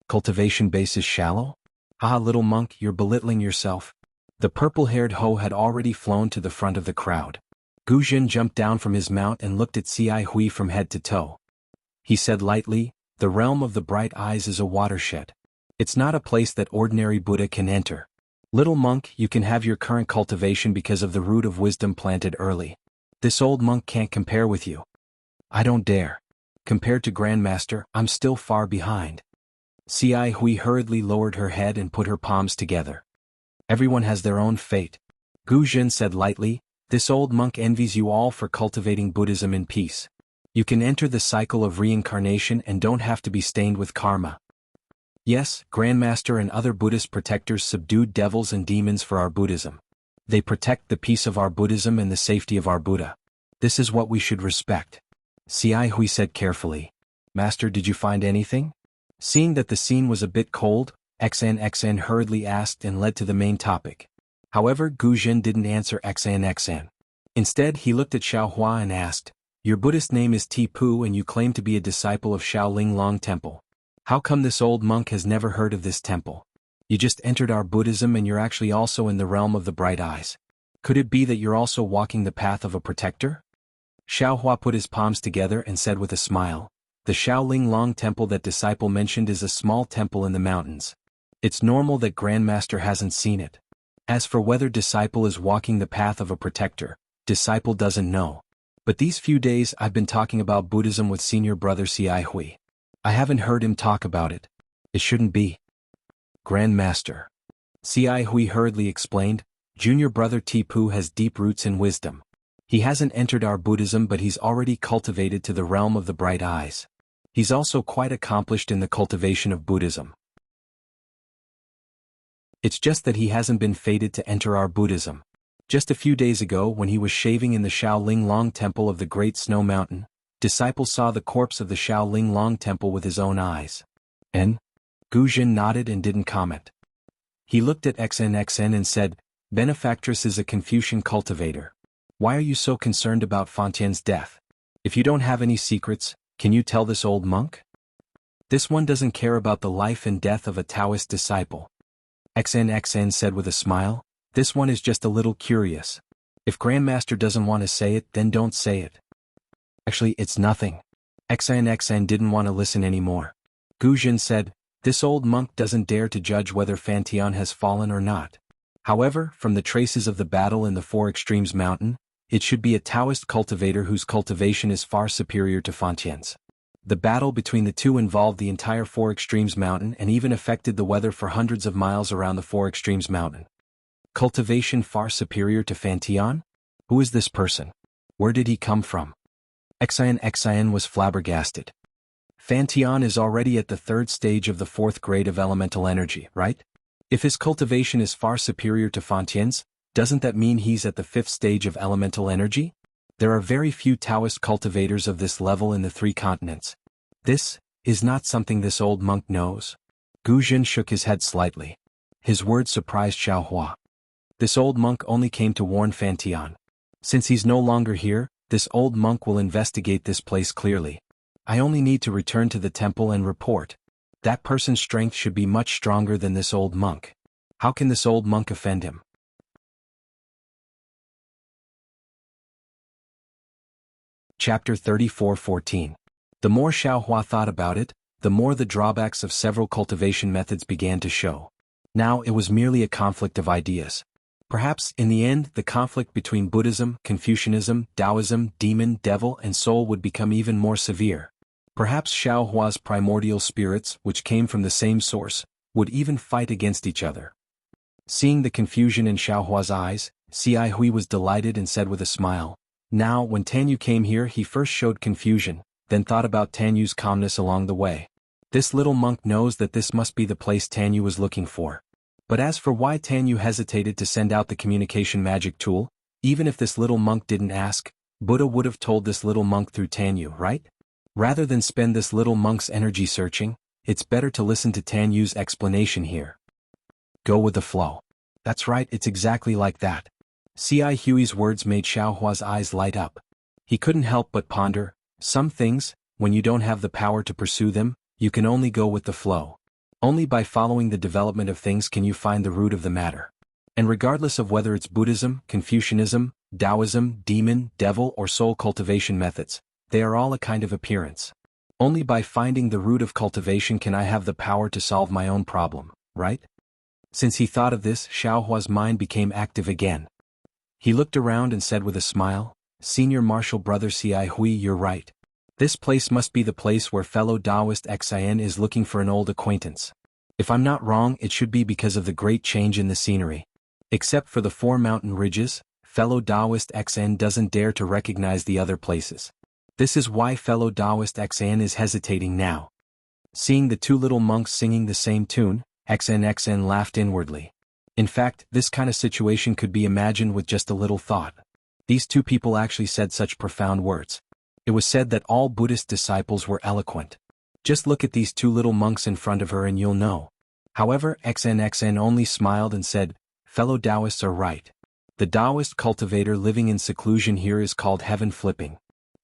Cultivation base is shallow? Ah, little monk, you're belittling yourself. The purple-haired Ho had already flown to the front of the crowd. Gu Jin jumped down from his mount and looked at Cai Hui from head to toe. He said lightly, "The realm of the bright eyes is a watershed. It's not a place that ordinary Buddha can enter. Little monk, you can have your current cultivation because of the root of wisdom planted early. This old monk can't compare with you." "I don't dare. Compared to Grandmaster, I'm still far behind." Cai Hui hurriedly lowered her head and put her palms together. "Everyone has their own fate." Gu Jin said lightly, "This old monk envies you all for cultivating Buddhism in peace. You can enter the cycle of reincarnation and don't have to be stained with karma. Yes, Grandmaster and other Buddhist protectors subdued devils and demons for our Buddhism. They protect the peace of our Buddhism and the safety of our Buddha. This is what we should respect." Cai Hui said carefully, "Master, did you find anything?" Seeing that the scene was a bit cold, XN hurriedly asked and led to the main topic. However, Gu Jin didn't answer XN. Instead, he looked at Xiaohua and asked, "Your Buddhist name is Tipu and you claim to be a disciple of Shaolin Long Temple. How come this old monk has never heard of this temple? You just entered our Buddhism and you're actually also in the realm of the bright eyes. Could it be that you're also walking the path of a protector?" Xiaohua put his palms together and said with a smile, "The Shaolin Long Temple that disciple mentioned is a small temple in the mountains. It's normal that Grandmaster hasn't seen it. As for whether disciple is walking the path of a protector, disciple doesn't know. But these few days I've been talking about Buddhism with senior brother Cai Hui. I haven't heard him talk about it. It shouldn't be." "Grandmaster," Cai Hui hurriedly explained, "junior brother Tipu has deep roots in wisdom. He hasn't entered our Buddhism, but he's already cultivated to the realm of the bright eyes. He's also quite accomplished in the cultivation of Buddhism. It's just that he hasn't been fated to enter our Buddhism. Just a few days ago, when he was shaving in the Shaolin Long Temple of the Great Snow Mountain, disciple saw the corpse of the Shaolin Long Temple with his own eyes." "And?" Gu Jin nodded and didn't comment. He looked at XN and said, "Benefactress is a Confucian cultivator. Why are you so concerned about Fantian's death? If you don't have any secrets, can you tell this old monk? This one doesn't care about the life and death of a Taoist disciple." XN said with a smile, "This one is just a little curious. If Grandmaster doesn't want to say it, then don't say it." "Actually, it's nothing." XN didn't want to listen anymore. Gu Jin said, "This old monk doesn't dare to judge whether Fantian has fallen or not. However, from the traces of the battle in the Four Extremes Mountain, it should be a Taoist cultivator whose cultivation is far superior to Fantian's. The battle between the two involved the entire Four Extremes Mountain and even affected the weather for hundreds of miles around the Four Extremes Mountain. Cultivation far superior to Fantian? Who is this person? Where did he come from?" XN was flabbergasted. "Fantian is already at the third stage of the fourth grade of elemental energy, right? If his cultivation is far superior to Fontien's, doesn't that mean he's at the 5th stage of elemental energy? There are very few Taoist cultivators of this level in the 3 continents. This is not something this old monk knows. Gu Jin shook his head slightly. His words surprised Xiaohua. This old monk only came to warn Fantian. Since he's no longer here, this old monk will investigate this place clearly. I only need to return to the temple and report. That person's strength should be much stronger than this old monk. How can this old monk offend him? Chapter 34:14. The more Xiaohua thought about it, the more the drawbacks of several cultivation methods began to show. Now it was merely a conflict of ideas. Perhaps, in the end, the conflict between Buddhism, Confucianism, Taoism, demon, devil, and soul would become even more severe. Perhaps Xiaohua's primordial spirits, which came from the same source, would even fight against each other. Seeing the confusion in Xiaohua's eyes, Xi Hui was delighted and said with a smile, "Now, when Tanyu came here, he first showed confusion, then thought about Tanyu's calmness along the way. This little monk knows that this must be the place Tanyu was looking for. But as for why Tanyu hesitated to send out the communication magic tool, even if this little monk didn't ask, Buddha would have told this little monk through Tanyu, right? Rather than spend this little monk's energy searching, it's better to listen to Tanyu's explanation here. Go with the flow. That's right, it's exactly like that." Xi Hui's words made Xiaohua's eyes light up. He couldn't help but ponder, some things, when you don't have the power to pursue them, you can only go with the flow. Only by following the development of things can you find the root of the matter. And regardless of whether it's Buddhism, Confucianism, Taoism, demon, devil, or soul cultivation methods, they are all a kind of appearance. Only by finding the root of cultivation can I have the power to solve my own problem, right? Since he thought of this, Xiaohua's mind became active again. He looked around and said with a smile, "Senior Marshal Brother Xi Hui, you're right. This place must be the place where fellow Taoist Xin is looking for an old acquaintance. If I'm not wrong, it should be because of the great change in the scenery. Except for the 4 mountain ridges, fellow Taoist Xin doesn't dare to recognize the other places. This is why fellow Taoist Xin is hesitating now." Seeing the 2 little monks singing the same tune, Xin laughed inwardly. In fact, this kind of situation could be imagined with just a little thought. These 2 people actually said such profound words. It was said that all Buddhist disciples were eloquent. Just look at these 2 little monks in front of her and you'll know. However, Xin only smiled and said, "Fellow Taoists are right. The Taoist cultivator living in seclusion here is called heaven flipping.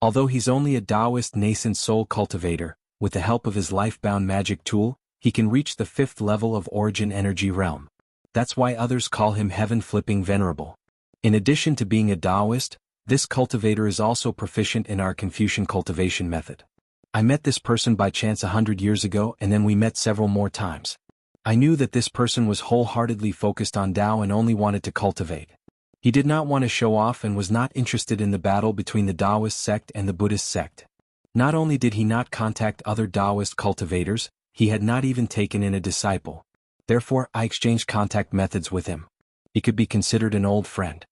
Although he's only a Taoist nascent soul cultivator, with the help of his life-bound magic tool, he can reach the 5th level of origin energy realm. That's why others call him heaven-flipping venerable. In addition to being a Taoist, this cultivator is also proficient in our Confucian cultivation method. I met this person by chance 100 years ago and then we met several more times. I knew that this person was wholeheartedly focused on Tao and only wanted to cultivate. He did not want to show off and was not interested in the battle between the Taoist sect and the Buddhist sect. Not only did he not contact other Taoist cultivators, he had not even taken in a disciple. Therefore, I exchanged contact methods with him. He could be considered an old friend.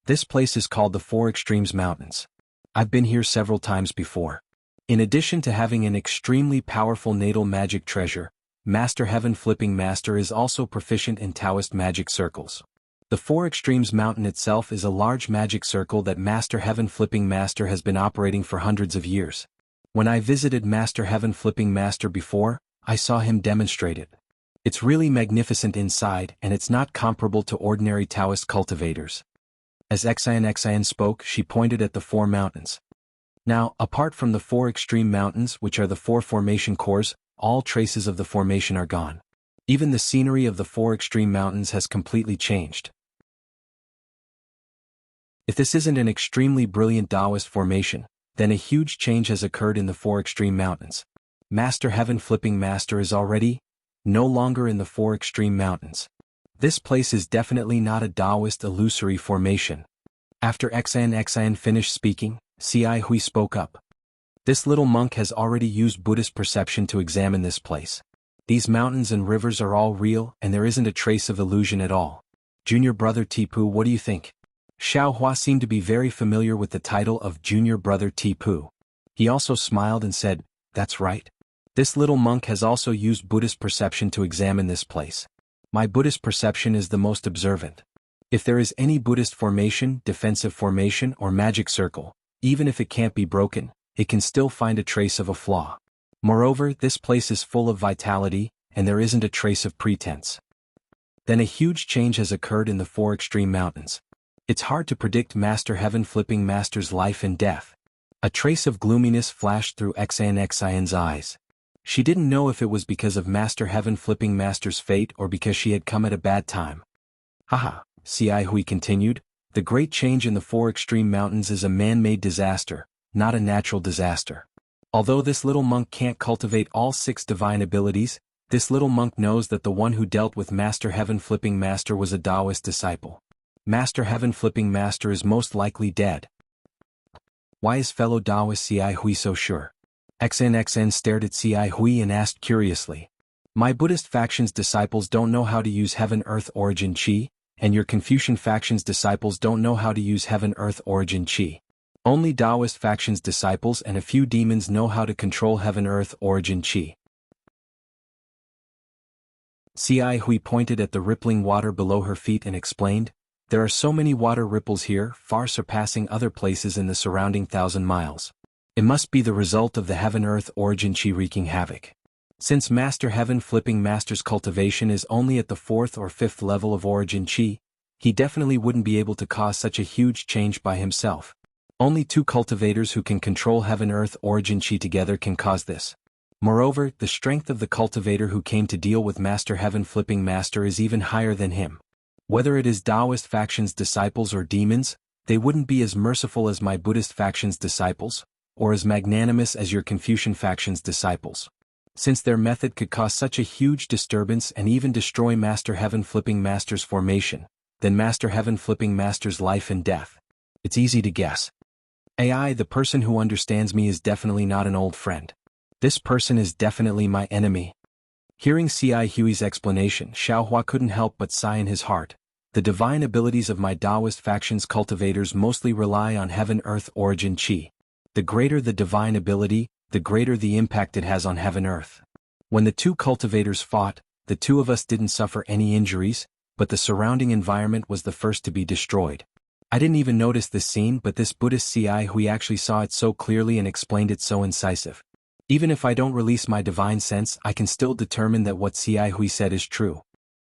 This place is called the 4 Extremes Mountains. I've been here several times before. In addition to having an extremely powerful natal magic treasure, Master Heaven Flipping Master is also proficient in Taoist magic circles. The 4 Extremes Mountain itself is a large magic circle that Master Heaven Flipping Master has been operating for hundreds of years. When I visited Master Heaven Flipping Master before, I saw him demonstrate it. It's really magnificent inside and it's not comparable to ordinary Taoist cultivators. As Xin spoke, she pointed at the 4 mountains. Now, apart from the 4 extreme mountains, which are the 4 formation cores, all traces of the formation are gone. Even the scenery of the 4 extreme mountains has completely changed. If this isn't an extremely brilliant Taoist formation, then a huge change has occurred in the 4 extreme mountains. Master Heaven Flipping Master is already no longer in the 4 extreme mountains. This place is definitely not a Taoist illusory formation. After Xin finished speaking, Xi Hui spoke up. This little monk has already used Buddhist perception to examine this place. These mountains and rivers are all real and there isn't a trace of illusion at all. Junior Brother Tipu, what do you think? Xiaohua seemed to be very familiar with the title of Junior Brother Tipu. He also smiled and said, "That's right. This little monk has also used Buddhist perception to examine this place. My Buddhist perception is the most observant. If there is any Buddhist formation, defensive formation, or magic circle, even if it can't be broken, it can still find a trace of a flaw. Moreover, this place is full of vitality, and there isn't a trace of pretense. Then a huge change has occurred in the four extreme mountains. It's hard to predict Master Heaven Flipping Master's life and death. A trace of gloominess flashed through Xian's eyes. She didn't know if it was because of Master Heaven Flipping Master's fate or because she had come at a bad time. Haha, Xiai Hui continued, the great change in the four extreme mountains is a man-made disaster, not a natural disaster. Although this little monk can't cultivate all 6 divine abilities, this little monk knows that the one who dealt with Master Heaven Flipping Master was a Taoist disciple. Master Heaven Flipping Master is most likely dead. Why is fellow Taoist Xiai Hui so sure? XN stared at Xiai Hui and asked curiously. My Buddhist faction's disciples don't know how to use Heaven-Earth Origin Qi, and your Confucian faction's disciples don't know how to use Heaven-Earth Origin Qi. Only Taoist faction's disciples and a few demons know how to control Heaven-Earth Origin Qi. Xiai Hui pointed at the rippling water below her feet and explained, there are so many water ripples here, far surpassing other places in the surrounding 1,000 miles. It must be the result of the Heaven-Earth Origin Qi wreaking havoc. Since Master Heaven Flipping Master's cultivation is only at the 4th or 5th level of Origin Qi, he definitely wouldn't be able to cause such a huge change by himself. Only 2 cultivators who can control Heaven-Earth Origin Qi together can cause this. Moreover, the strength of the cultivator who came to deal with Master Heaven Flipping Master is even higher than him. Whether it is Taoist faction's disciples or demons, they wouldn't be as merciful as my Buddhist faction's disciples, or as magnanimous as your Confucian faction's disciples. Since their method could cause such a huge disturbance and even destroy Master Heaven Flipping Master's formation, then Master Heaven Flipping Master's life and death. It's easy to guess. AI, the person who understands me is definitely not an old friend. This person is definitely my enemy. Hearing Xiai Hui's explanation, Xiaohua couldn't help but sigh in his heart. The divine abilities of my Taoist faction's cultivators mostly rely on Heaven-Earth Origin Qi. The greater the divine ability, the greater the impact it has on Heaven-Earth. When the 2 cultivators fought, the 2 of us didn't suffer any injuries, but the surrounding environment was the first to be destroyed. I didn't even notice this scene, but this Buddhist Xiai Hui actually saw it so clearly and explained it so incisive. Even if I don't release my divine sense, I can still determine that what Xiai Hui said is true.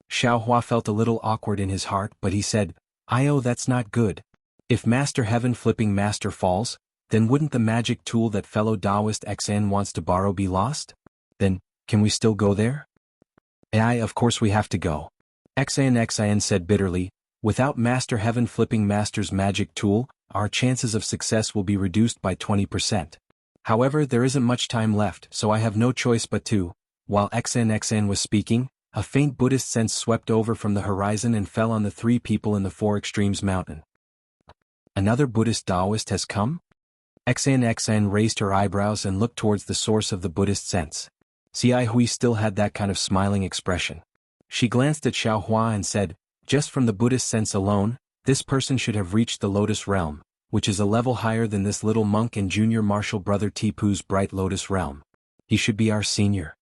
Xiaohua felt a little awkward in his heart, but he said, that's not good. If Master Heaven Flipping Master falls, then wouldn't the magic tool that fellow Taoist XN wants to borrow be lost? Then, can we still go there? Of course we have to go. XN said bitterly, without Master Heaven Flipping Master's magic tool, our chances of success will be reduced by 20%. However, there isn't much time left, so I have no choice but to. While XN was speaking, a faint Buddhist sense swept over from the horizon and fell on the 3 people in the 4 extremes mountain. Another Buddhist Taoist has come? XN raised her eyebrows and looked towards the source of the Buddhist sense. Xiai Hui still had that kind of smiling expression. She glanced at Xiaohua and said, just from the Buddhist sense alone, this person should have reached the Lotus Realm, which is a level higher than this little monk and junior martial brother Tipu's bright Lotus Realm. He should be our senior.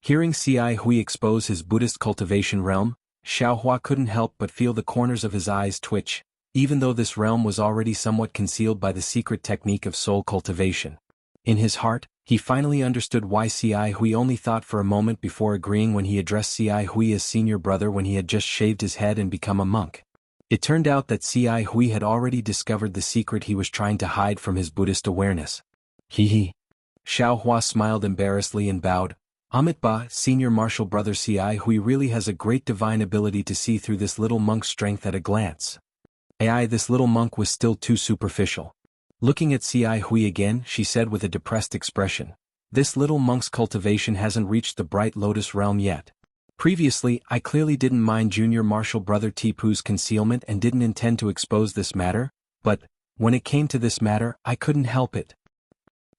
Hearing Xiai Hui expose his Buddhist cultivation realm, Xiaohua couldn't help but feel the corners of his eyes twitch, even though this realm was already somewhat concealed by the secret technique of soul cultivation. In his heart, he finally understood why Xiai Hui only thought for a moment before agreeing when he addressed Xiai Hui as senior brother when he had just shaved his head and become a monk. It turned out that Xiai Hui had already discovered the secret he was trying to hide from his Buddhist awareness. Hee. Xiaohua smiled embarrassedly and bowed. Amitba, senior martial brother Xiai Hui really has a great divine ability to see through this little monk's strength at a glance. This little monk was still too superficial. Looking at Xiai Hui again, she said with a depressed expression, this little monk's cultivation hasn't reached the bright Lotus realm yet. Previously, I clearly didn't mind junior martial brother Tipu's concealment and didn't intend to expose this matter, but, when it came to this matter, I couldn't help it.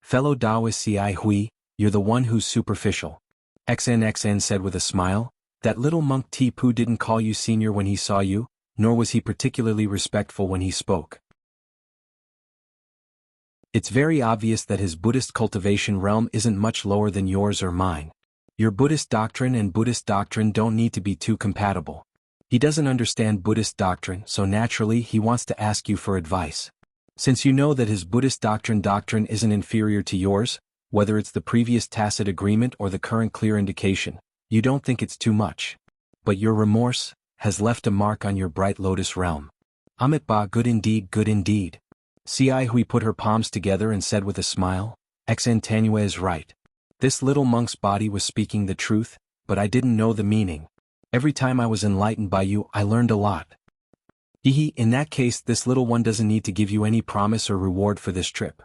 Fellow Taoist Xiai Hui, you're the one who's superficial. XN said with a smile, that little monk Tipu didn't call you senior when he saw you, nor was he particularly respectful when he spoke. It's very obvious that his Buddhist cultivation realm isn't much lower than yours or mine. Your Buddhist doctrine and Buddhist doctrine don't need to be too compatible. He doesn't understand Buddhist doctrine, so naturally he wants to ask you for advice. Since you know that his Buddhist doctrine isn't inferior to yours, whether it's the previous tacit agreement or the current clear indication, you don't think it's too much. But your remorse has left a mark on your bright lotus realm. Amit Ba, good indeed, good indeed. Ci Hui put her palms together and said with a smile, Enchanting is right. This little monk's body was speaking the truth, but I didn't know the meaning. Every time I was enlightened by you, I learned a lot. In that case, this little one doesn't need to give you any promise or reward for this trip.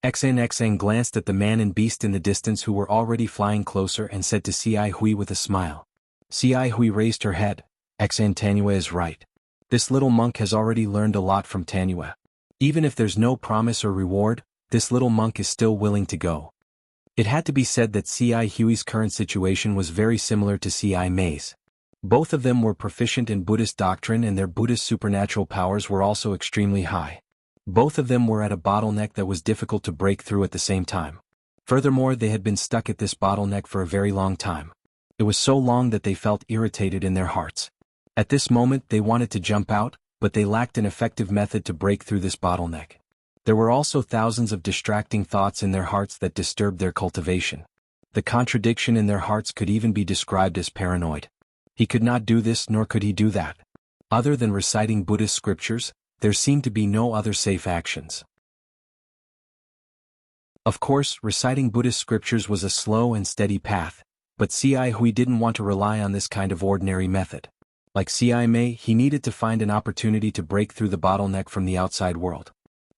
Xan glanced at the man and beast in the distance who were already flying closer and said to Ci Hui with a smile. Ci Hui raised her head. Enchanting is right. This little monk has already learned a lot from Tanua. Even if there's no promise or reward, this little monk is still willing to go. It had to be said that Ci Hui's current situation was very similar to Ci Mei's. Both of them were proficient in Buddhist doctrine and their Buddhist supernatural powers were also extremely high. Both of them were at a bottleneck that was difficult to break through at the same time. Furthermore, they had been stuck at this bottleneck for a very long time. It was so long that they felt irritated in their hearts. At this moment they wanted to jump out, but they lacked an effective method to break through this bottleneck. There were also thousands of distracting thoughts in their hearts that disturbed their cultivation. The contradiction in their hearts could even be described as paranoid. He could not do this nor could he do that. Other than reciting Buddhist scriptures, there seemed to be no other safe actions. Of course, reciting Buddhist scriptures was a slow and steady path, but Ci Hui didn't want to rely on this kind of ordinary method. Like Ci Mei, he needed to find an opportunity to break through the bottleneck from the outside world.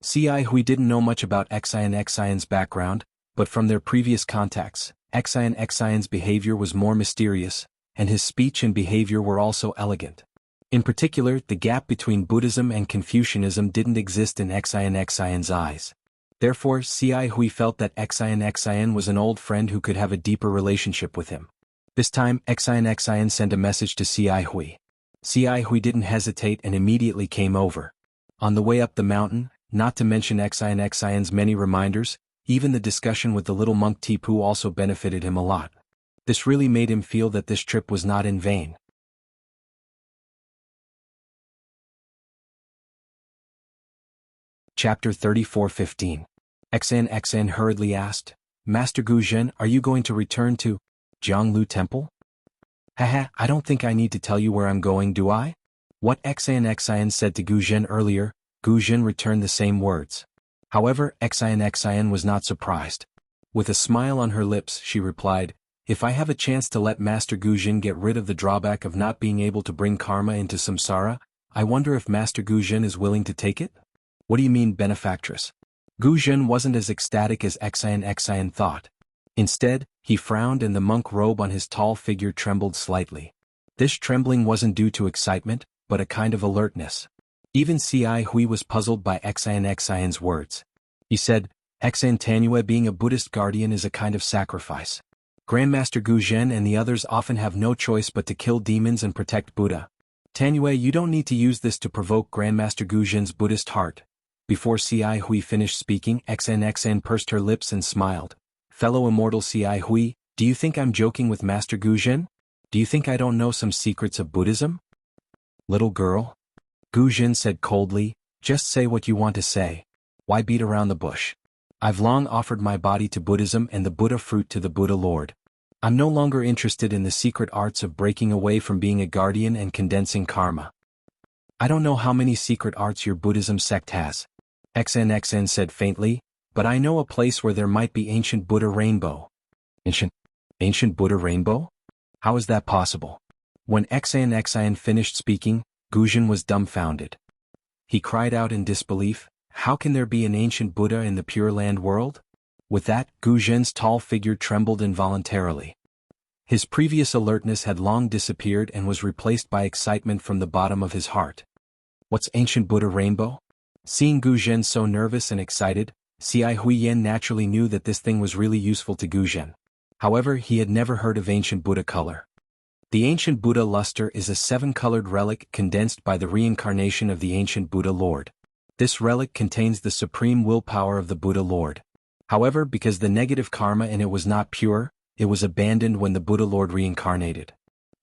Ci Hui didn't know much about Xian's background, but from their previous contacts, Xian's behavior was more mysterious, and his speech and behavior were also elegant. In particular, the gap between Buddhism and Confucianism didn't exist in Xian's eyes. Therefore, Ci Hui felt that Xian was an old friend who could have a deeper relationship with him. This time, Xian sent a message to Ci Hui. Ci Hui didn't hesitate and immediately came over. On the way up the mountain, not to mention Xian's many reminders, even the discussion with the little monk Tipu also benefited him a lot. This really made him feel that this trip was not in vain. Chapter 34:15. Xan hurriedly asked, Master Gu Zhen, are you going to return to Jianglu Temple? Haha, I don't think I need to tell you where I'm going, do I? What Xian said to Gu Zhen earlier, Gu Zhen returned the same words. However, Xian was not surprised. With a smile on her lips, she replied, If I have a chance to let Master Gu Zhen get rid of the drawback of not being able to bring karma into samsara, I wonder if Master Gu Zhen is willing to take it? What do you mean, benefactress? Gu Zhen wasn't as ecstatic as Xian thought. Instead, he frowned and the monk robe on his tall figure trembled slightly. This trembling wasn't due to excitement, but a kind of alertness. Even Ci Hui was puzzled by Xian's words. He said, Tanua being a Buddhist guardian is a kind of sacrifice. Grandmaster Gu Zhen and the others often have no choice but to kill demons and protect Buddha. Tanua, you don't need to use this to provoke Grandmaster Gu Zhen's Buddhist heart. Before Ci Hui finished speaking, Xan pursed her lips and smiled. Fellow immortal Ci Hui, do you think I'm joking with Master Gu Zhen? Do you think I don't know some secrets of Buddhism? Little girl? Gu Zhen said coldly, just say what you want to say. Why beat around the bush? I've long offered my body to Buddhism and the Buddha fruit to the Buddha Lord. I'm no longer interested in the secret arts of breaking away from being a guardian and condensing karma. I don't know how many secret arts your Buddhism sect has. Xan said faintly, but I know a place where there might be ancient Buddha rainbow. Ancient Buddha rainbow? How is that possible? When Xan finished speaking, Gu Zhen was dumbfounded. He cried out in disbelief, how can there be an ancient Buddha in the Pure Land world? With that, Gu Zhen's tall figure trembled involuntarily. His previous alertness had long disappeared and was replaced by excitement from the bottom of his heart. What's ancient Buddha rainbow? Seeing Gu Zhen so nervous and excited, Ci Huiyan naturally knew that this thing was really useful to Gu Zhen. However, he had never heard of ancient Buddha color. The ancient Buddha luster is a 7-colored relic condensed by the reincarnation of the ancient Buddha Lord. This relic contains the supreme willpower of the Buddha Lord. However, because the negative karma in it was not pure, it was abandoned when the Buddha Lord reincarnated.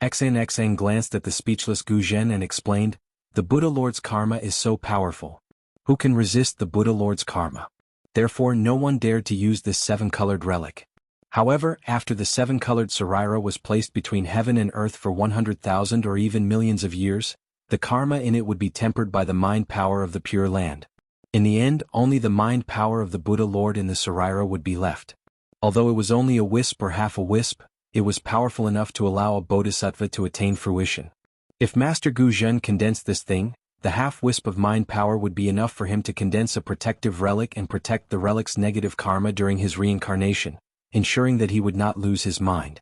XNXN glanced at the speechless Guzhen and explained, the Buddha Lord's karma is so powerful. Who can resist the Buddha Lord's karma? Therefore no one dared to use this seven-colored relic. However, after the seven-colored Sarira was placed between heaven and earth for 100,000 or even millions of years, the karma in it would be tempered by the mind power of the Pure Land. In the end, only the mind power of the Buddha Lord in the Sarira would be left. Although it was only a wisp or half a wisp, it was powerful enough to allow a bodhisattva to attain fruition. If Master Guzhen condensed this thing, the half-wisp of mind power would be enough for him to condense a protective relic and protect the relic's negative karma during his reincarnation, ensuring that he would not lose his mind.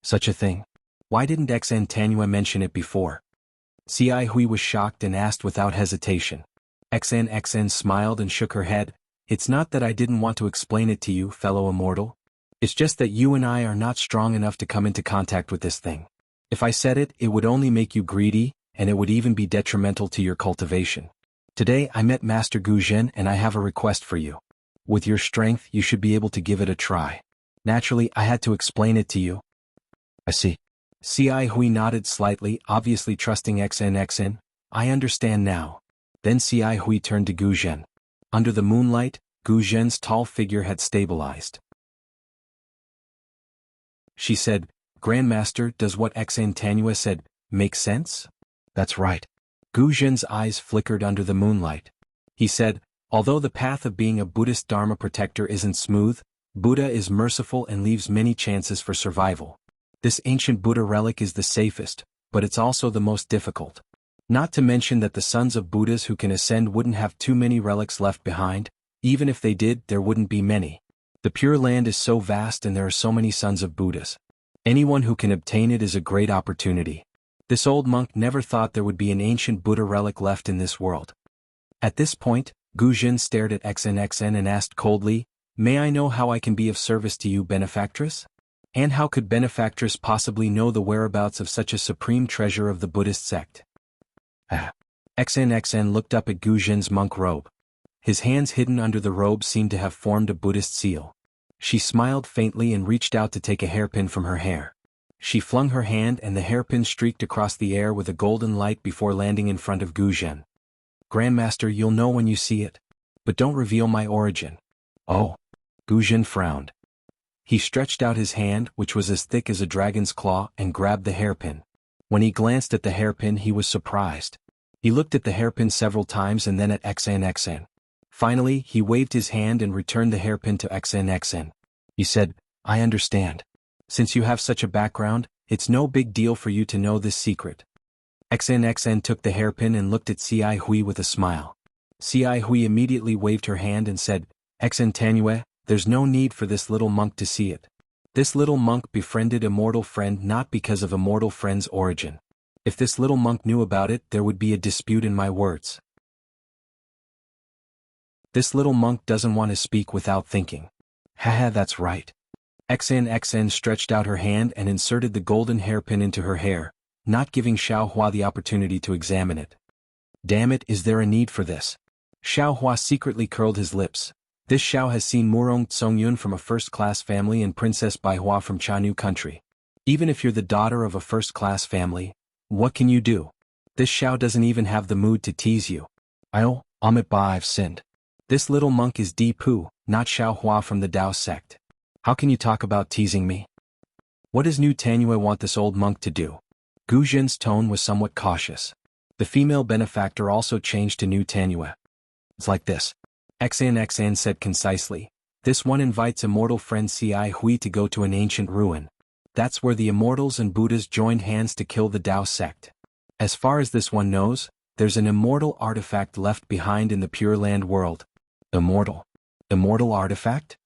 Such a thing? Why didn't XN Tanua mention it before? Ci Hui was shocked and asked without hesitation. XN smiled and shook her head. It's not that I didn't want to explain it to you, fellow immortal. It's just that you and I are not strong enough to come into contact with this thing. If I said it, it would only make you greedy, and it would even be detrimental to your cultivation. Today I met Master Guzhen and I have a request for you. With your strength, you should be able to give it a try. Naturally, I had to explain it to you. I see. Ci Hui nodded slightly, obviously trusting XN. I understand now. Then Ci Hui turned to Guzhen. Under the moonlight, Guzhen's tall figure had stabilized. She said, Grandmaster, does what XN Tanua said make sense? That's right. Guzhen's eyes flickered under the moonlight. He said, although the path of being a Buddhist Dharma protector isn't smooth, Buddha is merciful and leaves many chances for survival. This ancient Buddha relic is the safest, but it's also the most difficult. Not to mention that the sons of Buddhas who can ascend wouldn't have too many relics left behind. Even if they did, there wouldn't be many. The Pure Land is so vast and there are so many sons of Buddhas. Anyone who can obtain it is a great opportunity. This old monk never thought there would be an ancient Buddha relic left in this world. At this point, Guzhen stared at XN and asked coldly, May I know how I can be of service to you, benefactress? And how could benefactress possibly know the whereabouts of such a supreme treasure of the Buddhist sect? XN looked up at Guzhen's monk robe. His hands hidden under the robe seemed to have formed a Buddhist seal. She smiled faintly and reached out to take a hairpin from her hair. She flung her hand and the hairpin streaked across the air with a golden light before landing in front of Guzhen. Grandmaster, you'll know when you see it. But don't reveal my origin. Oh. Guzhen frowned. He stretched out his hand, which was as thick as a dragon's claw, and grabbed the hairpin. When he glanced at the hairpin, he was surprised. He looked at the hairpin several times and then at XN. Finally, he waved his hand and returned the hairpin to XN. He said, I understand. Since you have such a background, it's no big deal for you to know this secret. XN took the hairpin and looked at Ci Hui with a smile. Ci Hui immediately waved her hand and said, XN Tanua, there's no need for this little monk to see it. This little monk befriended a mortal friend not because of a mortal friend's origin. If this little monk knew about it, there would be a dispute in my words. This little monk doesn't want to speak without thinking. Haha, that's right. XN stretched out her hand and inserted the golden hairpin into her hair, not giving Xiao Hua the opportunity to examine it. Damn it, is there a need for this? Xiao Hua secretly curled his lips. This Xiao has seen Murong Tsongyun from a first-class family and Princess Baihua from Chanu country. Even if you're the daughter of a first-class family, what can you do? This Xiao doesn't even have the mood to tease you. Amit Ba, I've sinned. This little monk is Di Pu, not Xiao Hua from the Dao sect. How can you talk about teasing me? What does New Tanua want this old monk to do? Guzhen's tone was somewhat cautious. The female benefactor also changed to New Tanua. It's like this. XN said concisely. This one invites immortal friend Ci Hui to go to an ancient ruin. That's where the immortals and Buddhas joined hands to kill the Dao sect. As far as this one knows, there's an immortal artifact left behind in the Pure Land world. Immortal? Immortal artifact?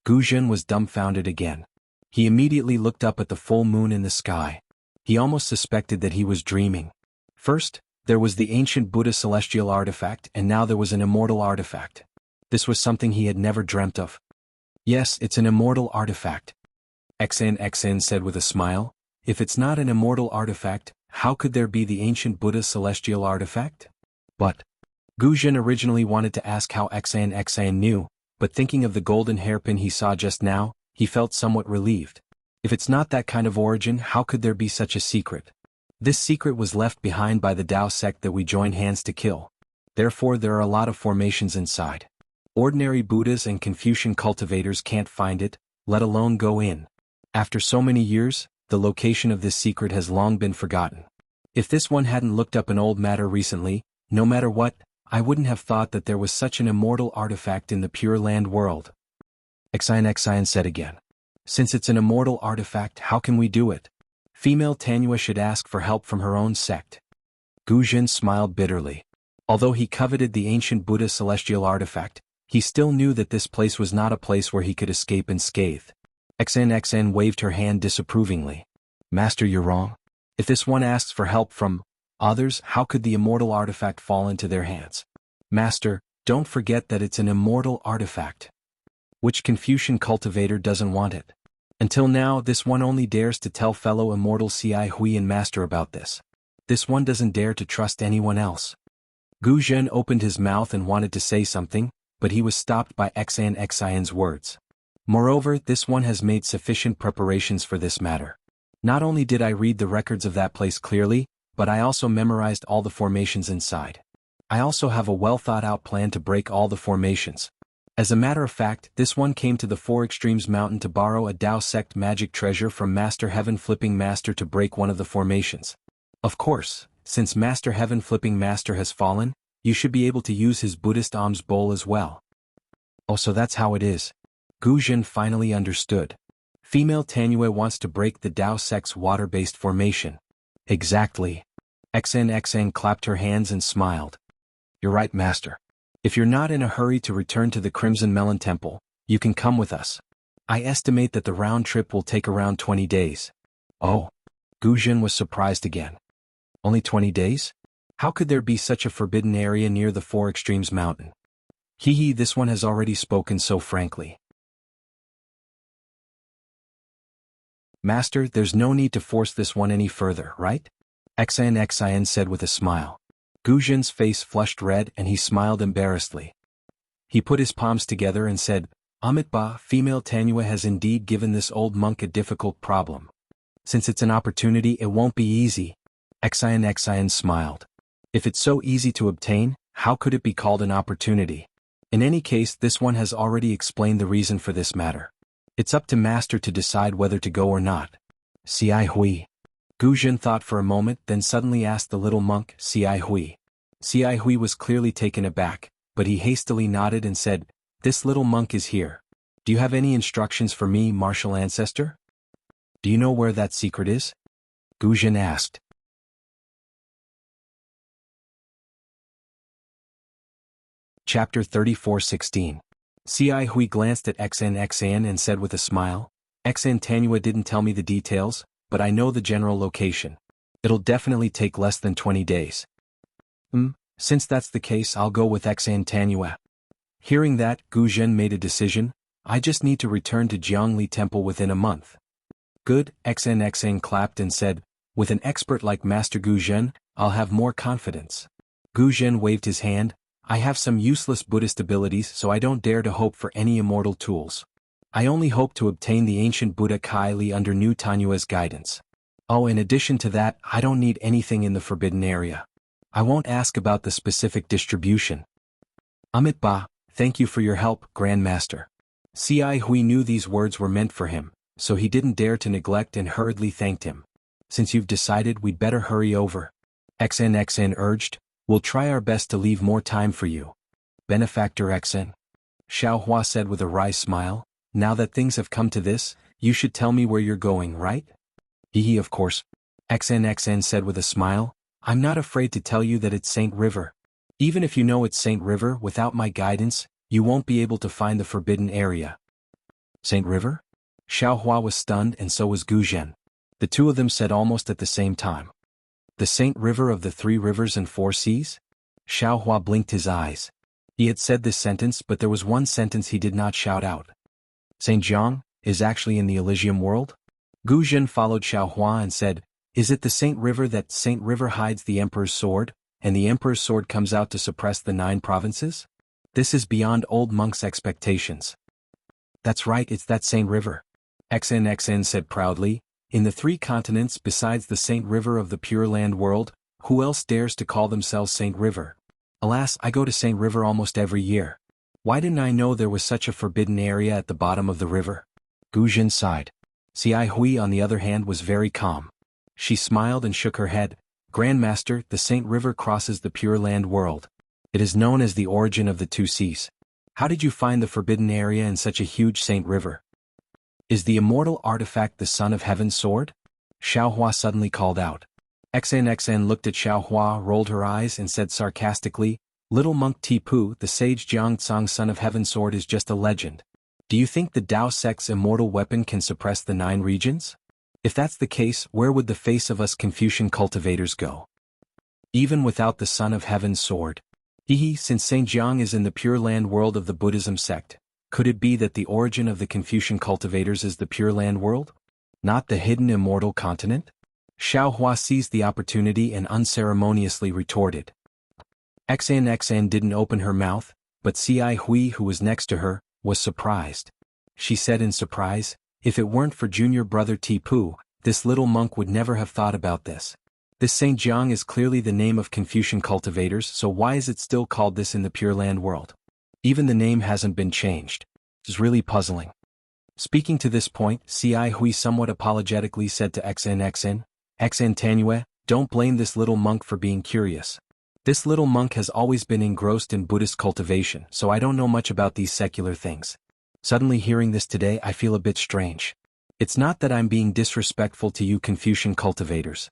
Guzhen was dumbfounded again. He immediately looked up at the full moon in the sky. He almost suspected that he was dreaming. First, there was the ancient Buddha celestial artifact, and now there was an immortal artifact. This was something he had never dreamt of. Yes, it's an immortal artifact. XN said with a smile. If it's not an immortal artifact, how could there be the ancient Buddha celestial artifact? But Guzhen originally wanted to ask how XN knew, but thinking of the golden hairpin he saw just now, he felt somewhat relieved. If it's not that kind of origin, how could there be such a secret? This secret was left behind by the Tao sect that we joined hands to kill. Therefore there are a lot of formations inside. Ordinary Buddhas and Confucian cultivators can't find it, let alone go in. After so many years, the location of this secret has long been forgotten. If this one hadn't looked up an old matter recently, no matter what, I wouldn't have thought that there was such an immortal artifact in the Pure Land world. Exian said again. Since it's an immortal artifact, how can we do it? Female Tanua should ask for help from her own sect. Gu Zhen smiled bitterly. Although he coveted the ancient Buddha celestial artifact, he still knew that this place was not a place where he could escape unscathed. Xn waved her hand disapprovingly. Master, you're wrong. If this one asks for help from others, how could the immortal artifact fall into their hands? Master, don't forget that it's an immortal artifact. Which Confucian cultivator doesn't want it? Until now, this one only dares to tell fellow immortal Ci Hui and Master about this. This one doesn't dare to trust anyone else. Gu Zhen opened his mouth and wanted to say something, but he was stopped by Xian's words. Moreover, this one has made sufficient preparations for this matter. Not only did I read the records of that place clearly, but I also memorized all the formations inside. I also have a well-thought-out plan to break all the formations. As a matter of fact, this one came to the Four Extremes Mountain to borrow a Tao sect magic treasure from Master Heaven Flipping Master to break one of the formations. Of course, since Master Heaven Flipping Master has fallen, you should be able to use his Buddhist alms bowl as well. Oh, so that's how it is. Gu Zhen finally understood. Female Tanua wants to break the Tao sect's water-based formation. Exactly. Xn clapped her hands and smiled. You're right, Master. If you're not in a hurry to return to the Crimson Melon Temple, you can come with us. I estimate that the round trip will take around 20 days. Oh. Gu Zhen was surprised again. Only 20 days? How could there be such a forbidden area near the Four Extremes Mountain? This one has already spoken so frankly. Master, there's no need to force this one any further, right? Xian said with a smile. Gu Zhen's face flushed red and he smiled embarrassedly. He put his palms together and said, Amitabha, female Tanua has indeed given this old monk a difficult problem. Since it's an opportunity, it won't be easy. Xian smiled. If it's so easy to obtain, how could it be called an opportunity? In any case, this one has already explained the reason for this matter. It's up to Master to decide whether to go or not. Ci Hui. Gu Zhen thought for a moment, then suddenly asked the little monk, Ci Hui. Ci Hui was clearly taken aback, but he hastily nodded and said, This little monk is here. Do you have any instructions for me, martial ancestor? Do you know where that secret is? Gu Zhen asked. Chapter 34:16. Ci Hui glanced at Xn and said with a smile, Xn Tanua didn't tell me the details, but I know the general location. It'll definitely take less than 20 days. Since that's the case, I'll go with Xn Tanua. Hearing that, Gu Zhen made a decision. I just need to return to Jiangli Temple within a month. Good, Xn clapped and said, with an expert like Master Gu Zhen, I'll have more confidence. Gu Zhen waved his hand. I have some useless Buddhist abilities, so I don't dare to hope for any immortal tools. I only hope to obtain the ancient Buddha Kaili under New Tanua's guidance. Oh, in addition to that, I don't need anything in the forbidden area. I won't ask about the specific distribution. Amitabha, thank you for your help, Grand Master. Ci Hui knew these words were meant for him, so he didn't dare to neglect and hurriedly thanked him. Since you've decided, we'd better hurry over. Xn urged, we'll try our best to leave more time for you. Benefactor Xn. Xiaohua said with a wry smile, now that things have come to this, you should tell me where you're going, right? Of course. Xn said with a smile, I'm not afraid to tell you that it's Saint River. Even if you know it's Saint River, without my guidance, you won't be able to find the forbidden area. Saint River? Xiaohua was stunned and so was Gu Zhen. The two of them said almost at the same time. The Saint River of the 3 rivers and 4 seas? Xiaohua blinked his eyes. He had said this sentence, but there was one sentence he did not shout out. Saint Jiang is actually in the Elysium world? Gu Zhen followed Xiaohua and said, is it the Saint River that Saint River hides the Emperor's sword, and the Emperor's sword comes out to suppress the 9 provinces? This is beyond old monk's expectations. That's right, it's that Saint River. XNXN said proudly, in the 3 continents besides the Saint River of the Pure Land world, who else dares to call themselves Saint River? Alas, I go to Saint River almost every year. Why didn't I know there was such a forbidden area at the bottom of the river? Guzhen sighed. Xiai Hui on the other hand was very calm. She smiled and shook her head. Grandmaster, the Saint River crosses the Pure Land world. It is known as the origin of the 2 seas. How did you find the forbidden area in such a huge Saint River? Is the immortal artifact the Son of Heaven's sword? Xiaohua suddenly called out. XNXN looked at Xiaohua, rolled her eyes and said sarcastically, Little monk Tipu, the sage Jiangtsang Son of Heaven's sword is just a legend. Do you think the Dao sect's immortal weapon can suppress the 9 regions? If that's the case, where would the face of us Confucian cultivators go? Even without the Son of Heaven's sword. Since Saint Jiang is in the Pure Land world of the Buddhism sect, could it be that the origin of the Confucian cultivators is the Pure Land world? Not the hidden immortal continent? Xiaohua seized the opportunity and unceremoniously retorted. XNXN didn't open her mouth, but Xiai Hui, who was next to her, was surprised. She said in surprise, if it weren't for junior brother Tipu, this little monk would never have thought about this. This Saint Jiang is clearly the name of Confucian cultivators, so why is it still called this in the Pure Land world? Even the name hasn't been changed. It's really puzzling. Speaking to this point, Xiai Hui somewhat apologetically said to XNXN, XN don't blame this little monk for being curious. This little monk has always been engrossed in Buddhist cultivation, so I don't know much about these secular things. Suddenly hearing this today I feel a bit strange. It's not that I'm being disrespectful to you Confucian cultivators.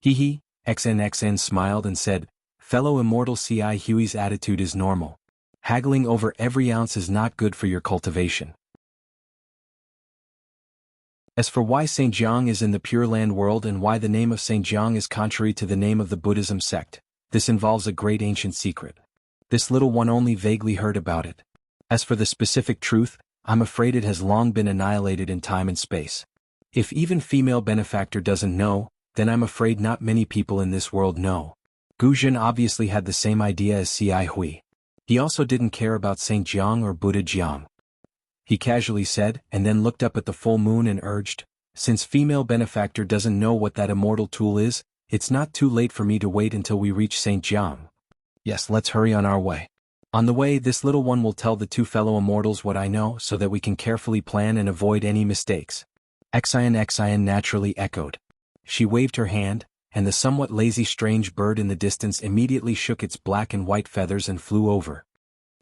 XNXN smiled and said, fellow immortal Xiai Hui's attitude is normal. Haggling over every ounce is not good for your cultivation. As for why Saint Jiang is in the Pure Land world and why the name of Saint Jiang is contrary to the name of the Buddhism sect, this involves a great ancient secret. This little one only vaguely heard about it. As for the specific truth, I'm afraid it has long been annihilated in time and space. If even female benefactor doesn't know, then I'm afraid not many people in this world know. Guzhen obviously had the same idea as Xiai Hui. He also didn't care about Saint Jiang or Buddha Jiang. He casually said, and then looked up at the full moon and urged, since female benefactor doesn't know what that immortal tool is, it's not too late for me to wait until we reach Saint Jiang. Yes, let's hurry on our way. On the way, this little one will tell the 2 fellow immortals what I know so that we can carefully plan and avoid any mistakes. Xian naturally echoed. She waved her hand, and the somewhat lazy strange bird in the distance immediately shook its black and white feathers and flew over.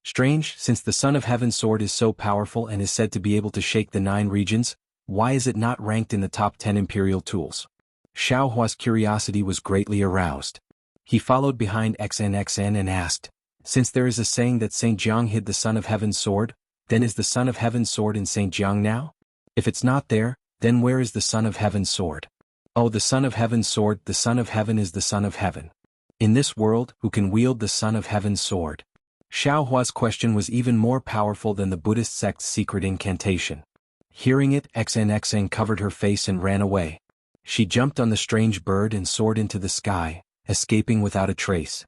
Strange, since the Son of Heaven's sword is so powerful and is said to be able to shake the 9 regions, why is it not ranked in the top 10 imperial tools? Xiaohua's curiosity was greatly aroused. He followed behind XNXN and asked, since there is a saying that Saint Jiang hid the Son of Heaven's sword, then is the Son of Heaven's sword in Saint Jiang now? If it's not there, then where is the Son of Heaven's sword? Oh, the Son of Heaven's sword, the Son of Heaven is the Son of Heaven. In this world, who can wield the Son of Heaven's sword? Xiaohua's question was even more powerful than the Buddhist sect's secret incantation. Hearing it, XNXN covered her face and ran away. She jumped on the strange bird and soared into the sky, escaping without a trace.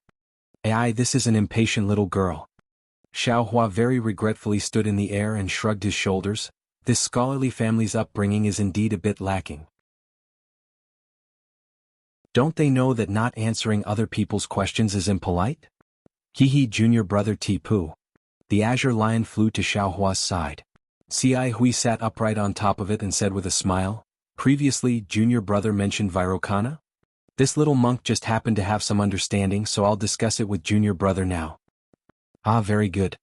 This is an impatient little girl. Xiaohua very regretfully stood in the air and shrugged his shoulders. This scholarly family's upbringing is indeed a bit lacking. Don't they know that not answering other people's questions is impolite? Junior brother Tipu. The azure lion flew to Xiaohua's side. Xiai Hui sat upright on top of it and said with a smile, previously junior brother mentioned Vairocana? This little monk just happened to have some understanding, so I'll discuss it with junior brother now. Very good.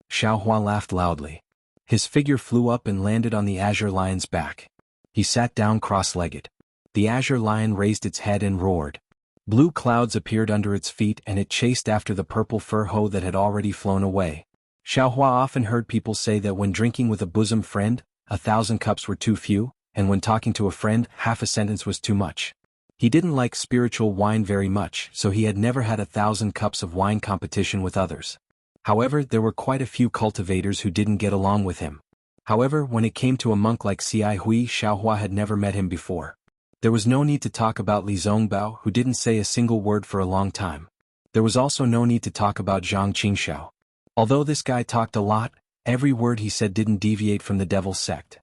Xiaohua laughed loudly. His figure flew up and landed on the azure lion's back. He sat down cross-legged. The azure lion raised its head and roared. Blue clouds appeared under its feet and it chased after the purple fur hoe that had already flown away. Xiaohua often heard people say that when drinking with a bosom friend, 1,000 cups were too few, and when talking to a friend, half a sentence was too much. He didn't like spiritual wine very much, so he had never had 1,000 cups of wine competition with others. However, there were quite a few cultivators who didn't get along with him. However, when it came to a monk like Xiai Hui, Xiaohua had never met him before. There was no need to talk about Li Zongbao, who didn't say a single word for a long time. There was also no need to talk about Zhang Qingxiao. Although this guy talked a lot, every word he said didn't deviate from the devil's sect.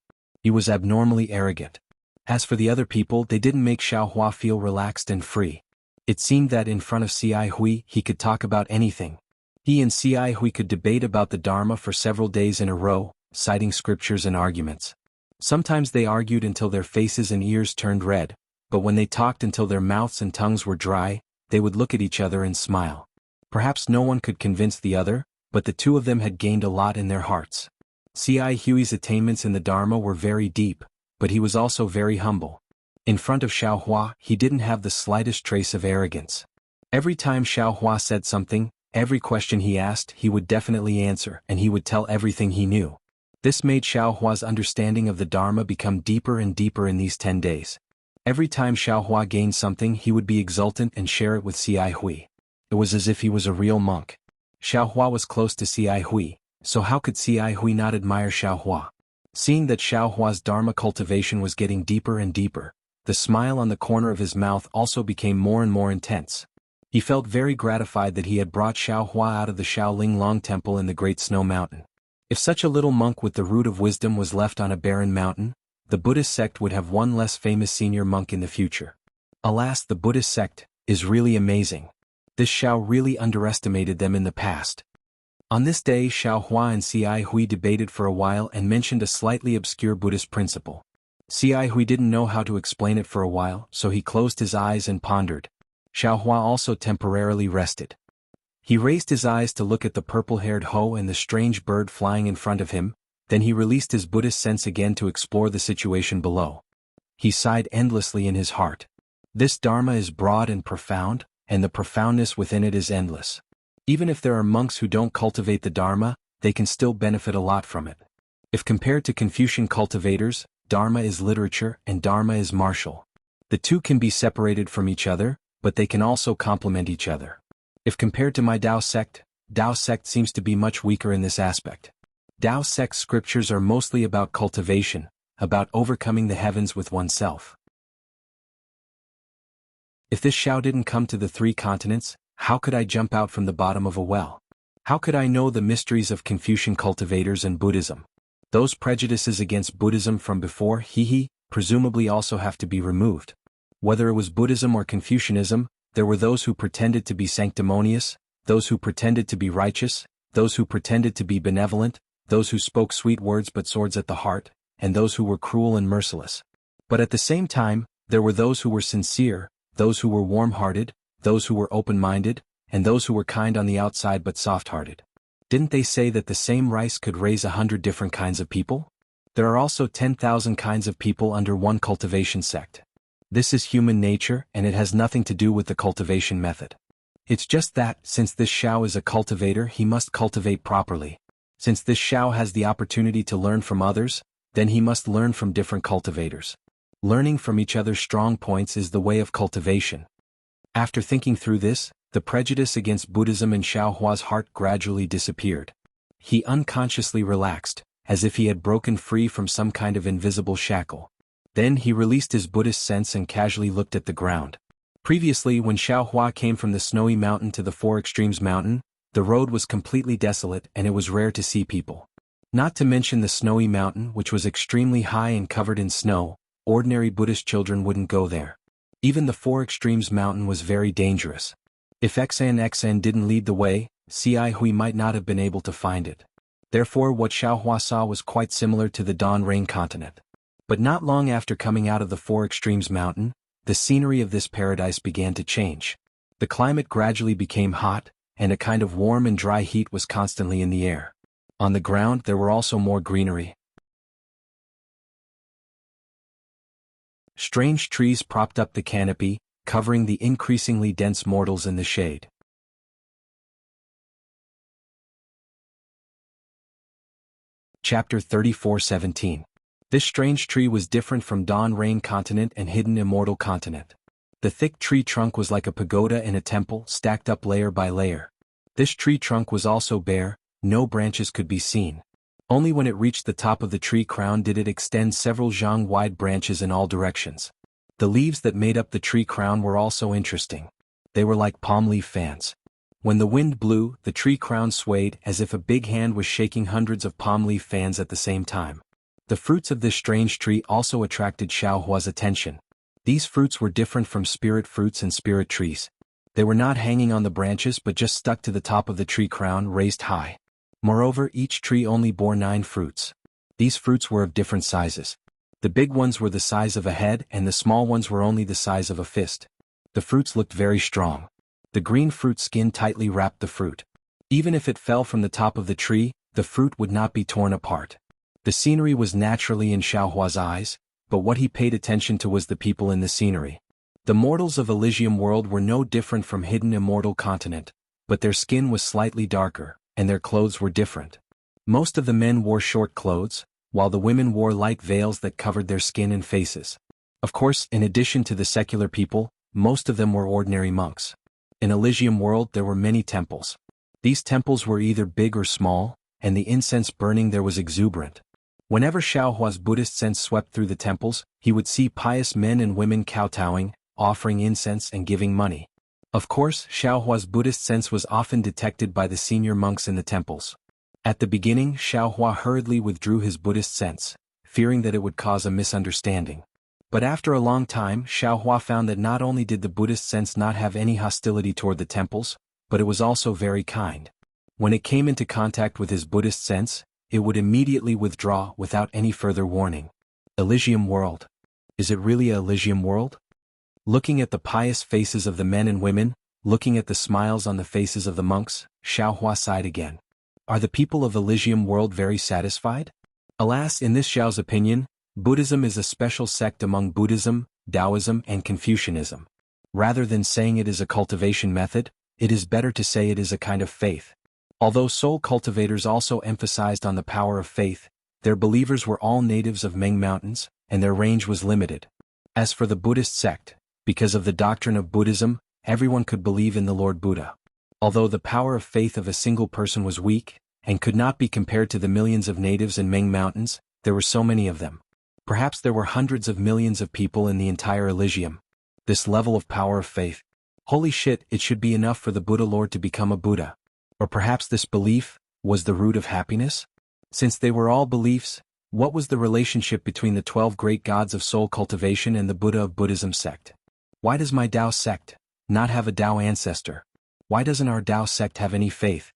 He was abnormally arrogant. As for the other people, they didn't make Xiao Hua feel relaxed and free. It seemed that in front of Ci Hui he could talk about anything. He and Ci Hui could debate about the Dharma for several days in a row, citing scriptures and arguments. Sometimes they argued until their faces and ears turned red, but when they talked until their mouths and tongues were dry, they would look at each other and smile. Perhaps no one could convince the other, but the two of them had gained a lot in their hearts. Ci Hui's attainments in the Dharma were very deep, but he was also very humble. In front of Xiao Hua, he didn't have the slightest trace of arrogance. Every time Xiao Hua said something, every question he asked he would definitely answer, and he would tell everything he knew. This made Xiao Hua's understanding of the Dharma become deeper and deeper in these 10 days. Every time Xiao Hua gained something he would be exultant and share it with Ci Hui. It was as if he was a real monk. Xiao Hua was close to Ci Hui, so how could Ci Hui not admire Xiao Hua? Seeing that Xiao Hua's Dharma cultivation was getting deeper and deeper, the smile on the corner of his mouth also became more and more intense. He felt very gratified that he had brought Xiao Hua out of the Shaolin Long Temple in the Great Snow Mountain. If such a little monk with the root of wisdom was left on a barren mountain, the Buddhist sect would have one less famous senior monk in the future. Alas, the Buddhist sect is really amazing. This Xiao really underestimated them in the past. On this day, Xiao Hua and Ci Hui debated for a while and mentioned a slightly obscure Buddhist principle. Ci Hui didn't know how to explain it for a while, so he closed his eyes and pondered. Xiao Hua also temporarily rested. He raised his eyes to look at the purple-haired Ho and the strange bird flying in front of him, then he released his Buddhist sense again to explore the situation below. He sighed endlessly in his heart. This Dharma is broad and profound, and the profoundness within it is endless. Even if there are monks who don't cultivate the Dharma, they can still benefit a lot from it. If compared to Confucian cultivators, Dharma is literature and Dharma is martial. The two can be separated from each other, but they can also complement each other. If compared to my Dao sect seems to be much weaker in this aspect. Dao sect's scriptures are mostly about cultivation, about overcoming the heavens with oneself. If this Xiao didn't come to the 3 continents, how could I jump out from the bottom of a well? How could I know the mysteries of Confucian cultivators and Buddhism? Those prejudices against Buddhism from before, presumably also have to be removed. Whether it was Buddhism or Confucianism, there were those who pretended to be sanctimonious, those who pretended to be righteous, those who pretended to be benevolent, those who spoke sweet words but swords at the heart, and those who were cruel and merciless. But at the same time, there were those who were sincere, those who were warm-hearted, those who were open-minded, and those who were kind on the outside but soft-hearted. Didn't they say that the same rice could raise 100 different kinds of people? There are also 10,000 kinds of people under one cultivation sect. This is human nature, and it has nothing to do with the cultivation method. It's just that, since this Xiao is a cultivator, he must cultivate properly. Since this Xiao has the opportunity to learn from others, then he must learn from different cultivators. Learning from each other's strong points is the way of cultivation. After thinking through this, the prejudice against Buddhism in Xiao Hua's heart gradually disappeared. He unconsciously relaxed, as if he had broken free from some kind of invisible shackle. Then he released his Buddhist sense and casually looked at the ground. Previously, when Xiao Hua came from the snowy mountain to the Four Extremes mountain, the road was completely desolate and it was rare to see people. Not to mention the snowy mountain, which was extremely high and covered in snow, ordinary Buddhist children wouldn't go there. Even the Four Extremes mountain was very dangerous. If XN didn't lead the way, Ci Hui might not have been able to find it. Therefore what Xiao Hua saw was quite similar to the Dawn Rain continent. But not long after coming out of the Four Extremes mountain, the scenery of this paradise began to change. The climate gradually became hot, and a kind of warm and dry heat was constantly in the air. On the ground there were also more greenery. Strange trees propped up the canopy, covering the increasingly dense mortals in the shade. Chapter 34:17. This strange tree was different from Dawn Rain continent and Hidden Immortal continent. The thick tree trunk was like a pagoda in a temple, stacked up layer by layer. This tree trunk was also bare, no branches could be seen. Only when it reached the top of the tree crown did it extend several zhang-wide branches in all directions. The leaves that made up the tree crown were also interesting. They were like palm leaf fans. When the wind blew, the tree crown swayed as if a big hand was shaking hundreds of palm leaf fans at the same time. The fruits of this strange tree also attracted Xiaohua's attention. These fruits were different from spirit fruits and spirit trees. They were not hanging on the branches but just stuck to the top of the tree crown raised high. Moreover, each tree only bore 9 fruits. These fruits were of different sizes. The big ones were the size of a head and the small ones were only the size of a fist. The fruits looked very strong. The green fruit skin tightly wrapped the fruit. Even if it fell from the top of the tree, the fruit would not be torn apart. The scenery was naturally in Xiaohua's eyes, but what he paid attention to was the people in the scenery. The mortals of Elysium world were no different from hidden immortal continent, but their skin was slightly darker, and their clothes were different. Most of the men wore short clothes, while the women wore light veils that covered their skin and faces. Of course, in addition to the secular people, most of them were ordinary monks. In Elysium world there were many temples. These temples were either big or small, and the incense burning there was exuberant. Whenever Xiaohua's Buddhist sense swept through the temples, he would see pious men and women kowtowing, offering incense and giving money. Of course, Xiaohua's Buddhist sense was often detected by the senior monks in the temples. At the beginning, Xiaohua hurriedly withdrew his Buddhist sense, fearing that it would cause a misunderstanding. But after a long time, Xiaohua found that not only did the Buddhist sense not have any hostility toward the temples, but it was also very kind. When it came into contact with his Buddhist sense, it would immediately withdraw without any further warning. Elysium world. Is it really a Elysium world? Looking at the pious faces of the men and women, looking at the smiles on the faces of the monks, Xiaohua sighed again. Are the people of Elysium world very satisfied? Alas, in this Xiao's opinion, Buddhism is a special sect among Buddhism, Taoism and Confucianism. Rather than saying it is a cultivation method, it is better to say it is a kind of faith. Although soul cultivators also emphasized on the power of faith, their believers were all natives of Ming Mountains, and their range was limited. As for the Buddhist sect, because of the doctrine of Buddhism, everyone could believe in the Lord Buddha. Although the power of faith of a single person was weak, and could not be compared to the millions of natives in Ming Mountains, there were so many of them. Perhaps there were hundreds of millions of people in the entire Elysium. This level of power of faith. Holy shit, it should be enough for the Buddha Lord to become a Buddha. Or perhaps this belief was the root of happiness? Since they were all beliefs, what was the relationship between the 12 great gods of soul cultivation and the Buddha of Buddhism sect? Why does my Tao sect not have a Tao ancestor? Why doesn't our Tao sect have any faith?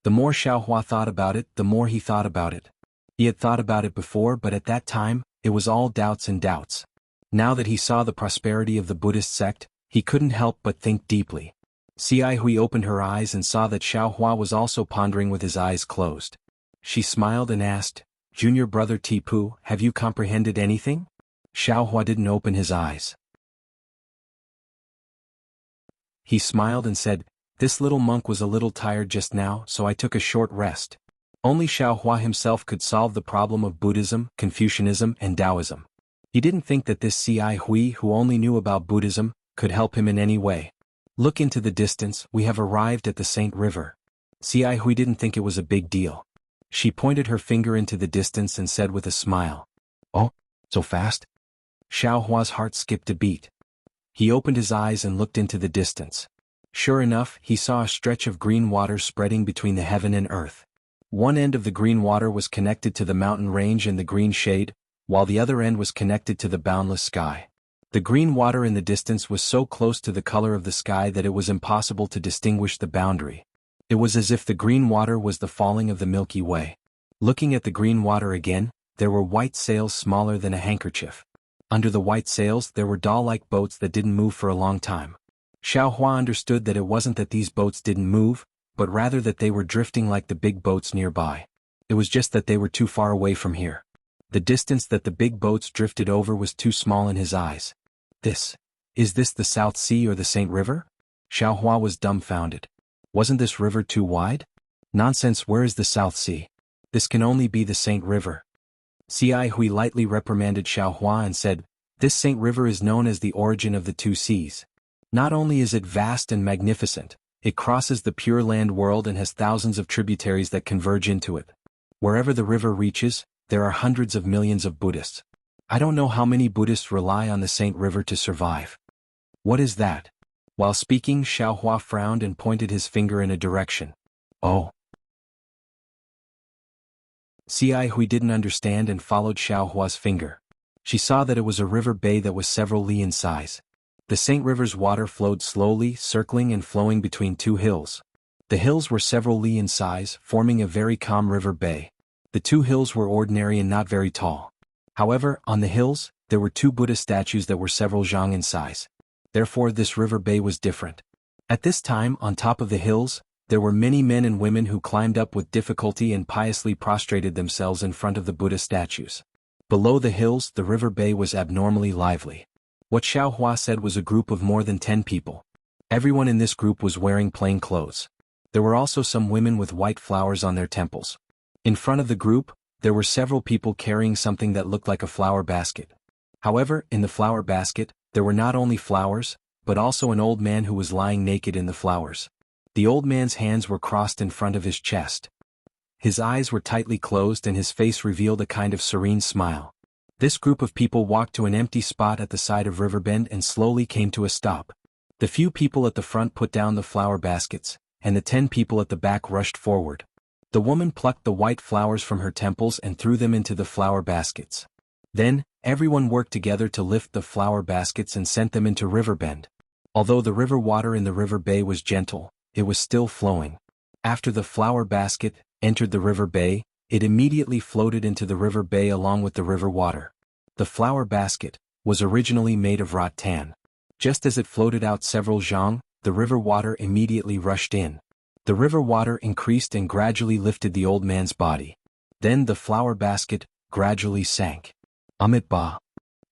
The more Xiaohua thought about it, the more he thought about it. He had thought about it before, but at that time, it was all doubts and doubts. Now that he saw the prosperity of the Buddhist sect, he couldn't help but think deeply. Xi Hui opened her eyes and saw that Xiaohua was also pondering with his eyes closed. She smiled and asked, "Junior brother Tipu, have you comprehended anything?" Xiaohua didn't open his eyes. He smiled and said, "This little monk was a little tired just now, so I took a short rest." Only Xiaohua himself could solve the problem of Buddhism, Confucianism and Taoism. He didn't think that this Xi Hui, who only knew about Buddhism, could help him in any way. Look into the distance, we have arrived at the Saint River. Xi Hui didn't think it was a big deal. She pointed her finger into the distance and said with a smile, "Oh, so fast?" Xiaohua's heart skipped a beat. He opened his eyes and looked into the distance. Sure enough, he saw a stretch of green water spreading between the heaven and earth. One end of the green water was connected to the mountain range and the green shade, while the other end was connected to the boundless sky. The green water in the distance was so close to the color of the sky that it was impossible to distinguish the boundary. It was as if the green water was the falling of the Milky Way. Looking at the green water again, there were white sails smaller than a handkerchief. Under the white sails there were doll-like boats that didn't move for a long time. Xiaohua understood that it wasn't that these boats didn't move, but rather that they were drifting like the big boats nearby. It was just that they were too far away from here. The distance that the big boats drifted over was too small in his eyes. Is this the South Sea or the Saint River? Xiaohua was dumbfounded. Wasn't this river too wide? Nonsense, where is the South Sea? This can only be the Saint River. Xi Hui lightly reprimanded Xiaohua and said, "This Saint River is known as the origin of the two seas. Not only is it vast and magnificent, it crosses the Pure Land world and has thousands of tributaries that converge into it. Wherever the river reaches, there are hundreds of millions of Buddhists. I don't know how many Buddhists rely on the Saint River to survive." "What is that?" While speaking, Xiaohua frowned and pointed his finger in a direction. "Oh." Xiai Hui didn't understand and followed Xiao Hua's finger. She saw that it was a river bay that was several li in size. The Saint River's water flowed slowly, circling and flowing between two hills. The hills were several li in size, forming a very calm river bay. The two hills were ordinary and not very tall. However, on the hills, there were two Buddha statues that were several zhang in size. Therefore this river bay was different. At this time, on top of the hills, there were many men and women who climbed up with difficulty and piously prostrated themselves in front of the Buddha statues. Below the hills, the river bay was abnormally lively. What Xiao Hua said was a group of more than 10 people. Everyone in this group was wearing plain clothes. There were also some women with white flowers on their temples. In front of the group, there were several people carrying something that looked like a flower basket. However, in the flower basket, there were not only flowers, but also an old man who was lying naked in the flowers. The old man's hands were crossed in front of his chest. His eyes were tightly closed and his face revealed a kind of serene smile. This group of people walked to an empty spot at the side of Riverbend and slowly came to a stop. The few people at the front put down the flower baskets, and the 10 people at the back rushed forward. The woman plucked the white flowers from her temples and threw them into the flower baskets. Then, everyone worked together to lift the flower baskets and sent them into Riverbend. Although the river water in the river bay was gentle, it was still flowing. After the flower basket entered the river bay, it immediately floated into the river bay along with the river water. The flower basket was originally made of rattan. Just as it floated out several zhang, the river water immediately rushed in. The river water increased and gradually lifted the old man's body. Then the flower basket gradually sank. Amit Ba.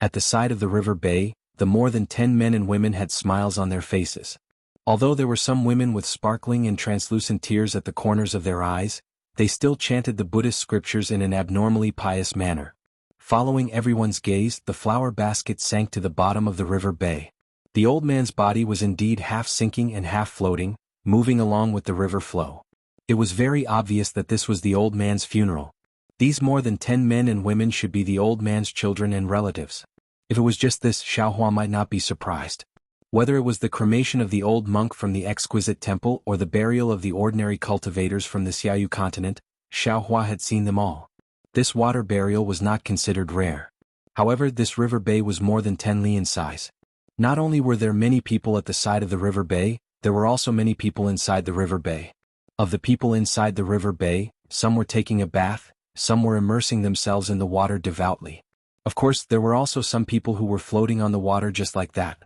At the side of the river bay, the more than 10 men and women had smiles on their faces. Although there were some women with sparkling and translucent tears at the corners of their eyes, they still chanted the Buddhist scriptures in an abnormally pious manner. Following everyone's gaze, the flower basket sank to the bottom of the river bay. The old man's body was indeed half sinking and half floating, moving along with the river flow. It was very obvious that this was the old man's funeral. These more than 10 men and women should be the old man's children and relatives. If it was just this, Xiao Hua might not be surprised. Whether it was the cremation of the old monk from the exquisite temple or the burial of the ordinary cultivators from the Xiaoyu continent, Xiao Hua had seen them all. This water burial was not considered rare. However, this river bay was more than 10 li in size. Not only were there many people at the side of the river bay, there were also many people inside the river bay. Of the people inside the river bay, some were taking a bath, some were immersing themselves in the water devoutly. Of course, there were also some people who were floating on the water just like that.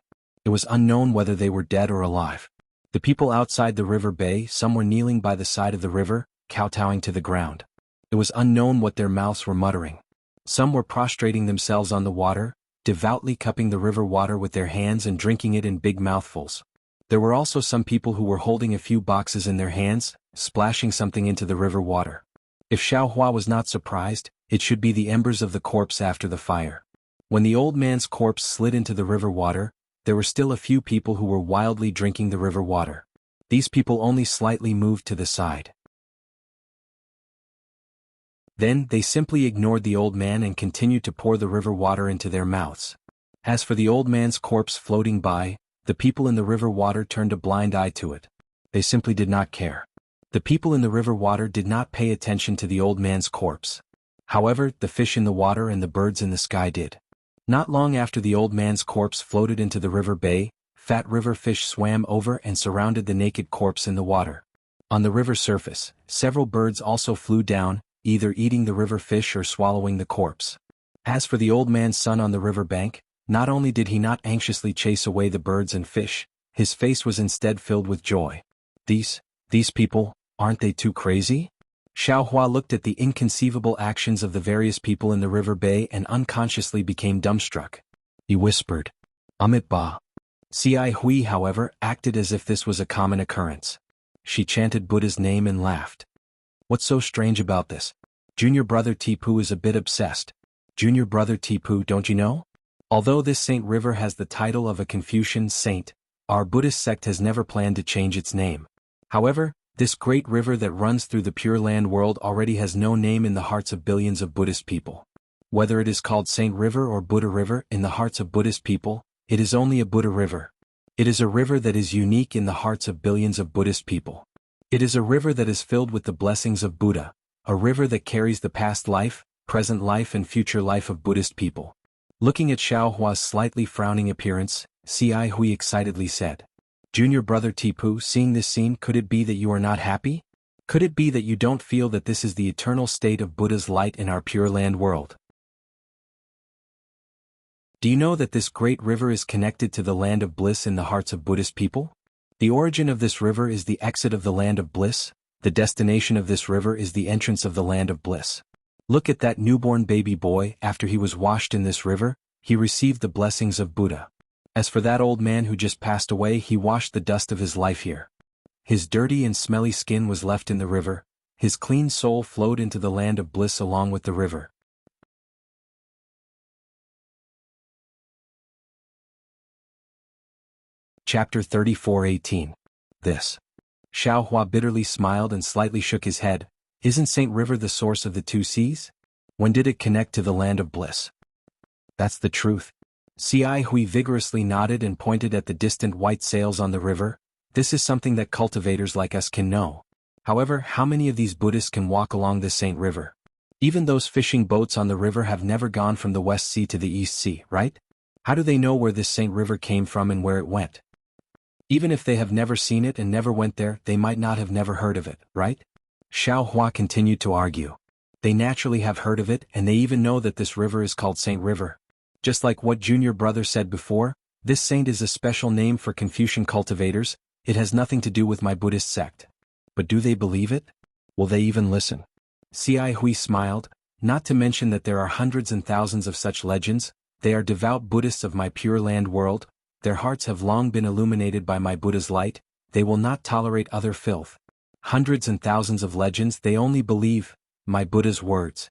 It was unknown whether they were dead or alive. The people outside the river bay, some were kneeling by the side of the river, kowtowing to the ground. It was unknown what their mouths were muttering. Some were prostrating themselves on the water, devoutly cupping the river water with their hands and drinking it in big mouthfuls. There were also some people who were holding a few boxes in their hands, splashing something into the river water. If Xiao Hua was not surprised, it should be the embers of the corpse after the fire. When the old man's corpse slid into the river water, there were still a few people who were wildly drinking the river water. These people only slightly moved to the side. Then they simply ignored the old man and continued to pour the river water into their mouths. As for the old man's corpse floating by, the people in the river water turned a blind eye to it. They simply did not care. The people in the river water did not pay attention to the old man's corpse. However, the fish in the water and the birds in the sky did. Not long after the old man's corpse floated into the river bay, fat river fish swam over and surrounded the naked corpse in the water. On the river surface, several birds also flew down, either eating the river fish or swallowing the corpse. As for the old man's son on the river bank, not only did he not anxiously chase away the birds and fish, his face was instead filled with joy. These people, aren't they too crazy? Xiao Hua looked at the inconceivable actions of the various people in the river bay and unconsciously became dumbstruck. He whispered, Amit Ba. Xiai Hui, however, acted as if this was a common occurrence. She chanted Buddha's name and laughed. What's so strange about this? Junior brother Tipu is a bit obsessed. Junior brother Tipu, don't you know? Although this Saint River has the title of a Confucian saint, our Buddhist sect has never planned to change its name. However, this great river that runs through the Pure Land world already has no name in the hearts of billions of Buddhist people. Whether it is called Saint River or Buddha River in the hearts of Buddhist people, it is only a Buddha river. It is a river that is unique in the hearts of billions of Buddhist people. It is a river that is filled with the blessings of Buddha, a river that carries the past life, present life and future life of Buddhist people. Looking at Xiao Hua's slightly frowning appearance, Ci Hui excitedly said, "Junior brother Tipu, seeing this scene, could it be that you are not happy? Could it be that you don't feel that this is the eternal state of Buddha's light in our Pure Land world? Do you know that this great river is connected to the land of bliss in the hearts of Buddhist people? The origin of this river is the exit of the land of bliss, the destination of this river is the entrance of the land of bliss. Look at that newborn baby boy, after he was washed in this river, he received the blessings of Buddha. As for that old man who just passed away, he washed the dust of his life here. His dirty and smelly skin was left in the river, his clean soul flowed into the land of bliss along with the river." Chapter 34:18. This. Xiao Hua bitterly smiled and slightly shook his head. Isn't Saint River the source of the two seas? When did it connect to the land of bliss? That's the truth. Ci Hui vigorously nodded and pointed at the distant white sails on the river. This is something that cultivators like us can know. However, how many of these Buddhists can walk along this Saint River? Even those fishing boats on the river have never gone from the West Sea to the East Sea, right? How do they know where this Saint River came from and where it went? Even if they have never seen it and never went there, they might not have never heard of it, right? Xiao Hua continued to argue. They naturally have heard of it and they even know that this river is called Saint River. Just like what Junior Brother said before, this saint is a special name for Confucian cultivators, it has nothing to do with my Buddhist sect. But do they believe it? Will they even listen? Ci Hui smiled, not to mention that there are hundreds and thousands of such legends, they are devout Buddhists of my Pure Land world, their hearts have long been illuminated by my Buddha's light, they will not tolerate other filth. Hundreds and thousands of legends, they only believe my Buddha's words.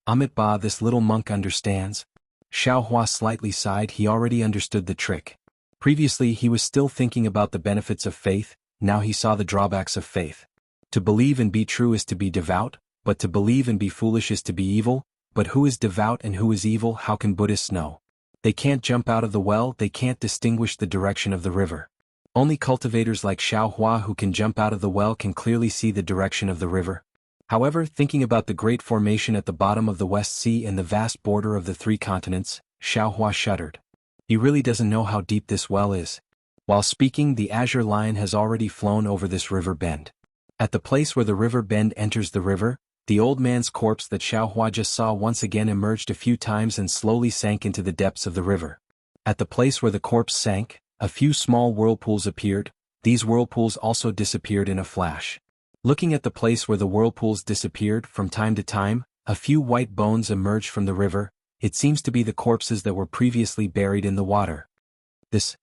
Amit Ba, this little monk understands. Xiao Hua slightly sighed, he already understood the trick. Previously he was still thinking about the benefits of faith, now he saw the drawbacks of faith. To believe and be true is to be devout, but to believe and be foolish is to be evil, but who is devout and who is evil, how can Buddhists know? They can't jump out of the well, they can't distinguish the direction of the river. Only cultivators like Xiao Hua who can jump out of the well can clearly see the direction of the river. However, thinking about the great formation at the bottom of the West Sea and the vast border of the three continents, Xiao Hua shuddered. He really doesn't know how deep this well is. While speaking, the azure lion has already flown over this river bend. At the place where the river bend enters the river, the old man's corpse that Xiao Hua just saw once again emerged a few times and slowly sank into the depths of the river. At the place where the corpse sank, a few small whirlpools appeared, these whirlpools also disappeared in a flash. Looking at the place where the whirlpools disappeared, from time to time, a few white bones emerged from the river, it seems to be the corpses that were previously buried in the water.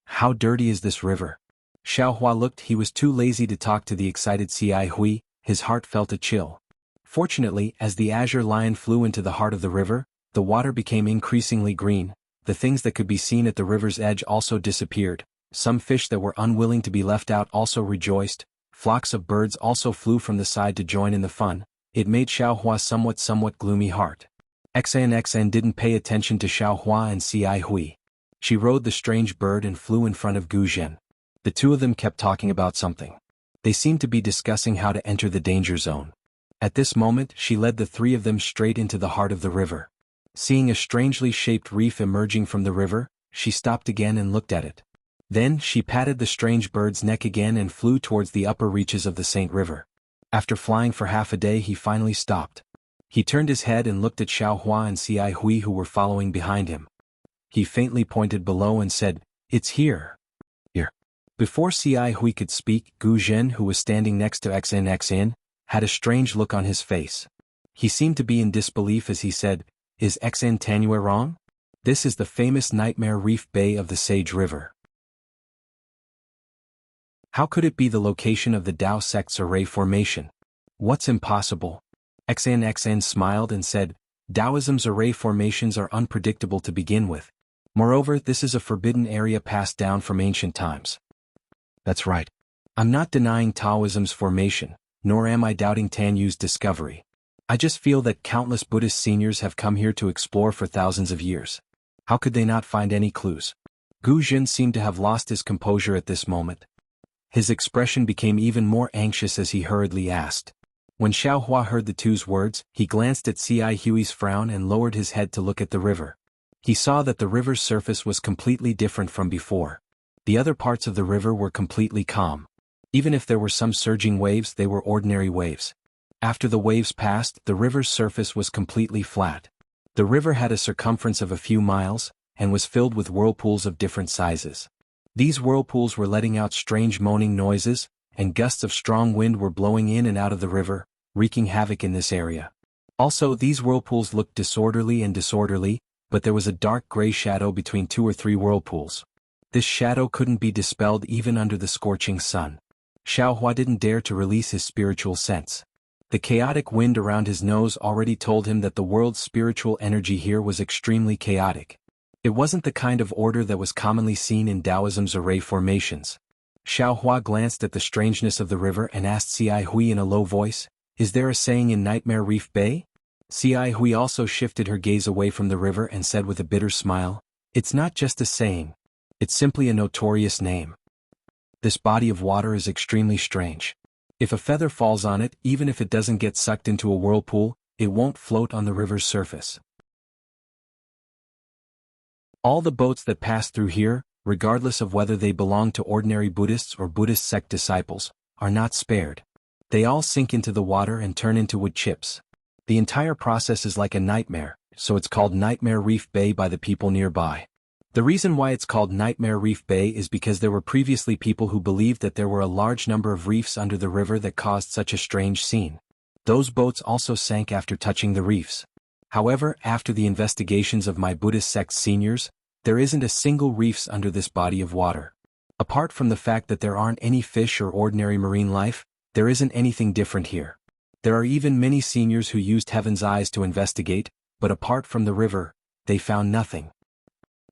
How dirty is this river? Xiao Hua looked, he was too lazy to talk to the excited Ci Hui, his heart felt a chill. Fortunately, as the azure lion flew into the heart of the river, the water became increasingly green, the things that could be seen at the river's edge also disappeared, some fish that were unwilling to be left out also rejoiced, flocks of birds also flew from the side to join in the fun, it made Xiao Hua's somewhat gloomy heart. XN didn't pay attention to Xiao Hua and Ci Hui. She rode the strange bird and flew in front of Gu Zhen. The two of them kept talking about something. They seemed to be discussing how to enter the danger zone. At this moment, she led the three of them straight into the heart of the river. Seeing a strangely shaped reef emerging from the river, she stopped again and looked at it. Then, she patted the strange bird's neck again and flew towards the upper reaches of the Saint River. After flying for half a day, he finally stopped. He turned his head and looked at Xiao Hua and Ci Hui who were following behind him. He faintly pointed below and said, "It's here." Here. Before Ci Hui could speak, Gu Zhen, who was standing next to XN, had a strange look on his face. He seemed to be in disbelief as he said, "Is XN Tanue wrong? This is the famous Nightmare Reef Bay of the Sage River. How could it be the location of the Tao sect's array formation? What's impossible?" XN smiled and said, "Taoism's array formations are unpredictable to begin with. Moreover, this is a forbidden area passed down from ancient times." That's right. I'm not denying Taoism's formation, nor am I doubting Tanyu's discovery. I just feel that countless Buddhist seniors have come here to explore for thousands of years. How could they not find any clues? Gu Zhen seemed to have lost his composure at this moment. His expression became even more anxious as he hurriedly asked, When Xiao Hua heard the two's words, he glanced at C.I. Hui's frown and lowered his head to look at the river. He saw that the river's surface was completely different from before. The other parts of the river were completely calm. Even if there were some surging waves, they were ordinary waves. After the waves passed, the river's surface was completely flat. The river had a circumference of a few miles, and was filled with whirlpools of different sizes. These whirlpools were letting out strange moaning noises, and gusts of strong wind were blowing in and out of the river, wreaking havoc in this area. Also, these whirlpools looked disorderly, but there was a dark gray shadow between 2 or 3 whirlpools. This shadow couldn't be dispelled even under the scorching sun. Xiao Hua didn't dare to release his spiritual sense. The chaotic wind around his nose already told him that the world's spiritual energy here was extremely chaotic. It wasn't the kind of order that was commonly seen in Taoism's array formations. Xiao Hua glanced at the strangeness of the river and asked C.I. Hui in a low voice, "Is there a saying in Nightmare Reef Bay?" C.I. Hui also shifted her gaze away from the river and said with a bitter smile, "It's not just a saying. It's simply a notorious name. This body of water is extremely strange. If a feather falls on it, even if it doesn't get sucked into a whirlpool, it won't float on the river's surface. All the boats that pass through here, regardless of whether they belong to ordinary Buddhists or Buddhist sect disciples, are not spared. They all sink into the water and turn into wood chips. The entire process is like a nightmare, so it's called Nightmare Reef Bay by the people nearby. The reason why it's called Nightmare Reef Bay is because there were previously people who believed that there were a large number of reefs under the river that caused such a strange scene. Those boats also sank after touching the reefs. However, after the investigations of my Buddhist sect seniors, there isn't a single reefs under this body of water. Apart from the fact that there aren't any fish or ordinary marine life, there isn't anything different here. There are even many seniors who used Heaven's Eyes to investigate, but apart from the river, they found nothing.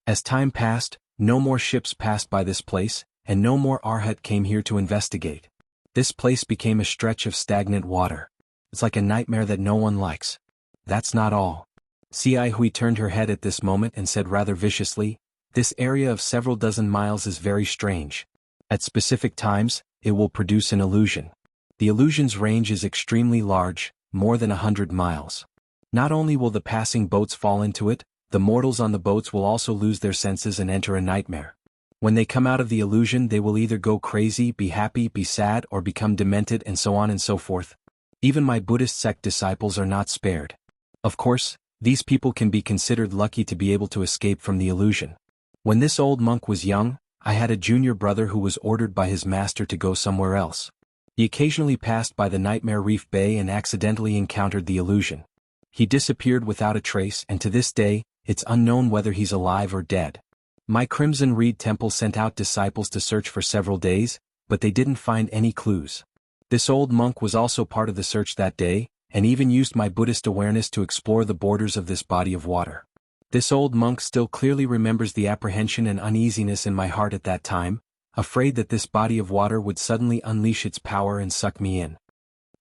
As time passed, no more ships passed by this place, and no more Arhat came here to investigate. This place became a stretch of stagnant water. It's like a nightmare that no one likes. That's not all. C.I. Hui turned her head at this moment and said rather viciously, "This area of several dozen miles is very strange. At specific times, it will produce an illusion. The illusion's range is extremely large, more than 100 miles. Not only will the passing boats fall into it, the mortals on the boats will also lose their senses and enter a nightmare. When they come out of the illusion, they will either go crazy, be happy, be sad, or become demented, and so on and so forth. Even my Buddhist sect disciples are not spared. Of course, these people can be considered lucky to be able to escape from the illusion. When this old monk was young, I had a junior brother who was ordered by his master to go somewhere else. He occasionally passed by the Nightmare Reef Bay and accidentally encountered the illusion. He disappeared without a trace, and to this day, it's unknown whether he's alive or dead. My Crimson Reed Temple sent out disciples to search for several days, but they didn't find any clues. This old monk was also part of the search that day, and even used my Buddhist awareness to explore the borders of this body of water. This old monk still clearly remembers the apprehension and uneasiness in my heart at that time, afraid that this body of water would suddenly unleash its power and suck me in.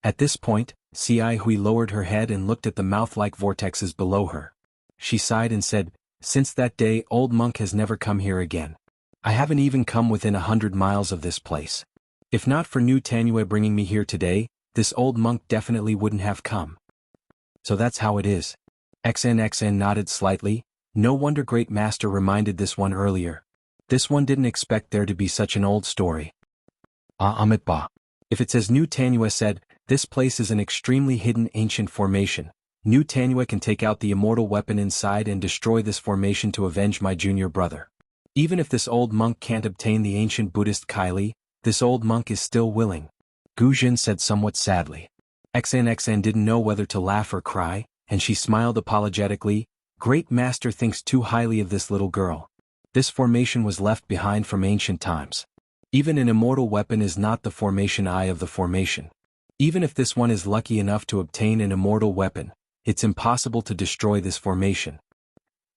At this point, C.I. Hui lowered her head and looked at the mouth-like vortexes below her. She sighed and said, "Since that day, old monk has never come here again. I haven't even come within 100 miles of this place. If not for New Tanue bringing me here today, this old monk definitely wouldn't have come." So that's how it is. XNXN nodded slightly. No wonder Great Master reminded this one earlier. This one didn't expect there to be such an old story. Amit Ba. If it's as New Tanue said, this place is an extremely hidden ancient formation. New Tanue can take out the immortal weapon inside and destroy this formation to avenge my junior brother. Even if this old monk can't obtain the ancient Buddhist Kylie, this old monk is still willing. Gu Jin said somewhat sadly. XNXN didn't know whether to laugh or cry, and she smiled apologetically. Great Master thinks too highly of this little girl. This formation was left behind from ancient times. Even an immortal weapon is not the formation eye of the formation. Even if this one is lucky enough to obtain an immortal weapon, it's impossible to destroy this formation.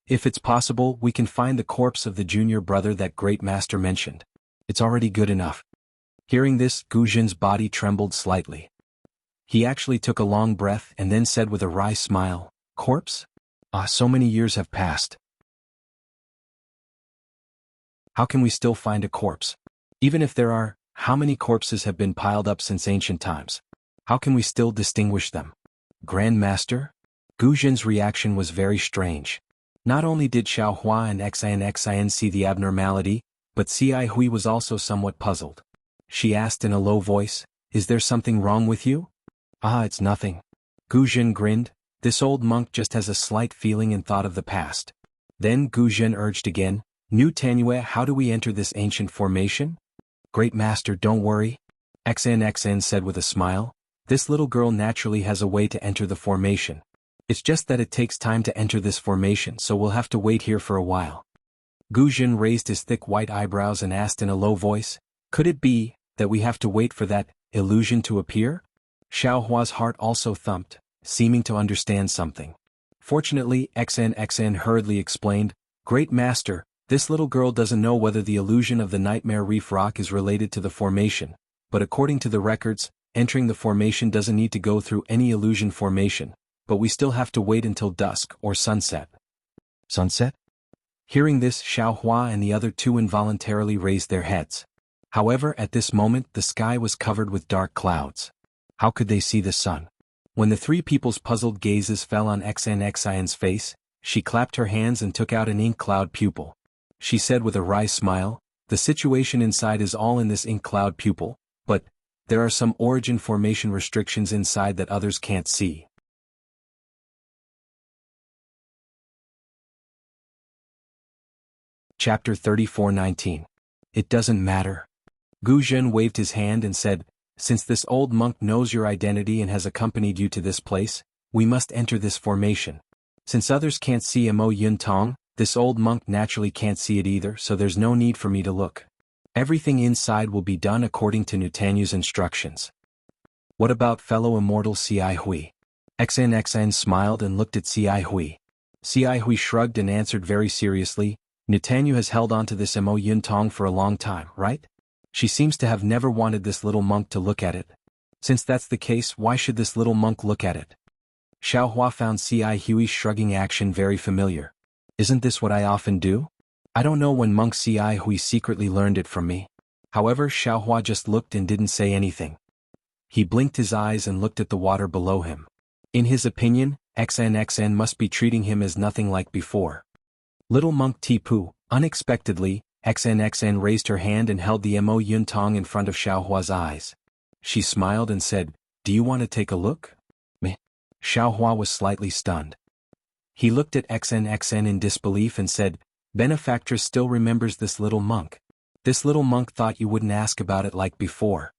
If it's possible, we can find the corpse of the junior brother that Great Master mentioned. It's already good enough. Hearing this, Gu Jin's body trembled slightly. He actually took a long breath and then said with a wry smile, "Corpse? So many years have passed. How can we still find a corpse? Even if there are, how many corpses have been piled up since ancient times? How can we still distinguish them? Grand Master? Gu Jin's reaction was very strange. Not only did Xiao Hua and Xin see the abnormality, but Ci Hui was also somewhat puzzled. She asked in a low voice, "Is there something wrong with you?" "Ah, it's nothing." Gu Jin grinned. This old monk just has a slight feeling and thought of the past. Then Gu Jin urged again, "New Tanyue, how do we enter this ancient formation?" "Great Master, don't worry," Xin said with a smile. "This little girl naturally has a way to enter the formation. It's just that it takes time to enter this formation, so we'll have to wait here for a while." Gu Jin raised his thick white eyebrows and asked in a low voice, "Could it be that we have to wait for that illusion to appear?" Xiao Hua's heart also thumped, seeming to understand something. Fortunately, Xin hurriedly explained, "Great Master, this little girl doesn't know whether the illusion of the Nightmare Reef Rock is related to the formation, but according to the records, entering the formation doesn't need to go through any illusion formation, but we still have to wait until dusk or sunset." Sunset? Hearing this, Xiao Hua and the other two involuntarily raised their heads. However, at this moment the sky was covered with dark clouds. How could they see the sun? When the three people's puzzled gazes fell on Xin's face, she clapped her hands and took out an ink cloud pupil. She said with a wry smile, "The situation inside is all in this ink cloud pupil, but there are some origin formation restrictions inside that others can't see." Chapter 34:19. It doesn't matter. Gu Jin waved his hand and said, "Since this old monk knows your identity and has accompanied you to this place, we must enter this formation. Since others can't see Mo Yun Tong, this old monk naturally can't see it either, so there's no need for me to look. Everything inside will be done according to Nutanyu's instructions." "What about fellow immortal Ci Hui?" Xin smiled and looked at Ci Hui. Ci Hui shrugged and answered very seriously, "Nutanyu has held on to this Mo Yun Tong for a long time, right? She seems to have never wanted this little monk to look at it. Since that's the case, why should this little monk look at it?" Xiao Hua found Ci Hui's shrugging action very familiar. "Isn't this what I often do? I don't know when monk Ci Hui secretly learned it from me." However, Xiao Hua just looked and didn't say anything. He blinked his eyes and looked at the water below him. In his opinion, Xin must be treating him as nothing like before. Little monk Tipu, unexpectedly, Xin raised her hand and held the Mo Yun Tong in front of Xiao Hua's eyes. She smiled and said, "Do you want to take a look?" Meh. Xiao Hua was slightly stunned. He looked at Xin in disbelief and said, "Benefactress still remembers this little monk. This little monk thought you wouldn't ask about it like before."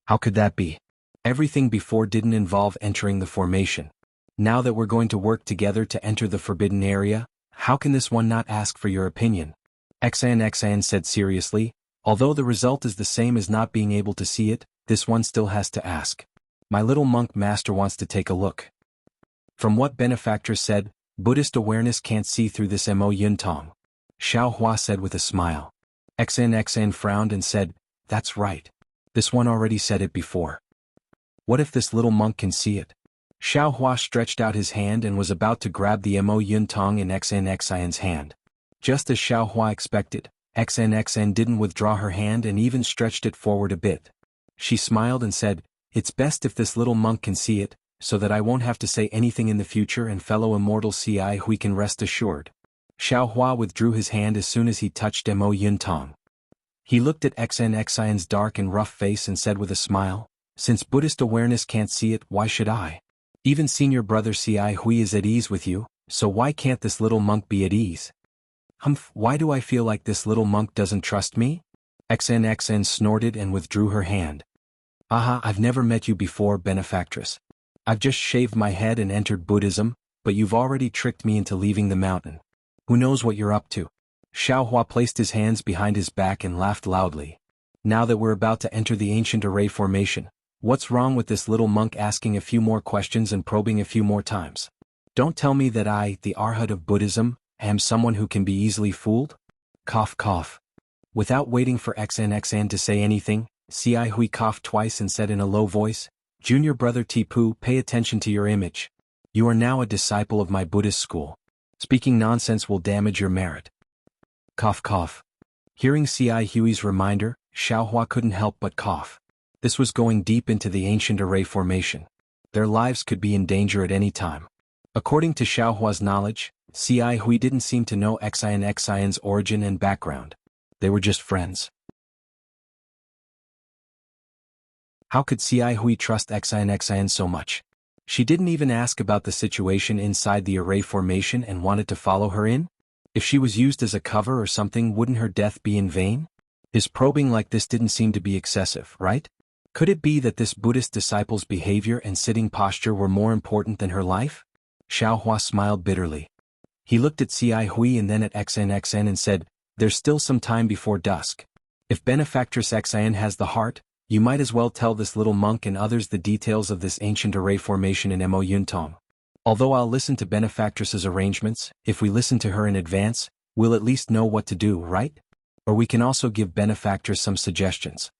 "How could that be? Everything before didn't involve entering the formation. Now that we're going to work together to enter the forbidden area, how can this one not ask for your opinion?" Xin said seriously, "Although the result is the same as not being able to see it, this one still has to ask. My little monk master wants to take a look." "From what Benefactress said, Buddhist awareness can't see through this Mo Yun Tong," Xiao Hua said with a smile. Xin frowned and said, "That's right. This one already said it before. What if this little monk can see it?" Xiao Hua stretched out his hand and was about to grab the Mo Yun Tong in Xin's hand. Just as Xiao Hua expected, Xin didn't withdraw her hand and even stretched it forward a bit. She smiled and said, "It's best if this little monk can see it, so that I won't have to say anything in the future and fellow immortal Ci Hui can rest assured." Xiao Hua withdrew his hand as soon as he touched Mo Yun Tong. He looked at Xin's dark and rough face and said with a smile, "Since Buddhist awareness can't see it, why should I? Even senior brother Ci Hui is at ease with you, so why can't this little monk be at ease?" "Humph, why do I feel like this little monk doesn't trust me?" Xin snorted and withdrew her hand. "Aha, I've never met you before, Benefactress. I've just shaved my head and entered Buddhism, but you've already tricked me into leaving the mountain. Who knows what you're up to?" Xiao Hua placed his hands behind his back and laughed loudly. "Now that we're about to enter the ancient array formation, what's wrong with this little monk asking a few more questions and probing a few more times? Don't tell me that I, the Arhat of Buddhism, am someone who can be easily fooled?" Cough cough. Without waiting for Xin to say anything, Ci Hui coughed twice and said in a low voice, "Junior brother Tipu, pay attention to your image. You are now a disciple of my Buddhist school. Speaking nonsense will damage your merit." Cough cough. Hearing Ci Hui's reminder, Xiao Hua couldn't help but cough. This was going deep into the ancient array formation. Their lives could be in danger at any time. According to Xiaohua's knowledge, Xi Hui didn't seem to know Xian's origin and background. They were just friends. How could Xi Hui trust Xian so much? She didn't even ask about the situation inside the array formation and wanted to follow her in? If she was used as a cover or something, wouldn't her death be in vain? His probing like this didn't seem to be excessive, right? Could it be that this Buddhist disciple's behavior and sitting posture were more important than her life? Xiaohua smiled bitterly. He looked at Xi Hui and then at Xian and said, "There's still some time before dusk. If Benefactress Xian has the heart, you might as well tell this little monk and others the details of this ancient array formation in Mo Yuntong. Although I'll listen to Benefactress's arrangements, if we listen to her in advance, we'll at least know what to do, right? Or we can also give Benefactress some suggestions."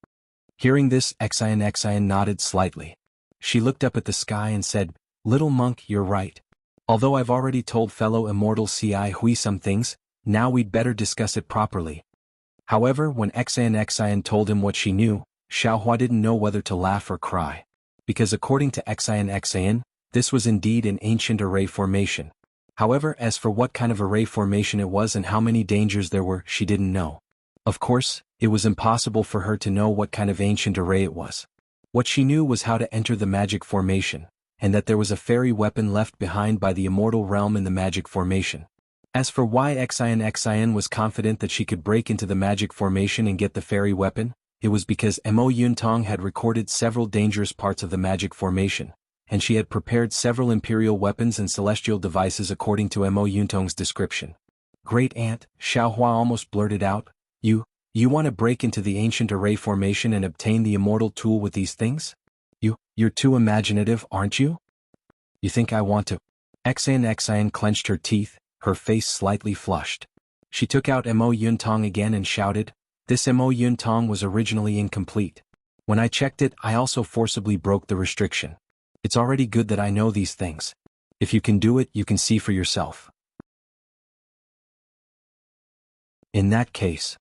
Hearing this, Xian nodded slightly. She looked up at the sky and said, "Little monk, you're right. Although I've already told fellow immortal Xi Hui some things, now we'd better discuss it properly." However, when Xian told him what she knew, Xiaohua didn't know whether to laugh or cry. Because according to Xian, this was indeed an ancient array formation. However, as for what kind of array formation it was and how many dangers there were, she didn't know. Of course, it was impossible for her to know what kind of ancient array it was. What she knew was how to enter the magic formation, and that there was a fairy weapon left behind by the immortal realm in the magic formation. As for why Xian was confident that she could break into the magic formation and get the fairy weapon, it was because Mo Yuntong had recorded several dangerous parts of the magic formation, and she had prepared several imperial weapons and celestial devices according to Mo Yuntong's description. "Great Aunt," Xiaohua almost blurted out, You want to break into the ancient array formation and obtain the immortal tool with these things? You're too imaginative, aren't you? You think I want to?" Xian clenched her teeth, her face slightly flushed. She took out Mo Yuntong again and shouted, "This Mo Yuntong was originally incomplete. When I checked it, I also forcibly broke the restriction. It's already good that I know these things. If you can do it, you can see for yourself." In that case,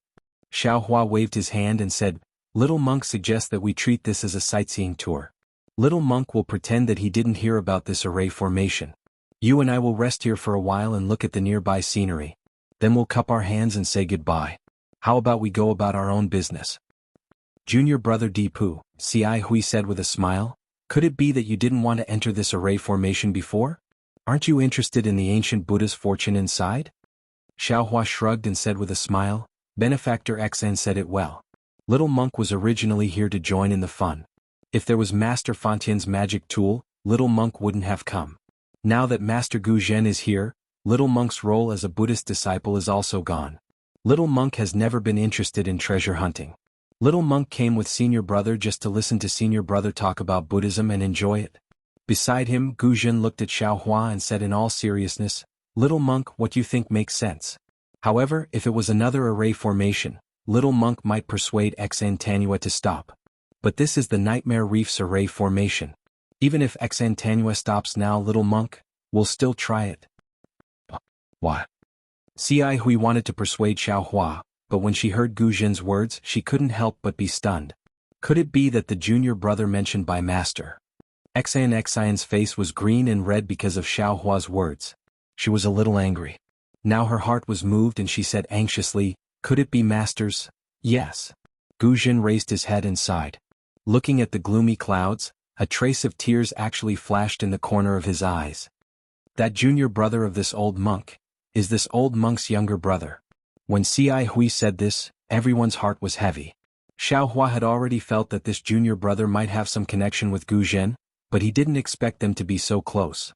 Xiaohua waved his hand and said, "Little monk suggests that we treat this as a sightseeing tour. Little monk will pretend that he didn't hear about this array formation. You and I will rest here for a while and look at the nearby scenery. Then we'll cup our hands and say goodbye. How about we go about our own business?" "Junior brother Deepu," Xi Hui said with a smile, "could it be that you didn't want to enter this array formation before? Aren't you interested in the ancient Buddha's fortune inside?" Xiaohua shrugged and said with a smile, "Benefactor Xian said it well. Little monk was originally here to join in the fun. If there was Master Fontien's magic tool, little monk wouldn't have come. Now that Master Gu Zhen is here, little monk's role as a Buddhist disciple is also gone. Little monk has never been interested in treasure hunting. Little monk came with senior brother just to listen to senior brother talk about Buddhism and enjoy it." Beside him, Gu Zhen looked at Xiaohua and said in all seriousness, "Little monk, what you think makes sense. However, if it was another array formation, little monk might persuade Enchanting to stop. But this is the Nightmare Reef's array formation. Even if Enchanting stops now, little monk, we'll still try it." "What?" Xi Hui wanted to persuade Xiaohua, but when she heard Gu Zhen's words, she couldn't help but be stunned. Could it be that the junior brother mentioned by Master Xian's face was green and red because of Xiaohua's words. She was a little angry. Now her heart was moved and she said anxiously, "Could it be Masters?" "Yes." Gu Zhen raised his head and sighed. Looking at the gloomy clouds, a trace of tears actually flashed in the corner of his eyes. That junior brother of this old monk is this old monk's younger brother. When Xi Hui said this, everyone's heart was heavy. Xiaohua had already felt that this junior brother might have some connection with Gu Zhen, but he didn't expect them to be so close.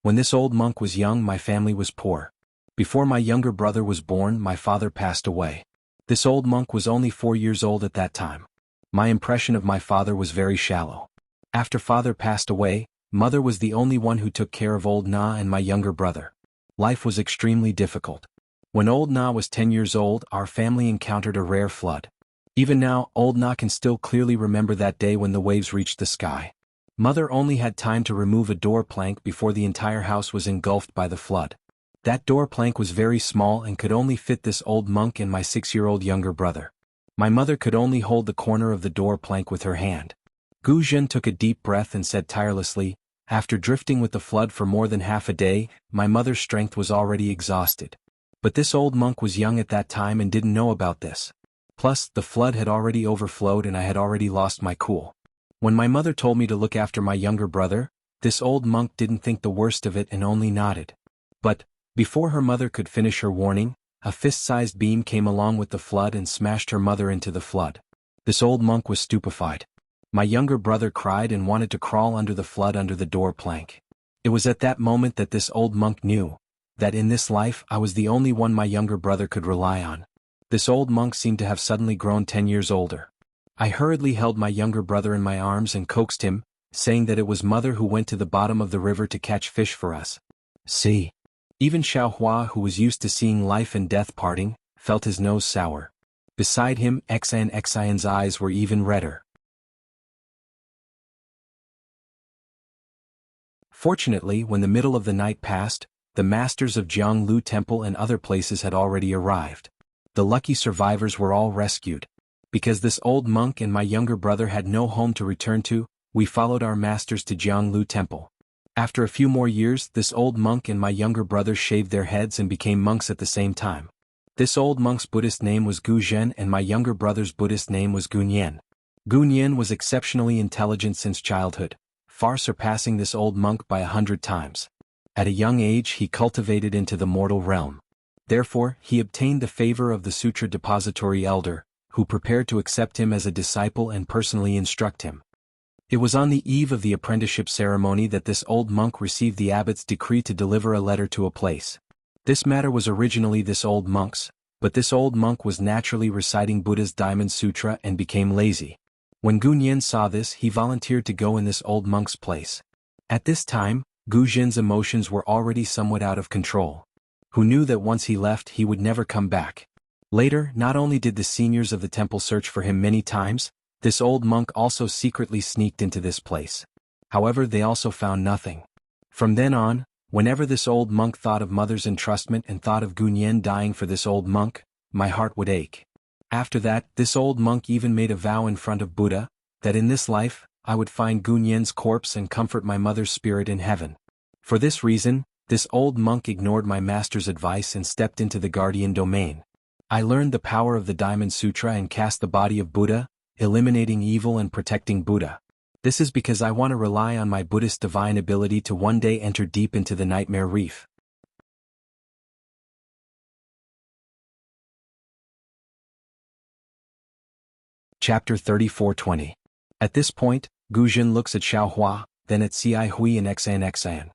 "When this old monk was young, my family was poor. Before my younger brother was born, my father passed away. This old monk was only 4 years old at that time. My impression of my father was very shallow. After father passed away, mother was the only one who took care of old Na and my younger brother. Life was extremely difficult. When old Na was 10 years old, our family encountered a rare flood. Even now, old Na can still clearly remember that day when the waves reached the sky. Mother only had time to remove a door plank before the entire house was engulfed by the flood. That door plank was very small and could only fit this old monk and my 6-year-old younger brother. My mother could only hold the corner of the door plank with her hand. Gu Zhen took a deep breath and said tirelessly, "After drifting with the flood for more than half a day, my mother's strength was already exhausted. But this old monk was young at that time and didn't know about this. Plus, the flood had already overflowed and I had already lost my cool. When my mother told me to look after my younger brother, this old monk didn't think the worst of it and only nodded. But, before her mother could finish her warning, a fist-sized beam came along with the flood and smashed her mother into the flood. This old monk was stupefied. My younger brother cried and wanted to crawl under the flood under the door plank. It was at that moment that this old monk knew that in this life I was the only one my younger brother could rely on. This old monk seemed to have suddenly grown 10 years older. I hurriedly held my younger brother in my arms and coaxed him, saying that it was mother who went to the bottom of the river to catch fish for us. See. Even Xiaohua, who was used to seeing life and death parting, felt his nose sour. Beside him, Xian's eyes were even redder. Fortunately, when the middle of the night passed, the masters of Jianglu Temple and other places had already arrived. The lucky survivors were all rescued. Because this old monk and my younger brother had no home to return to, we followed our masters to Jianglu Temple. After a few more years, this old monk and my younger brother shaved their heads and became monks at the same time. This old monk's Buddhist name was Gu Zhen and my younger brother's Buddhist name was Gu Nian. Gu Nian was exceptionally intelligent since childhood, far surpassing this old monk by 100 times. At a young age he cultivated into the mortal realm. Therefore, he obtained the favor of the Sutra Depository Elder, who prepared to accept him as a disciple and personally instruct him. It was on the eve of the apprenticeship ceremony that this old monk received the abbot's decree to deliver a letter to a place. This matter was originally this old monk's, but this old monk was naturally reciting Buddha's Diamond Sutra and became lazy. When Gu Nian saw this, he volunteered to go in this old monk's place. At this time, Gu Zhen's emotions were already somewhat out of control. Who knew that once he left he would never come back? Later, not only did the seniors of the temple search for him many times, this old monk also secretly sneaked into this place. However, they also found nothing. From then on, whenever this old monk thought of mother's entrustment and thought of Gu Nian dying for this old monk, my heart would ache. After that, this old monk even made a vow in front of Buddha, that in this life, I would find Gu Nian's corpse and comfort my mother's spirit in heaven. For this reason, this old monk ignored my master's advice and stepped into the guardian domain. I learned the power of the Diamond Sutra and cast the body of Buddha, eliminating evil and protecting Buddha. This is because I want to rely on my Buddhist divine ability to one day enter deep into the nightmare reef. Chapter 34:20. At this point, Gu Zhen looks at Xiaohua, then at Cai Hui and Xian.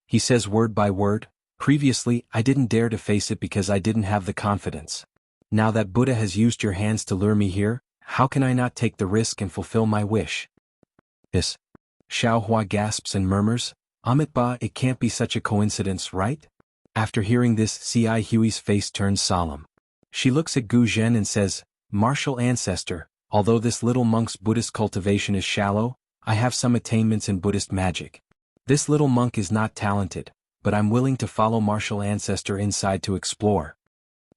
He says word by word, "Previously, I didn't dare to face it because I didn't have the confidence. Now that Buddha has used your hands to lure me here, how can I not take the risk and fulfill my wish?" This. Xiaohua gasps and murmurs, "Amitabha, it can't be such a coincidence, right?" After hearing this, Cai Hui's face turns solemn. She looks at Gu Zhen and says, "Martial ancestor, although this little monk's Buddhist cultivation is shallow, I have some attainments in Buddhist magic. This little monk is not talented, but I'm willing to follow martial ancestor inside to explore."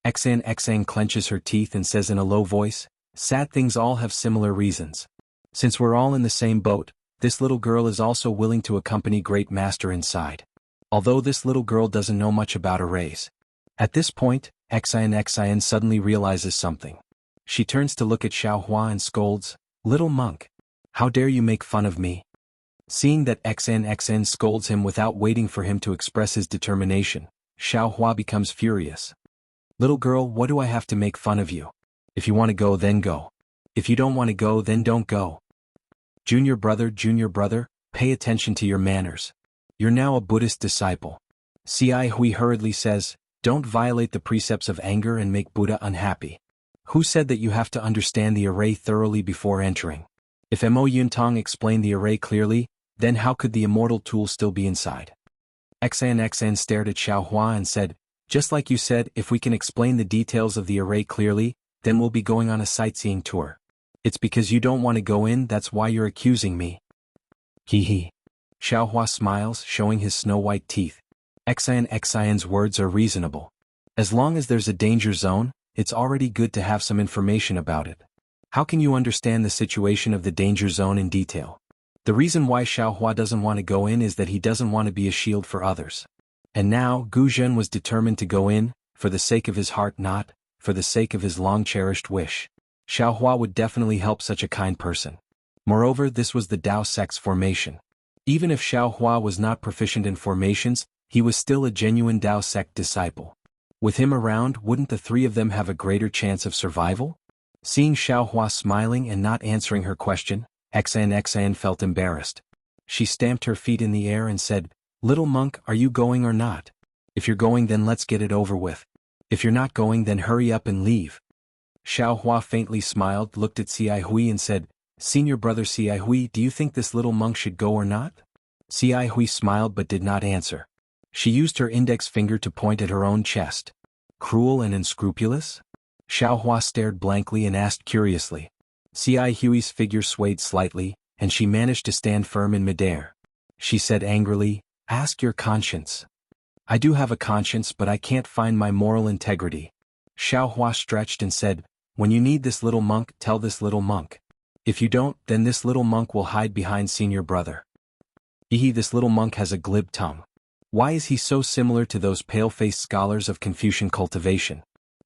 Xian clenches her teeth and says in a low voice, "Sad things all have similar reasons. Since we're all in the same boat, this little girl is also willing to accompany Great Master inside. Although this little girl doesn't know much about arrays." At this point, Xian suddenly realizes something. She turns to look at Xiaohua and scolds, "Little monk, how dare you make fun of me?" Seeing that Xian scolds him without waiting for him to express his determination, Xiaohua becomes furious. "Little girl, what do I have to make fun of you? If you want to go, then go. If you don't want to go, then don't go. Junior brother, pay attention to your manners. You're now a Buddhist disciple." Cai Hui hurriedly says, "Don't violate the precepts of anger and make Buddha unhappy. Who said that you have to understand the array thoroughly before entering? If Mo Yuntong explained the array clearly, then how could the immortal tool still be inside?" Xian stared at Xiaohua and said, "Just like you said, if we can explain the details of the array clearly, then we'll be going on a sightseeing tour. It's because you don't want to go in, that's why you're accusing me." Hee hee. Xiaohua smiles, showing his snow-white teeth. Xian's words are reasonable. As long as there's a danger zone, it's already good to have some information about it. How can you understand the situation of the danger zone in detail? The reason why Xiaohua doesn't want to go in is that he doesn't want to be a shield for others. And now, Gu Zhen was determined to go in, for the sake of his heart, not for the sake of his long-cherished wish. Xiaohua would definitely help such a kind person. Moreover, this was the Dao sect's formation. Even if Xiaohua was not proficient in formations, he was still a genuine Dao sect disciple. With him around, wouldn't the three of them have a greater chance of survival? Seeing Xiaohua smiling and not answering her question, Xan felt embarrassed. She stamped her feet in the air and said, "Little monk, are you going or not? If you're going, then let's get it over with. If you're not going, then hurry up and leave." Xiaohua faintly smiled, looked at Xi Hui and said, "Senior brother Xi Hui, do you think this little monk should go or not?" Xi Hui smiled but did not answer. She used her index finger to point at her own chest. Cruel and unscrupulous? Xiaohua stared blankly and asked curiously. Xi Hui's figure swayed slightly, and she managed to stand firm in midair. She said angrily, "Ask your conscience." "I do have a conscience, but I can't find my moral integrity." Xiaohua stretched and said, "When you need this little monk, tell this little monk. If you don't, then this little monk will hide behind senior brother." This little monk has a glib tongue. Why is he so similar to those pale-faced scholars of Confucian cultivation?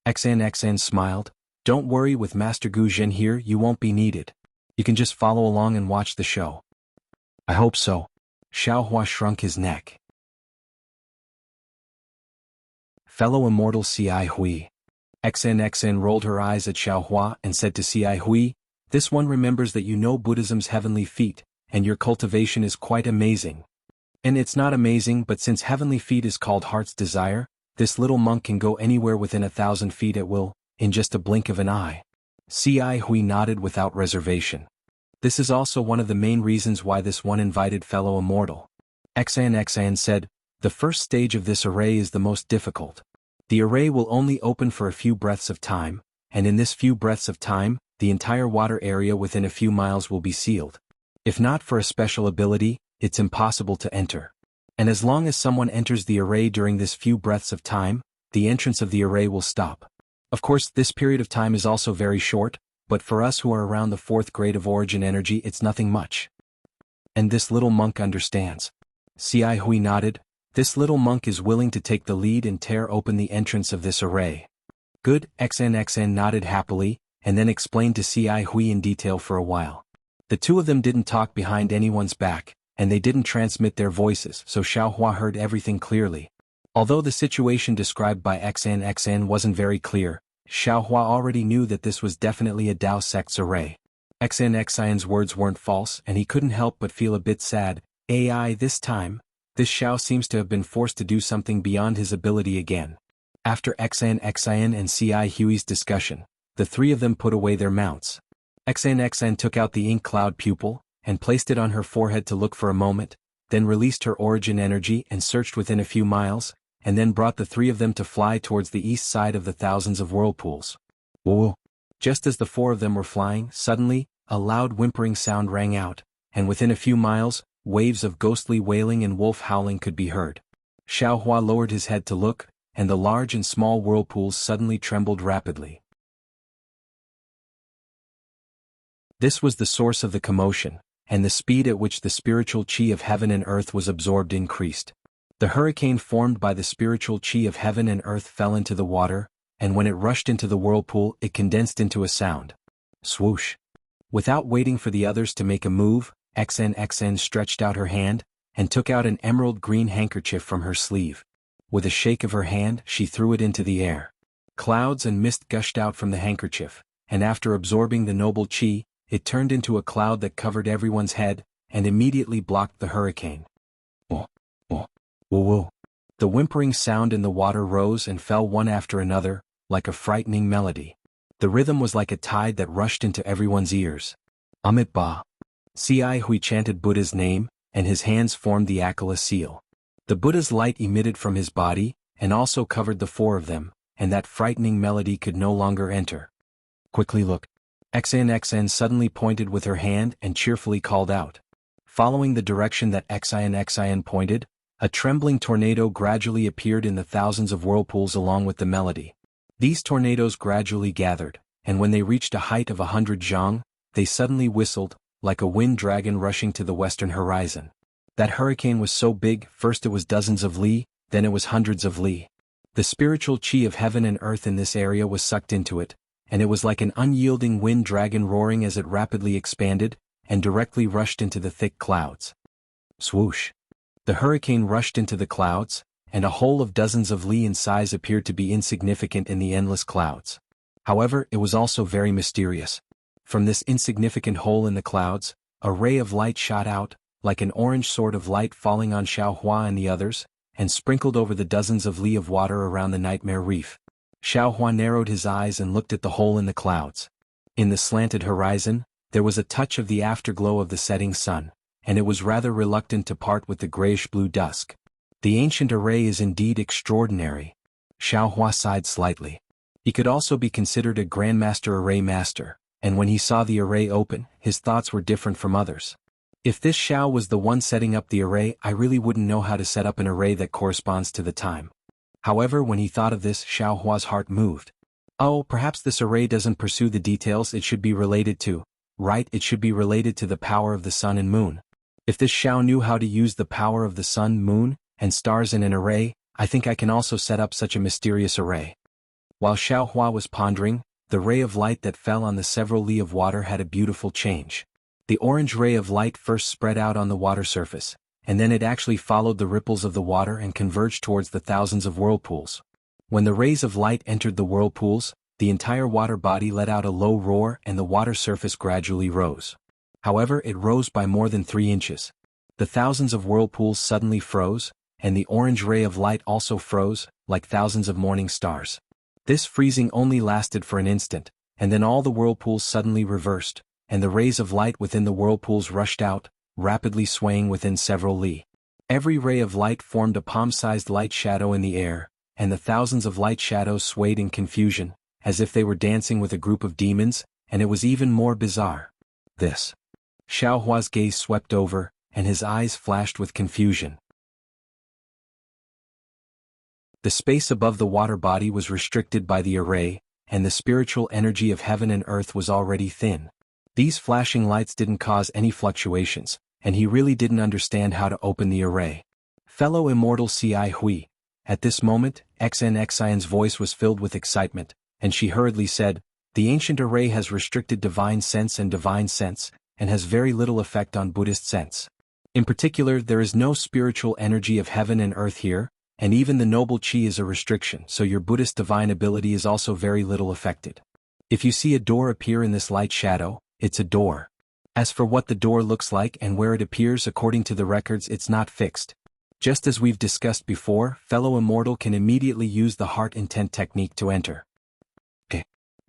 Xan smiled. "Don't worry, with Master Gu Zhen here you won't be needed. You can just follow along and watch the show." "I hope so." Xiaohua shrunk his neck. Fellow immortal Xi Hui. Xan rolled her eyes at Xiaohua and said to Xi Hui, "This one remembers that you know Buddhism's heavenly feet, and your cultivation is quite amazing. And it's not amazing, but since heavenly feet is called heart's desire, this little monk can go anywhere within 1,000 feet at will, in just a blink of an eye." Xi Hui nodded without reservation. "This is also one of the main reasons why this one invited fellow immortal." Xan said, "The first stage of this array is the most difficult. The array will only open for a few breaths of time, and in this few breaths of time, the entire water area within a few miles will be sealed. If not for a special ability, it's impossible to enter. And as long as someone enters the array during this few breaths of time, the entrance of the array will stop. Of course, this period of time is also very short, but for us who are around the 4th grade of origin energy, it's nothing much." "And this little monk understands." Xi Hui nodded. "This little monk is willing to take the lead and tear open the entrance of this array." "Good." Xan nodded happily, and then explained to Xi Hui in detail for a while. The two of them didn't talk behind anyone's back, and they didn't transmit their voices, so Xiaohua heard everything clearly. Although the situation described by Xan wasn't very clear, Xiaohua already knew that this was definitely a Dao sect's array. Xan's words weren't false, and he couldn't help but feel a bit sad. This time, this Xiao seems to have been forced to do something beyond his ability again. After Xan and Xi Hui's discussion, the three of them put away their mounts. Xan took out the ink cloud pupil, and placed it on her forehead to look for a moment, then released her origin energy and searched within a few miles, and then brought the three of them to fly towards the east side of the thousands of whirlpools. Whoa! Just as the four of them were flying, suddenly, a loud whimpering sound rang out, and within a few miles, waves of ghostly wailing and wolf howling could be heard. Xiaohua lowered his head to look, and the large and small whirlpools suddenly trembled rapidly. This was the source of the commotion, and the speed at which the spiritual qi of heaven and earth was absorbed increased. The hurricane formed by the spiritual qi of heaven and earth fell into the water, and when it rushed into the whirlpool it condensed into a sound. Swoosh! Without waiting for the others to make a move, Xan stretched out her hand, and took out an emerald green handkerchief from her sleeve. With a shake of her hand, she threw it into the air. Clouds and mist gushed out from the handkerchief, and after absorbing the noble qi, it turned into a cloud that covered everyone's head, and immediately blocked the hurricane. Oh, oh, whoa, whoa. The whimpering sound in the water rose and fell one after another, like a frightening melody. The rhythm was like a tide that rushed into everyone's ears. Amit Ba. Xi Hui chanted Buddha's name, and his hands formed the Akala seal. The Buddha's light emitted from his body, and also covered the four of them, and that frightening melody could no longer enter. Quickly look. Xan suddenly pointed with her hand and cheerfully called out. Following the direction that Xan pointed, a trembling tornado gradually appeared in the thousands of whirlpools along with the melody. These tornadoes gradually gathered, and when they reached a height of 100 zhang, they suddenly whistled, like a wind dragon rushing to the western horizon. That hurricane was so big, first it was dozens of li, then it was hundreds of li. The spiritual chi of heaven and earth in this area was sucked into it, and it was like an unyielding wind dragon roaring as it rapidly expanded, and directly rushed into the thick clouds. Swoosh! The hurricane rushed into the clouds, and a hole of dozens of li in size appeared to be insignificant in the endless clouds. However, it was also very mysterious. From this insignificant hole in the clouds, a ray of light shot out, like an orange sword of light falling on Xiaohua and the others, and sprinkled over the dozens of li of water around the nightmare reef. Xiaohua narrowed his eyes and looked at the hole in the clouds. In the slanted horizon, there was a touch of the afterglow of the setting sun, and it was rather reluctant to part with the grayish-blue dusk. The ancient array is indeed extraordinary. Xiaohua sighed slightly. He could also be considered a grandmaster array master, and when he saw the array open, his thoughts were different from others. If this Xiao was the one setting up the array, I really wouldn't know how to set up an array that corresponds to the time. However, when he thought of this, Xiaohua's heart moved. Oh, perhaps this array doesn't pursue the details it should be related to, right? It should be related to the power of the sun and moon. If this Xiao knew how to use the power of the sun, moon, and stars in an array, I think I can also set up such a mysterious array. While Xiaohua was pondering, the ray of light that fell on the several li of water had a beautiful change. The orange ray of light first spread out on the water surface, and then it actually followed the ripples of the water and converged towards the thousands of whirlpools. When the rays of light entered the whirlpools, the entire water body let out a low roar and the water surface gradually rose. However, it rose by more than 3 inches. The thousands of whirlpools suddenly froze, and the orange ray of light also froze, like thousands of morning stars. This freezing only lasted for an instant, and then all the whirlpools suddenly reversed, and the rays of light within the whirlpools rushed out, rapidly swaying within several li. Every ray of light formed a palm-sized light shadow in the air, and the thousands of light shadows swayed in confusion, as if they were dancing with a group of demons, and it was even more bizarre. This. Xiaohua's gaze swept over, and his eyes flashed with confusion. The space above the water body was restricted by the array, and the spiritual energy of heaven and earth was already thin. These flashing lights didn't cause any fluctuations, and he really didn't understand how to open the array. Fellow immortal Ci Hui. At this moment, XNXIN's voice was filled with excitement, and she hurriedly said, "The ancient array has restricted divine sense, and has very little effect on Buddhist sense. In particular, there is no spiritual energy of heaven and earth here, and even the noble chi is a restriction, so your Buddhist divine ability is also very little affected. If you see a door appear in this light shadow, it's a door. As for what the door looks like and where it appears according to the records, it's not fixed. Just as we've discussed before, fellow immortal can immediately use the heart intent technique to enter."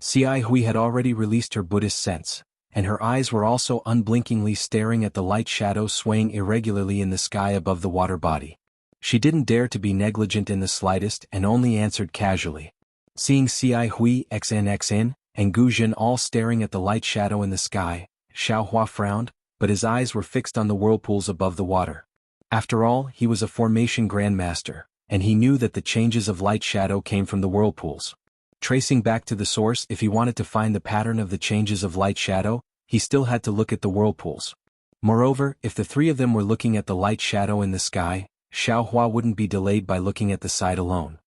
Ci Hui had already released her Buddhist sense, and her eyes were also unblinkingly staring at the light shadow swaying irregularly in the sky above the water body. She didn't dare to be negligent in the slightest and only answered casually. Seeing Ci Hui, XNXN, and Gu Jin all staring at the light shadow in the sky, Xiaohua frowned, but his eyes were fixed on the whirlpools above the water. After all, he was a formation grandmaster, and he knew that the changes of light shadow came from the whirlpools. Tracing back to the source, if he wanted to find the pattern of the changes of light shadow, he still had to look at the whirlpools. Moreover, if the 3 of them were looking at the light shadow in the sky, Xiaohua wouldn't be delayed by looking at the side alone.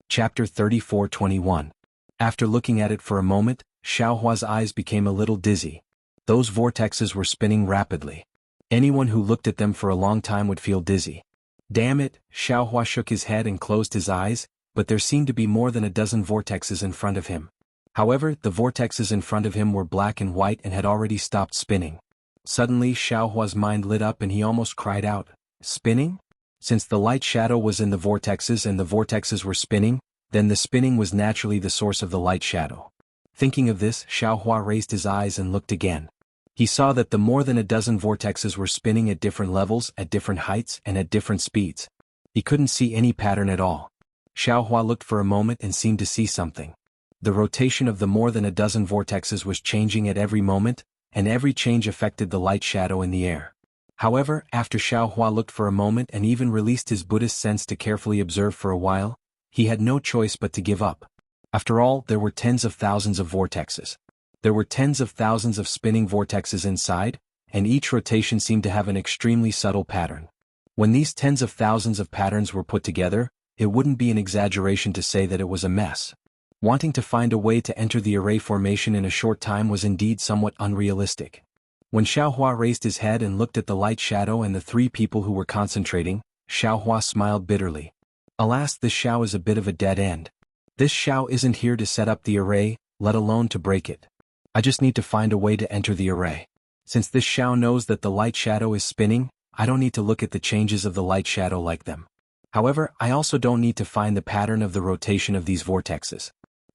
Chapter 34:21. After looking at it for a moment, Xiaohua's eyes became a little dizzy. Those vortexes were spinning rapidly. Anyone who looked at them for a long time would feel dizzy. Damn it, Xiaohua shook his head and closed his eyes, but there seemed to be more than a dozen vortexes in front of him. However, the vortexes in front of him were black and white and had already stopped spinning. Suddenly Xiaohua's mind lit up and he almost cried out, "Spinning?" Since the light shadow was in the vortexes and the vortexes were spinning, then the spinning was naturally the source of the light shadow. Thinking of this, Xiaohua raised his eyes and looked again. He saw that the more than a dozen vortexes were spinning at different levels, at different heights, and at different speeds. He couldn't see any pattern at all. Xiaohua looked for a moment and seemed to see something. The rotation of the more than a dozen vortexes was changing at every moment, and every change affected the light shadow in the air. However, after Xiao Hua looked for a moment and even released his Buddhist sense to carefully observe for a while, he had no choice but to give up. After all, there were tens of thousands of vortexes. There were tens of thousands of spinning vortexes inside, and each rotation seemed to have an extremely subtle pattern. When these tens of thousands of patterns were put together, it wouldn't be an exaggeration to say that it was a mess. Wanting to find a way to enter the array formation in a short time was indeed somewhat unrealistic. When Xiao Hua raised his head and looked at the light shadow and the three people who were concentrating, Xiao Hua smiled bitterly. Alas, this Xiao is a bit of a dead end. This Xiao isn't here to set up the array, let alone to break it. I just need to find a way to enter the array. Since this Xiao knows that the light shadow is spinning, I don't need to look at the changes of the light shadow like them. However, I also don't need to find the pattern of the rotation of these vortexes.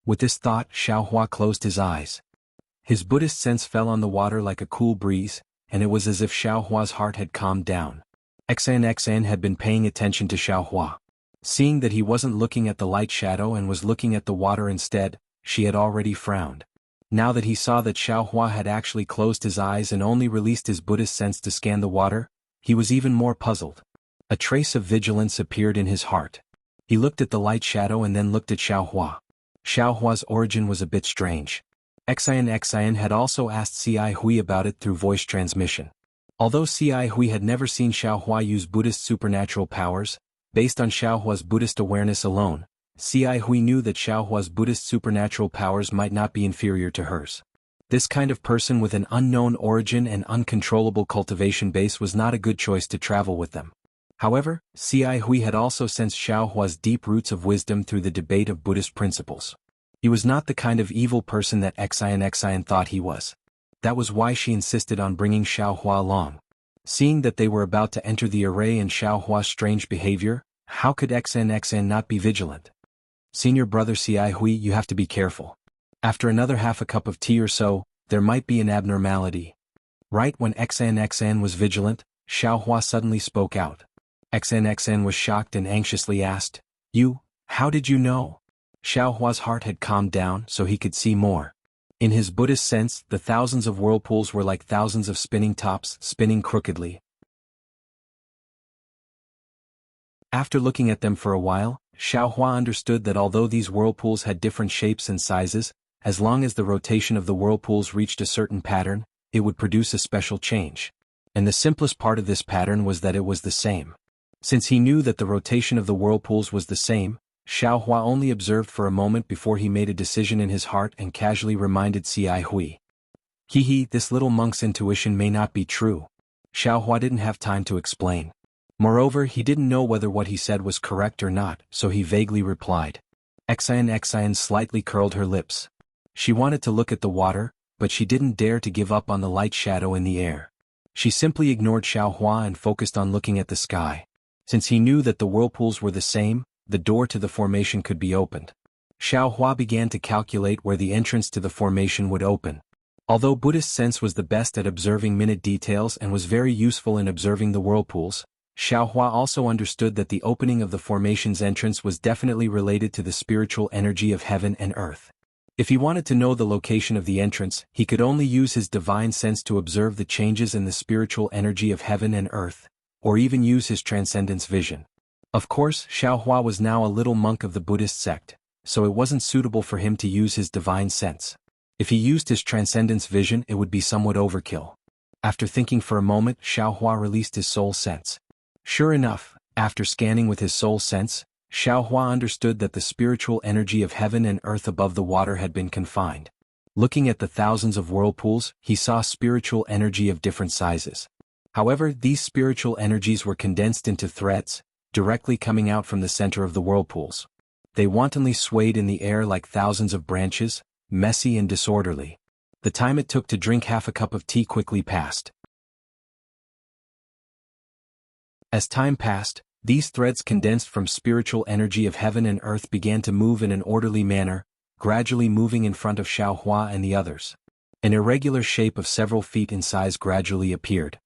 With this thought, Xiao Hua closed his eyes. His Buddhist sense fell on the water like a cool breeze, and it was as if Xiao Hua's heart had calmed down. Xan had been paying attention to Xiao Hua. Seeing that he wasn't looking at the light shadow and was looking at the water instead, she had already frowned. Now that he saw that Xiao Hua had actually closed his eyes and only released his Buddhist sense to scan the water, he was even more puzzled. A trace of vigilance appeared in his heart. He looked at the light shadow and then looked at Xiao Hua. Xiao Hua's origin was a bit strange. Xian had also asked Ci Hui about it through voice transmission. Although Ci Hui had never seen Xiao Hua use Buddhist supernatural powers, based on Xiao Hua's Buddhist awareness alone, Ci Hui knew that Xiao Hua's Buddhist supernatural powers might not be inferior to hers. This kind of person with an unknown origin and uncontrollable cultivation base was not a good choice to travel with them. However, Ci Hui had also sensed Xiao Hua's deep roots of wisdom through the debate of Buddhist principles. He was not the kind of evil person that Xian thought he was. That was why she insisted on bringing Xiao Hua along. Seeing that they were about to enter the array and Xiao Hua's strange behavior, how could Xian not be vigilant? Senior brother Ci Hui, you have to be careful. After another half a cup of tea or so, there might be an abnormality. Right when Xian was vigilant, Xiao Hua suddenly spoke out. Xian was shocked and anxiously asked, how did you know? Xiao Hua's heart had calmed down so he could see more. In his Buddhist sense, the thousands of whirlpools were like thousands of spinning tops, spinning crookedly. After looking at them for a while, Xiao Hua understood that although these whirlpools had different shapes and sizes, as long as the rotation of the whirlpools reached a certain pattern, it would produce a special change. And the simplest part of this pattern was that it was the same. Since he knew that the rotation of the whirlpools was the same, Xiao Hua only observed for a moment before he made a decision in his heart and casually reminded Ci Hui. This little monk's intuition may not be true. Xiao Hua didn't have time to explain. Moreover, he didn't know whether what he said was correct or not, so he vaguely replied. Xian slightly curled her lips. She wanted to look at the water, but she didn't dare to give up on the light shadow in the air. She simply ignored Xiao Hua and focused on looking at the sky. Since he knew that the whirlpools were the same, the door to the formation could be opened. Xiao Hua began to calculate where the entrance to the formation would open. Although Buddhist sense was the best at observing minute details and was very useful in observing the whirlpools, Xiao Hua also understood that the opening of the formation's entrance was definitely related to the spiritual energy of heaven and earth. If he wanted to know the location of the entrance, he could only use his divine sense to observe the changes in the spiritual energy of heaven and earth, or even use his transcendence vision. Of course, Xiao Hua was now a little monk of the Buddhist sect, so it wasn't suitable for him to use his divine sense. If he used his transcendence vision, it would be somewhat overkill. After thinking for a moment, Xiao Hua released his soul sense. Sure enough, after scanning with his soul sense, Xiao Hua understood that the spiritual energy of heaven and earth above the water had been confined. Looking at the thousands of whirlpools, he saw spiritual energy of different sizes. However, these spiritual energies were condensed into threads, directly coming out from the center of the whirlpools. They wantonly swayed in the air like thousands of branches, messy and disorderly. The time it took to drink half a cup of tea quickly passed. As time passed, these threads condensed from spiritual energy of heaven and earth began to move in an orderly manner, gradually moving in front of Xiao Hua and the others. An irregular shape of several feet in size gradually appeared.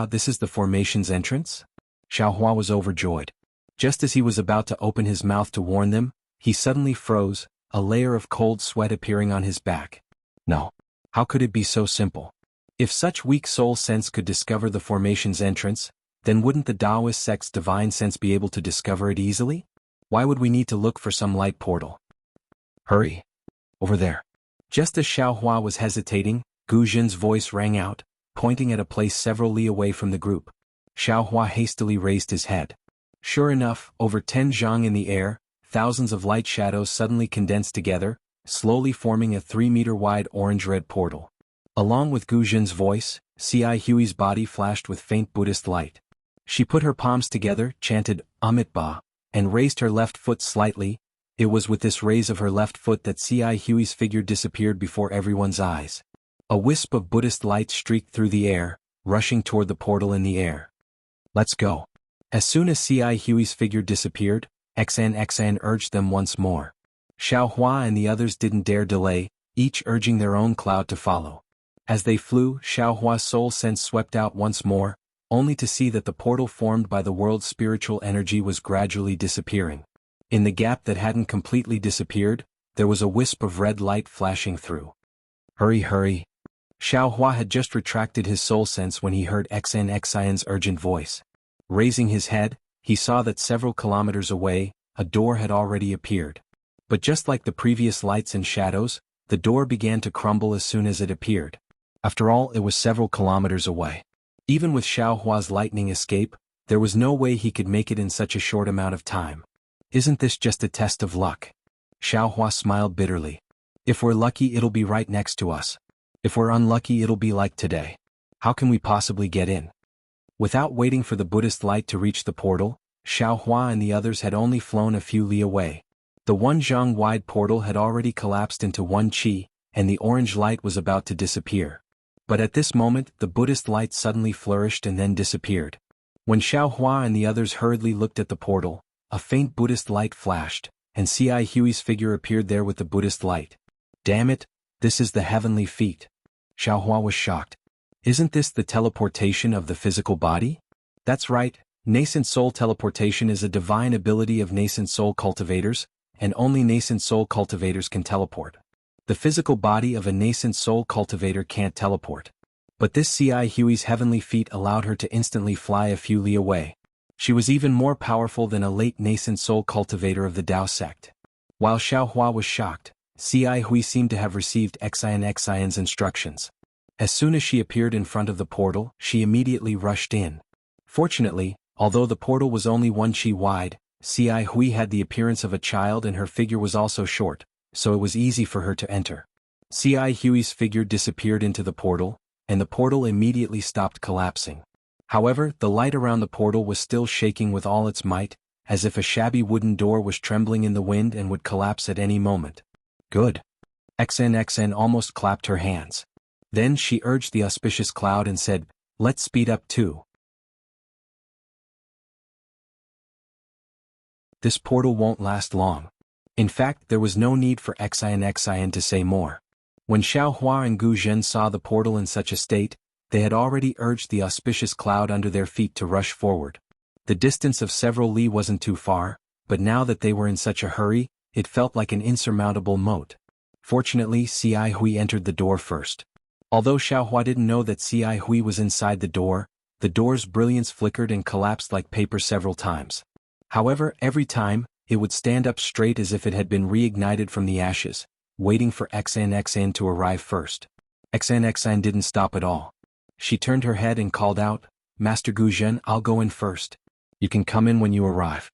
This is the formation's entrance? Xiao Hua was overjoyed. Just as he was about to open his mouth to warn them, he suddenly froze, a layer of cold sweat appearing on his back. No. How could it be so simple? If such weak soul sense could discover the formation's entrance, then wouldn't the Taoist sect's divine sense be able to discover it easily? Why would we need to look for some light portal? Hurry! Over there. Just as Xiaohua was hesitating, Gu Zhen's voice rang out, pointing at a place several li away from the group. Xiaohua hastily raised his head. Sure enough, over 10 zhang in the air, thousands of light shadows suddenly condensed together, slowly forming a 3-meter-wide orange-red portal. Along with Gu Zhen's voice, C.I. Hui's body flashed with faint Buddhist light. She put her palms together, chanted, Amitabha, and raised her left foot slightly. It was with this raise of her left foot that C.I. Hui's figure disappeared before everyone's eyes. A wisp of Buddhist light streaked through the air, rushing toward the portal in the air. Let's go. As soon as C.I. Hui's figure disappeared, XN urged them once more. Xiaohua and the others didn't dare delay, each urging their own cloud to follow. As they flew, Xiaohua's soul sense swept out once more, only to see that the portal formed by the world's spiritual energy was gradually disappearing. In the gap that hadn't completely disappeared, there was a wisp of red light flashing through. Hurry, hurry. Xiaohua had just retracted his soul sense when he heard XNXIN's urgent voice. Raising his head, he saw that several kilometers away, a door had already appeared. But just like the previous lights and shadows, the door began to crumble as soon as it appeared. After all, it was several kilometers away. Even with Xiaohua's lightning escape, there was no way he could make it in such a short amount of time. Isn't this just a test of luck? Xiaohua smiled bitterly. If we're lucky, it'll be right next to us. If we're unlucky, it'll be like today. How can we possibly get in? Without waiting for the Buddhist light to reach the portal, Xiaohua and the others had only flown a few li away. The 1 zhang wide portal had already collapsed into 1 qi, and the orange light was about to disappear. But at this moment, the Buddhist light suddenly flourished and then disappeared. When Xiaohua and the others hurriedly looked at the portal, a faint Buddhist light flashed, and C.I. Hui's figure appeared there with the Buddhist light. Damn it, this is the heavenly feat. Xiaohua was shocked. Isn't this the teleportation of the physical body? That's right, nascent soul teleportation is a divine ability of nascent soul cultivators, and only nascent soul cultivators can teleport. The physical body of a nascent soul cultivator can't teleport. But this C.I. Hui's heavenly feat allowed her to instantly fly a few li away. She was even more powerful than a late nascent soul cultivator of the Tao sect. While Xiaohua was shocked, C.I. Hui seemed to have received XIN's instructions. As soon as she appeared in front of the portal, she immediately rushed in. Fortunately, although the portal was only 1 qi wide, C.I. Hui had the appearance of a child and her figure was also short, so it was easy for her to enter. C.I. Hui's figure disappeared into the portal, and the portal immediately stopped collapsing. However, the light around the portal was still shaking with all its might, as if a shabby wooden door was trembling in the wind and would collapse at any moment. Good. XN almost clapped her hands. Then she urged the auspicious cloud and said, let's speed up too. This portal won't last long. In fact, there was no need for XIN to say more. When Xiaohua and Gu Zhen saw the portal in such a state, they had already urged the auspicious cloud under their feet to rush forward. The distance of several li wasn't too far, but now that they were in such a hurry, it felt like an insurmountable moat. Fortunately, C.I. Hui entered the door first. Although Xiaohua didn't know that C.I. Hui was inside the door's brilliance flickered and collapsed like paper several times. However, every time, it would stand up straight as if it had been reignited from the ashes, waiting for XN to arrive first. XN didn't stop at all. She turned her head and called out, Master Gu Zhen, I'll go in first. You can come in when you arrive.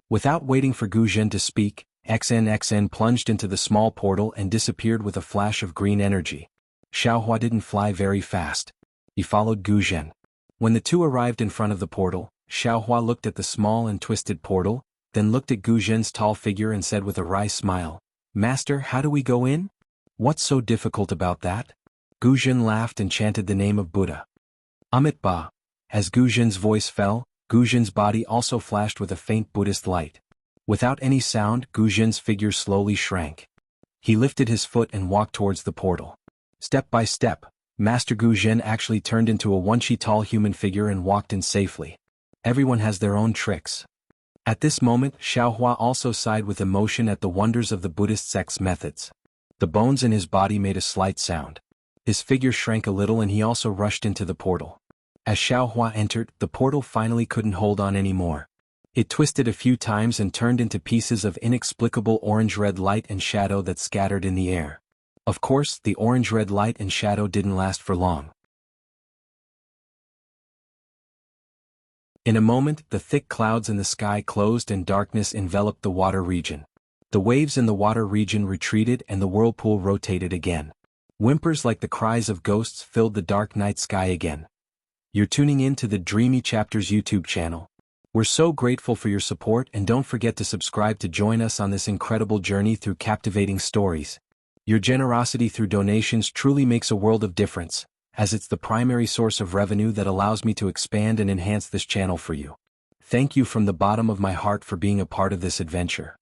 Without waiting for Gu Zhen to speak, XN plunged into the small portal and disappeared with a flash of green energy. Xiaohua didn't fly very fast. He followed Gu Zhen. When the two arrived in front of the portal, Xiaohua looked at the small and twisted portal, then looked at Gu Zhen's tall figure and said with a wry smile, Master, how do we go in? What's so difficult about that? Gu Zhen laughed and chanted the name of Buddha. Amitabha. As Gu Zhen's voice fell, Gu Zhen's body also flashed with a faint Buddhist light. Without any sound, Gu Zhen's figure slowly shrank. He lifted his foot and walked towards the portal. Step by step, Master Gu Zhen actually turned into a 1 qi tall human figure and walked in safely. Everyone has their own tricks. At this moment, Xiaohua also sighed with emotion at the wonders of the Buddhist sect's methods. The bones in his body made a slight sound. His figure shrank a little and he also rushed into the portal. As Xiaohua entered, the portal finally couldn't hold on anymore. It twisted a few times and turned into pieces of inexplicable orange-red light and shadow that scattered in the air. Of course, the orange-red light and shadow didn't last for long. In a moment, the thick clouds in the sky closed and darkness enveloped the water region. The waves in the water region retreated and the whirlpool rotated again. Whimpers like the cries of ghosts filled the dark night sky again. You're tuning in to the Dreamy Chapters YouTube channel. We're so grateful for your support, and don't forget to subscribe to join us on this incredible journey through captivating stories. Your generosity through donations truly makes a world of difference, as it's the primary source of revenue that allows me to expand and enhance this channel for you. Thank you from the bottom of my heart for being a part of this adventure.